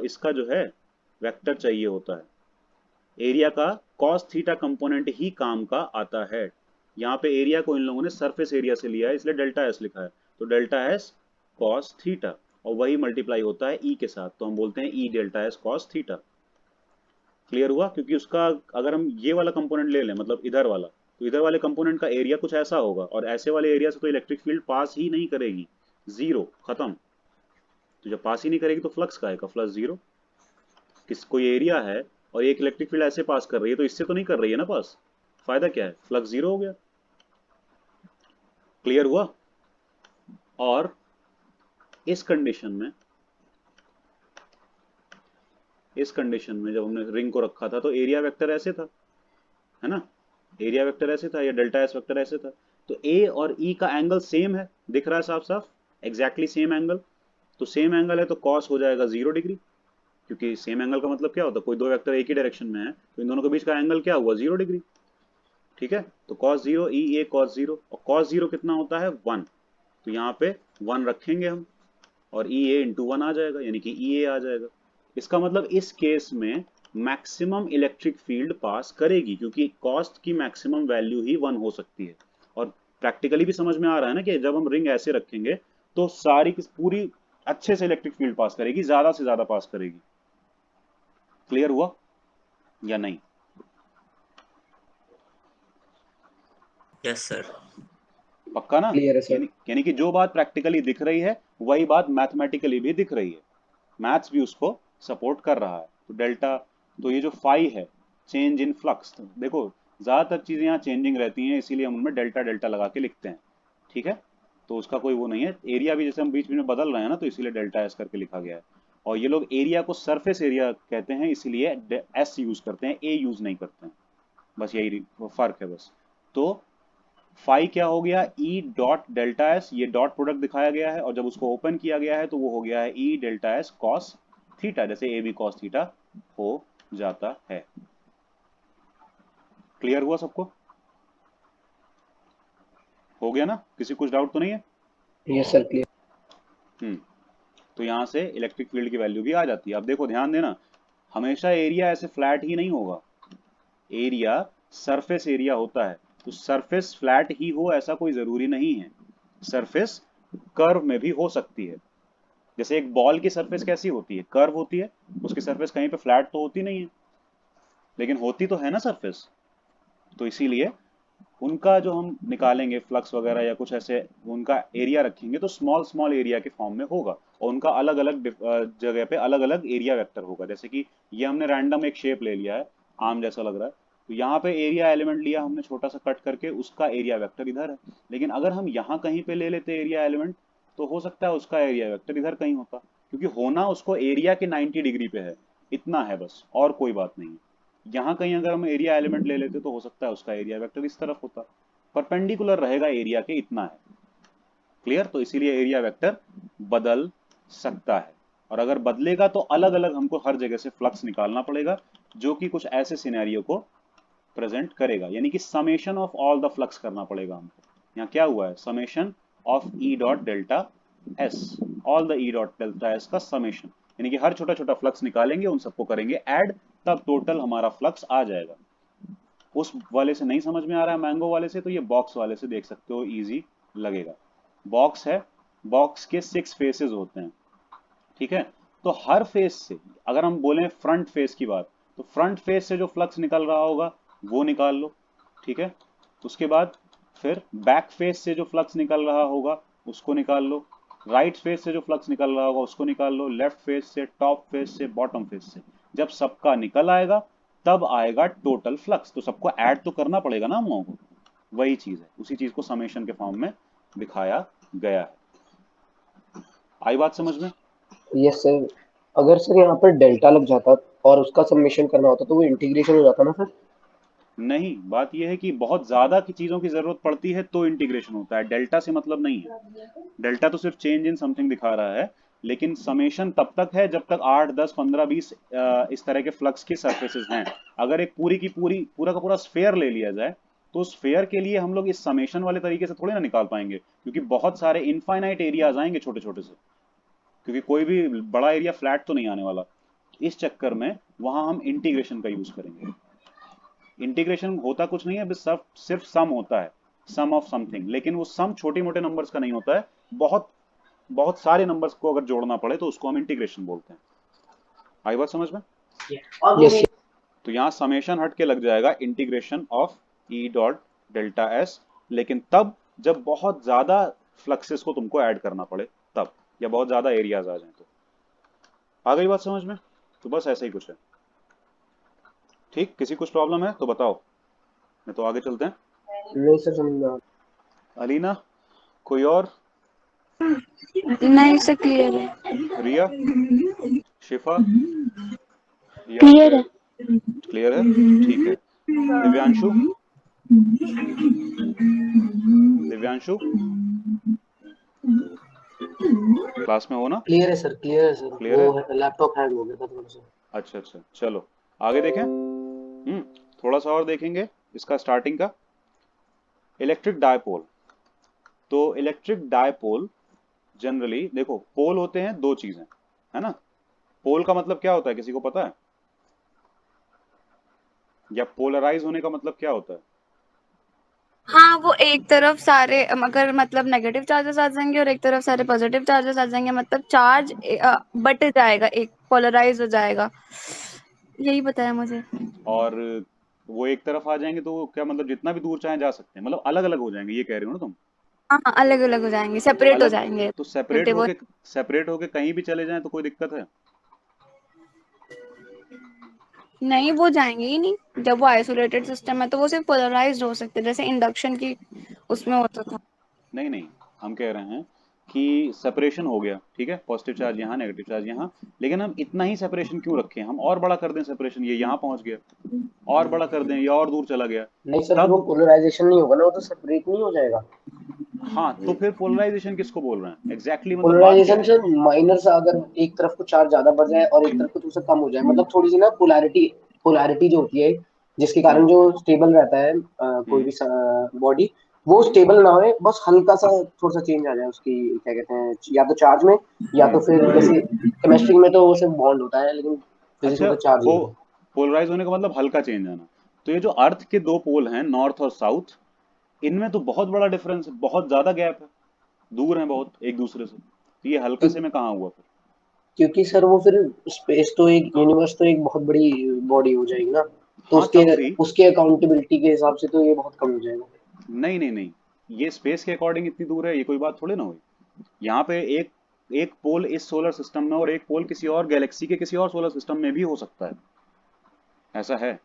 इसका जो है वेक्टर चाहिए होता है। एरिया का कॉस थीटा कंपोनेंट ही काम का आता है। यहाँ पे एरिया को इन लोगों ने सरफेस एरिया से लिया है, इसलिए डेल्टा एस लिखा है। तो डेल्टा एस कॉस थीटा, और वही मल्टीप्लाई होता है ई के साथ, तो हम बोलते हैं ई delta S cos theta. Clear हुआ? क्योंकि उसका अगर हम ये वाला कंपोनेंट ले लें, मतलब इधर वाला, तो इधर वाले कंपोनेंट का एरिया कुछ ऐसा होगा, और ऐसे वाले एरिया से तो इलेक्ट्रिक फील्ड पास ही नहीं करेगी, जीरो, खत्म। तो जब पास ही नहीं करेगी तो फ्लक्स का आएगा, फ्लक्स जीरो। किस कोई एरिया है और एक इलेक्ट्रिक फील्ड ऐसे पास कर रही है, तो इससे तो नहीं कर रही है ना पास, फायदा क्या है, फ्लक्स जीरो हो गया। क्लियर हुआ? और इस कंडीशन में जब हमने रिंग को रखा था तो एरिया वेक्टर ऐसे था, है ना, एरिया वेक्टर ऐसे था या डेल्टा एस वेक्टर ऐसे था। तो ए और ई का एंगल सेम है, दिख रहा है साफ साफ, एग्जैक्टली सेम एंगल। तो सेम एंगल है तो कॉस हो जाएगा 0 डिग्री, क्योंकि सेम एंगल का मतलब क्या होता है, कोई दो वेक्टर एक ही डायरेक्शन में है तो इन दोनों के बीच का एंगल क्या हुआ, 0 डिग्री। ठीक है, तो cos 0 ई ए cos 0, और cos 0 कितना होता है, 1। तो यहाँ पे 1 रखेंगे हम और ई ए इंटू 1 आ जाएगा, यानी कि ई ए आ जाएगा। इसका मतलब इस केस में मैक्सिमम इलेक्ट्रिक फील्ड पास करेगी, क्योंकि कॉस्ट की मैक्सिमम वैल्यू ही 1 हो सकती है। और प्रैक्टिकली भी समझ में आ रहा है ना कि जब हम रिंग ऐसे रखेंगे तो सारी की पूरी अच्छे से इलेक्ट्रिक फील्ड पास करेगी, ज्यादा से ज्यादा पास करेगी। क्लियर हुआ या नहीं? Yes sir. पक्का ना? क्लियर है सर। यानी कि जो बात प्रैक्टिकली दिख रही है वही बात मैथमेटिकली भी दिख रही है, मैथ्स भी उसको सपोर्ट कर रहा है। तो डेल्टा, तो ये जो फाई है, चेंज इन फ्लक्स, तो देखो ज्यादातर चीजें यहाँ चेंजिंग रहती हैं, इसीलिए हम उनमें डेल्टा डेल्टा लगा के लिखते हैं। ठीक है, तो उसका कोई वो नहीं है। एरिया भी जैसे हम बीच बीच में बदल रहे हैं ना, तो इसीलिए डेल्टा एस करके लिखा गया है। और ये लोग एरिया को सरफेस एरिया कहते हैं, इसीलिए एस यूज करते हैं, ए यूज नहीं करते हैं, बस यही फर्क है बस। तो फाई क्या हो गया, ई डॉट डेल्टा एस, ये डॉट प्रोडक्ट दिखाया गया है, और जब उसको ओपन किया गया है तो वो हो गया है ई डेल्टा एस कॉस थीटा, जैसे ए बी कॉस थीटा हो जाता है। क्लियर हुआ सबको? हो गया ना? किसी कुछ डाउट तो नहीं है? Yes sir, clear. तो यहां से इलेक्ट्रिक फील्ड की वैल्यू भी आ जाती है। अब देखो ध्यान देना, हमेशा एरिया ऐसे फ्लैट ही नहीं होगा, एरिया सरफेस एरिया होता है। तो सरफेस फ्लैट ही हो ऐसा कोई जरूरी नहीं है, सरफेस कर्व में भी हो सकती है। जैसे एक बॉल की सरफेस कैसी होती है, कर्व होती है, उसकी सरफेस कहीं पे फ्लैट तो होती नहीं है, लेकिन होती तो है ना सरफेस। तो इसीलिए उनका जो हम निकालेंगे फ्लक्स वगैरह या कुछ ऐसे, उनका एरिया रखेंगे तो स्मॉल स्मॉल एरिया के फॉर्म में होगा, और उनका अलग अलग जगह पे अलग अलग एरिया वेक्टर होगा। जैसे कि ये हमने रैंडम एक शेप ले लिया है, आम जैसा लग रहा है, तो यहाँ पे एरिया एलिमेंट लिया हमने छोटा सा कट करके, उसका एरिया वेक्टर इधर है। लेकिन अगर हम यहाँ कहीं पे ले लेते एरिया एलिमेंट, तो हो सकता है उसका एरिया वेक्टर इधर कहीं होता, क्योंकि होना उसको एरिया के 90 डिग्री पे है, इतना है बस, और कोई बात नहीं है। यहाँ कहीं अगर हम एरिया एलिमेंट ले लेते तो हो सकता है उसका एरिया वेक्टर इस तरफ होता, परपेंडिकुलर रहेगा एरिया के, इतना है। क्लियर? तो इसीलिए एरिया वेक्टर बदल सकता है, और अगर बदलेगा तो अलग अलग हमको हर जगह से फ्लक्स निकालना पड़ेगा, जो कि कुछ ऐसे सिनेरियो को प्रेजेंट करेगा, यानी कि summation of all the flux करना पड़ेगा हमको। यहाँ क्या हुआ है, summation of E dot delta S, all the E dot delta S का समेशन, यानी कि हर छोटा छोटा फ्लक्स निकालेंगे, उन सबको करेंगे ऐड, तब टोटल हमारा फ्लक्स आ जाएगा। उस वाले से नहीं समझ में आ रहा है, मैंगो वाले से, तो ये बॉक्स वाले से देख सकते हो, इजी लगेगा। बॉक्स है, बॉक्स के 6 फेसेस होते हैं। ठीक है, तो हर फेस से, अगर हम बोलें फ्रंट फेस की बात, तो फ्रंट फेस से जो फ्लक्स निकल रहा होगा वो निकाल लो। ठीक है, उसके बाद फिर बैक फेस से जो फ्लक्स निकल रहा होगा उसको निकाल लो, राइट फेस से जो फ्लक्स निकल रहा होगा उसको निकाल लो, लेफ्ट फेस से, टॉप फेस से, बॉटम फेस से। जब सबका निकल आएगा तब आएगा टोटल फ्लक्स, तो सबको ऐड तो करना पड़ेगा ना हम लोगों को, वही चीज है, उसी चीज को समेशन के फॉर्म में दिखाया गया है। आई बात समझ में? Yes sir. अगर सर यहाँ पर डेल्टा लग जाता और उसका समेशन करना होता तो वो इंटीग्रेशन हो जाता ना सर? नहीं, बात यह है कि बहुत ज्यादा की चीजों की जरूरत पड़ती है तो इंटीग्रेशन होता है, डेल्टा से मतलब नहीं है। डेल्टा तो सिर्फ चेंज इन समथिंग दिखा रहा है, लेकिन समेशन तब तक है जब तक 8, 10, 15, 20 इस तरह के फ्लक्स की सरफेसेस हैं। अगर एक पूरी की पूरी पूरा का पूरा स्फेयर ले लिया जाए तो स्फेयर के लिए हम लोग इस समेशन वाले तरीके से थोड़ी ना निकाल पाएंगे, क्योंकि बहुत सारे इनफाइनाइट एरियाज आएंगे छोटे छोटे से, क्योंकि कोई भी बड़ा एरिया फ्लैट तो नहीं आने वाला। इस चक्कर में वहां हम इंटीग्रेशन का यूज करेंगे। इंटीग्रेशन होता कुछ नहीं है, बस सिर्फ सम होता है, सम ऑफ समथिंग, लेकिन वो सम छोटे मोटे नंबर्स का नहीं होता है, बहुत बहुत सारे नंबर्स को अगर जोड़ना पड़े तो उसको हम इंटीग्रेशन बोलते हैं। आई बात समझ में? यस। तो यहाँ समेशन हट के लग जाएगा integration of E dot delta S, लेकिन तब जब बहुत ज्यादा फ्लक्सेस को तुमको ऐड करना पड़े तब, या बहुत ज्यादा एरियाज आ जाए तो। आ गई बात समझ में? तो बस ऐसा ही कुछ है। ठीक, किसी कुछ प्रॉब्लम है तो बताओ, नहीं तो आगे चलते हैं। नहीं सर समझ में आ रहा। अलीना, कोई और? नहीं से क्लियर है। रिया, शिफा, या क्लियर है। क्लियर है? ठीक है। दिव्यांशु, दिव्यांशु क्लास में हो ना? क्लियर है सर, क्लियर है सर। क्लियर है? वो लैपटॉप हैंग हो गया था थोड़ा सा। अच्छा अच्छा, चलो आगे देखें। थोड़ा सा और देखेंगे इसका स्टार्टिंग का। Electric dipole. तो इलेक्ट्रिक डायपोल जनरली देखो, पोल होते हैं दो चीजें, है ना? पोल का मतलब क्या होता है, किसी को पता है? या पोलराइज होने का मतलब क्या होता है? हाँ, वो एक तरफ सारे अगर मतलब नेगेटिव चार्जेस आ जाएंगे और एक तरफ सारे पॉजिटिव चार्जेस आ जाएंगे, मतलब चार्ज बट जाएगा, एक पोलराइज हो जाएगा, यही बताया मुझे। और वो एक तरफ आ जाएंगे तो क्या मतलब जितना भी दूर चाहे जा सकते हैं, मतलब अलग अलग हो जाएंगे, ये कह रहे हो ना तुम? हाँ, अलग अलग हो जाएंगे, सेपरेट हो अलग, जाएंगे। तो वो सेपरेट होके कहीं भी चले जाएं तो कोई दिक्कत है? नहीं, वो जाएंगे ही नहीं। जब वो आइसोलेटेड सिस्टम है तो वो सिर्फ पोलराइज्ड हो सकते हैं, जैसे इंडक्शन की उसमें होता था। नहीं नहीं, हम कह रहे हैं कि सेपरेशन हो गया, ठीक है, पॉजिटिव चार्ज यहाँ, नेगेटिव चार्ज यहाँ, लेकिन हम इतना ही सेपरेशन क्यों रखें? हम और बड़ा कर दें सेपरेशन, ये यहाँ पहुंच गया, और बड़ा कर दें, ये और दूर चला गया, नहीं सर, फिर वो तब पोलराइजेशन नहीं होगा ना, वो तो सेपरेट नहीं हो जाएगा। हाँ, तो फिर पोलराइजेशन किसको बोल रहे हैं एग्जैक्टली मतलब बात क्या पोलराइजेशन है? सर माइनर सा, अगर एक तरफ को चार्ज ज्यादा बढ़ जाए और एक तरफ को थोड़ा सा कम हो जाए, मतलब थोड़ी सी ना पोलैरिटी, पोलैरिटी जो होती है जिसके कारण हम्म जो स्टेबल रहता है कोई हम्म भी बॉडी, वो स्टेबल ना हो, बस हल्का सा थोड़ा सा चेंज आ जाए उसकी, क्या कहते हैं, या तो चार्ज में, या तो फिर जैसे केमिस्ट्री में तो वो सिर्फ बॉन्ड होता है, लेकिन फिजिक्स में अच्छा, तो चार्ज ही पो होता है। पोलराइज होने का मतलब हल्का चेंज आना। तो ये जो अर्थ के दो पोल हैं, नॉर्थ और साउथ, इनमें तो बहुत बड़ा डिफरेंस है, बहुत ज्यादा गैप है, दूर हैं बहुत एक दूसरे से, तो ये हल्का से में कहाँ हुआ फिर? क्योंकि सर वो फिर स्पेस तो एक, यूनिवर्स तो एक बहुत बड़ी बॉडी हो जाएगी ना, तो हाँ उसके तब भी, उसके अकाउंटेबिलिटी के हिसाब से तो ये बहुत कम हो जाएगा। नहीं नहीं नहीं, ये स्पेस के अकॉर्डिंग इतनी दूर है, ये कोई बात थोड़ी ना हुई। यहाँ पे एक एक पोल इस सोलर सिस्टम में और एक पोल किसी और गैलेक्सी के किसी और सोलर सिस्टम में भी हो सकता है, ऐसा है।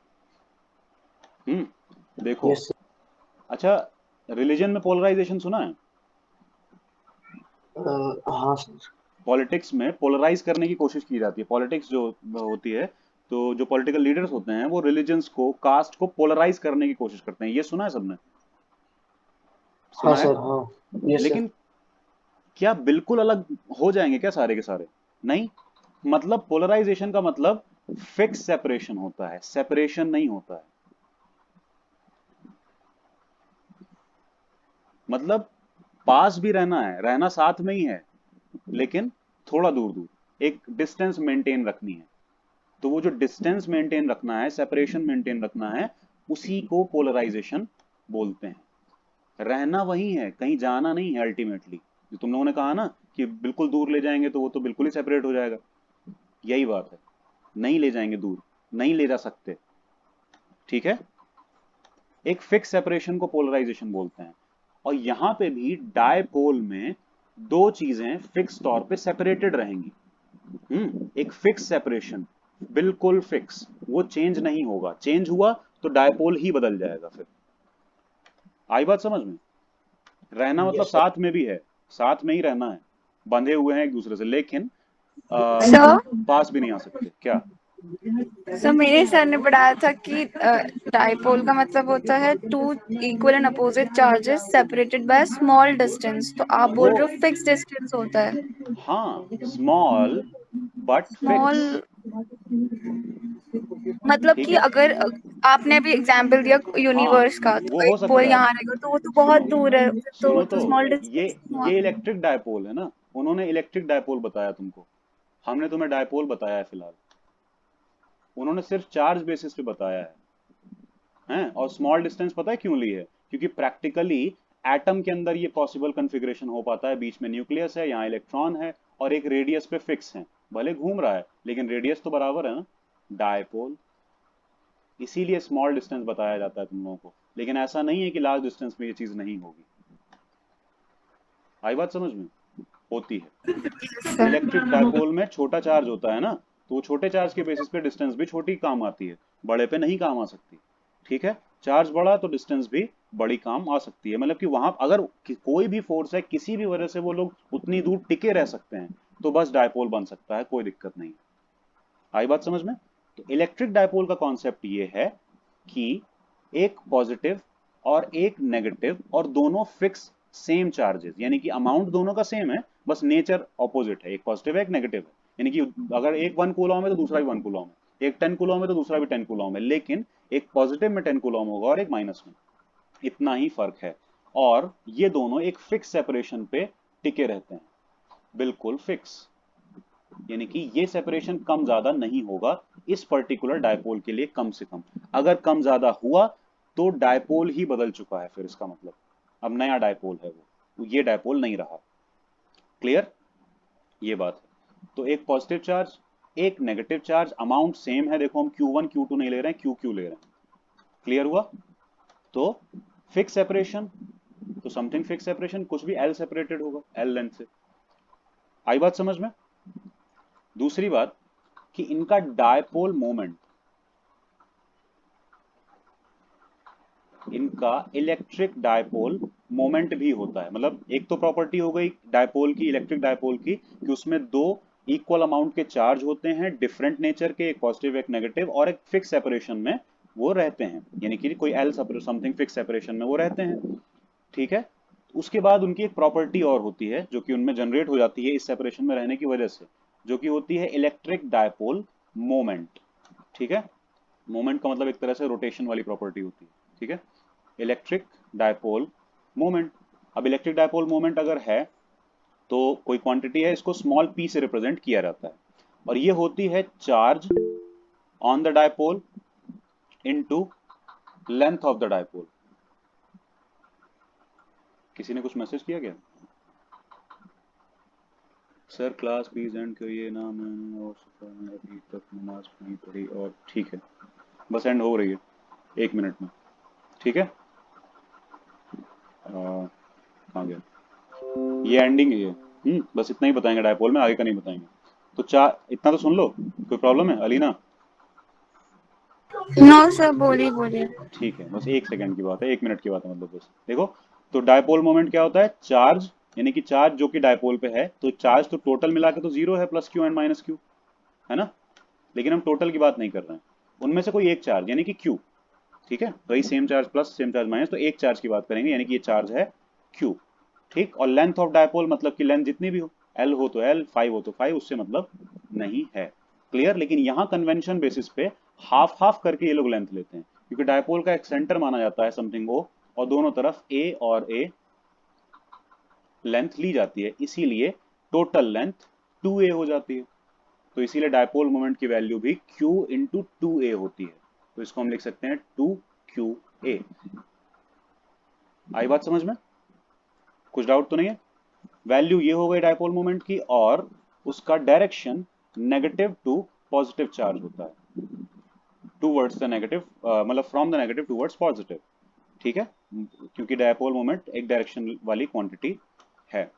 देखो, यस। अच्छा, रिलीजन में पोलराइजेशन सुना है? हाँ सर। पॉलिटिक्स में पोलराइज करने की कोशिश की जाती है, पॉलिटिक्स जो होती है, तो जो पॉलिटिकल लीडर्स होते हैं वो रिलीजन्स को, कास्ट को पोलराइज करने की कोशिश करते हैं, ये सुना है सबने? हाँ सुना है? सर। हाँ। Yes sir. लेकिन क्या बिल्कुल अलग हो जाएंगे क्या सारे के सारे? नहीं, मतलब पोलराइजेशन का मतलब फिक्स सेपरेशन होता है, सेपरेशन नहीं होता है। मतलब पास भी रहना है, रहना साथ में ही है, लेकिन थोड़ा दूर दूर एक डिस्टेंस मेंटेन रखनी है। तो वो जो डिस्टेंस मेंटेन रखना है, सेपरेशन मेंटेन रखना है, उसी को पोलराइजेशन बोलते हैं। रहना वही है, कहीं जाना नहीं है अल्टीमेटली। जो तुम लोगों ने कहा ना कि बिल्कुल दूर ले जाएंगे तो वो तो बिल्कुल ही सेपरेट हो जाएगा, यही बात है। नहीं ले जाएंगे दूर, नहीं ले जा सकते, ठीक है? एक फिक्स सेपरेशन को पोलराइजेशन बोलते हैं। और यहां पे भी डायपोल में दो चीजें फिक्स तौर पे सेपरेटेड रहेंगी। एक फिक्स सेपरेशन, बिल्कुल फिक्स, वो चेंज नहीं होगा, चेंज हुआ तो डायपोल ही बदल जाएगा फिर। आई बात समझ में? रहना मतलब यस सर। साथ में भी है, साथ में ही रहना है, बंधे हुए हैं एक दूसरे से, लेकिन सर पास भी नहीं आ सकते क्या? सर मेरे सर ने पढ़ाया था कि डाइपोल का मतलब होता है two equal and opposite charges separated by small distance, तो आप वो, बोल रहे हो फिक्स डिस्टेंस होता है। हाँ, स्मॉल बट स्मॉल फिक्स, मतलब ठीक कि है। अगर आपने भी एग्जाम्पल दिया हाँ, यूनिवर्स का, वो तो हो एक पोल सकता है। यहाँ रहेगा तो वो तो बहुत सुनो, दूर है, तो वो सुनो तो तो, स्मॉल ये डिस्टेंस हुआ। ये इलेक्ट्रिक डायपोल है ना, उन्होंने इलेक्ट्रिक डायपोल बताया तुमको, हमने तुम्हें डायपोल बताया है फिलहाल। उन्होंने सिर्फ चार्ज बेसिस पे बताया है, हैं? और स्मॉल डिस्टेंस पता है क्यों ली है? क्योंकि प्रैक्टिकली एटम के अंदर ये पॉसिबल कन्फिग्रेशन हो पाता है, बीच में न्यूक्लियस है, यहाँ इलेक्ट्रॉन है, और एक रेडियस पे फिक्स है, भले घूम रहा है लेकिन रेडियस तो बराबर है ना, डायपोल। इसीलिए स्मॉल डिस्टेंस बताया जाता है तुम लोगों को, लेकिन ऐसा नहीं है कि लार्ज डिस्टेंस में ये चीज नहीं होगी। आई बात समझ में? होती है। इलेक्ट्रिक डायपोल में छोटा चार्ज होता है ना, तो वो छोटे चार्ज के बेसिस पे डिस्टेंस भी छोटी काम आती है, बड़े पे नहीं काम आ सकती। ठीक है, चार्ज बड़ा तो डिस्टेंस भी बड़ी काम आ सकती है। मतलब कि वहां अगर कोई भी फोर्स है, किसी भी वजह से वो लोग उतनी दूर टिके रह सकते हैं, तो बस डायपोल बन सकता है, कोई दिक्कत नहीं। आई बात समझ में? तो इलेक्ट्रिक डायपोल का कॉन्सेप्ट ये है कि एक पॉजिटिव और एक नेगेटिव, और दोनों फिक्स सेम चार्जेस, यानी कि अमाउंट दोनों का सेम है, बस नेचर ऑपोजिट है। एक पॉजिटिव है, एक नेगेटिव है। यानी कि अगर एक 1 कूलॉम है तो दूसरा भी 1 कूलॉम है, एक 10 कूलॉम है तो दूसरा भी 10 कूलॉम है, लेकिन एक पॉजिटिव में 10 कूलॉम होगा और एक माइनस में। इतना ही फर्क है। और ये दोनों एक फिक्स सेपरेशन पे टिके रहते हैं, बिल्कुल फिक्स। यानी कि ये सेपरेशन कम ज्यादा नहीं होगा इस पर्टिकुलर डायपोल के लिए, कम से कम। अगर कम ज्यादा हुआ तो डायपोल ही बदल चुका है, फिर इसका मतलब अब नया डायपोल है वो, ये डायपोल नहीं रहा। क्लियर? ये बात है। तो एक पॉजिटिव चार्ज, एक नेगेटिव चार्ज, अमाउंट सेम है। देखो हम Q1 Q2 नहीं ले रहे हैं, QQ ले रहे हैं। क्लियर हुआ? तो फिक्स सेपरेशन, तो समथिंग फिक्स सेपरेशन कुछ भी L सेपरेटेड होगा, L लेंथ से। आई बात समझ में? दूसरी बात कि इनका डायपोल मोमेंट, इनका इलेक्ट्रिक डायपोल मोमेंट भी होता है। मतलब एक तो प्रॉपर्टी हो गई डायपोल की, इलेक्ट्रिक डायपोल की, कि उसमें दो इक्वल अमाउंट के चार्ज होते हैं, डिफरेंट नेचर के, एक पॉजिटिव एक नेगेटिव, और एक फिक्स सेपरेशन में वो रहते हैं, यानी कि कोई एल समथिंग फिक्स सेपरेशन में वो रहते हैं। ठीक है, उसके बाद उनकी एक प्रॉपर्टी और होती है जो कि उनमें जनरेट हो जाती है इस सेपरेशन में रहने की वजह से, जो कि होती है इलेक्ट्रिक डायपोल मोमेंट। ठीक है, मोमेंट का मतलब एक तरह से रोटेशन वाली प्रॉपर्टी होती है। ठीक है, इलेक्ट्रिक डायपोल मोमेंट। अब इलेक्ट्रिक डायपोल मोमेंट अगर है तो कोई क्वांटिटी है, इसको स्मॉल p से रिप्रेजेंट किया जाता है, और ये होती है charge on the dipole into length of the dipole. किसी ने कुछ मैसेज किया क्या? सर क्लास प्लीज एंड करिए ना, मैंने और अभी तक नमाज नहीं पढ़ी। और ठीक है, बस एंड हो रही है 1 मिनट में। ठीक है, कहाँ गया? ये एंडिंग है ये। बस इतना ही बताएंगे डायपोल में, आगे का नहीं बताएंगे। तो चार इतना तो सुन लो। कोई प्रॉब्लम है अलीना? नो सर, बोलिए बोलिए। ठीक है, बस 1 सेकंड की बात है, 1 मिनट की बात है, मतलब बस देखो। तो डायपोल मोमेंट क्या होता है? चार्ज, यानी कि चार्ज जो कि डायपोल पे है, तो चार्ज तो टोटल मिला के तो 0 है, plus Q and minus Q, है ना? लेकिन हम टोटल की बात नहीं कर रहे हैं, उनमें से कोई एक चार्ज यानी कि क्यू। ठीक है, वही same charge plus same charge minus, तो एक चार्ज की बात करेंगे, यानी कि ये चार्ज है क्यू। ठीक, और लेंथ ऑफ डायपोल मतलब कि लेंथ जितनी भी हो, एल हो तो एल, 5 हो तो 5, उससे मतलब नहीं है। क्लियर? लेकिन यहाँ कन्वेंशन बेसिस पे हाफ हाफ करके ये लोग लेंथ लेते हैं, क्योंकि डायपोल का एक सेंटर माना जाता है समथिंग ओ, और दोनों तरफ ए और ए लेंथ ली जाती है, इसीलिए टोटल लेंथ 2a हो जाती है। तो इसीलिए डायपोल मोमेंट की वैल्यू भी q इंटू 2a होती है। तो इसको हम लिख सकते हैं 2qa। आई बात समझ में? कुछ डाउट तो नहीं है? वैल्यू ये हो गई डायपोल मोमेंट की, और उसका direction negative to positive charge होता है, टूवर्ड्स द नेगेटिव, मतलब from the negative towards positive. ठीक है, क्योंकि डायपोल मोमेंट एक डायरेक्शन वाली क्वांटिटी है।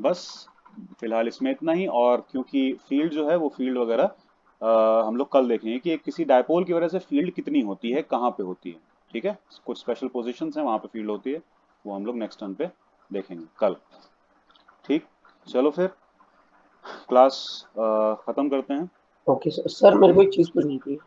बस फिलहाल इसमें इतना ही। और क्योंकि फील्ड जो है वो फील्ड वगैरह हम लोग कल देखेंगे कि एक किसी डायपोल की वजह से फील्ड कितनी होती है, कहाँ पे होती है। ठीक है, कुछ स्पेशल पोजीशंस हैं वहाँ पे फील्ड होती है, वो हम लोग नेक्स्ट टर्न पे देखेंगे कल। ठीक, चलो फिर क्लास खत्म करते हैं। ओके सर, मेरे को एक चीज पूछनी थी।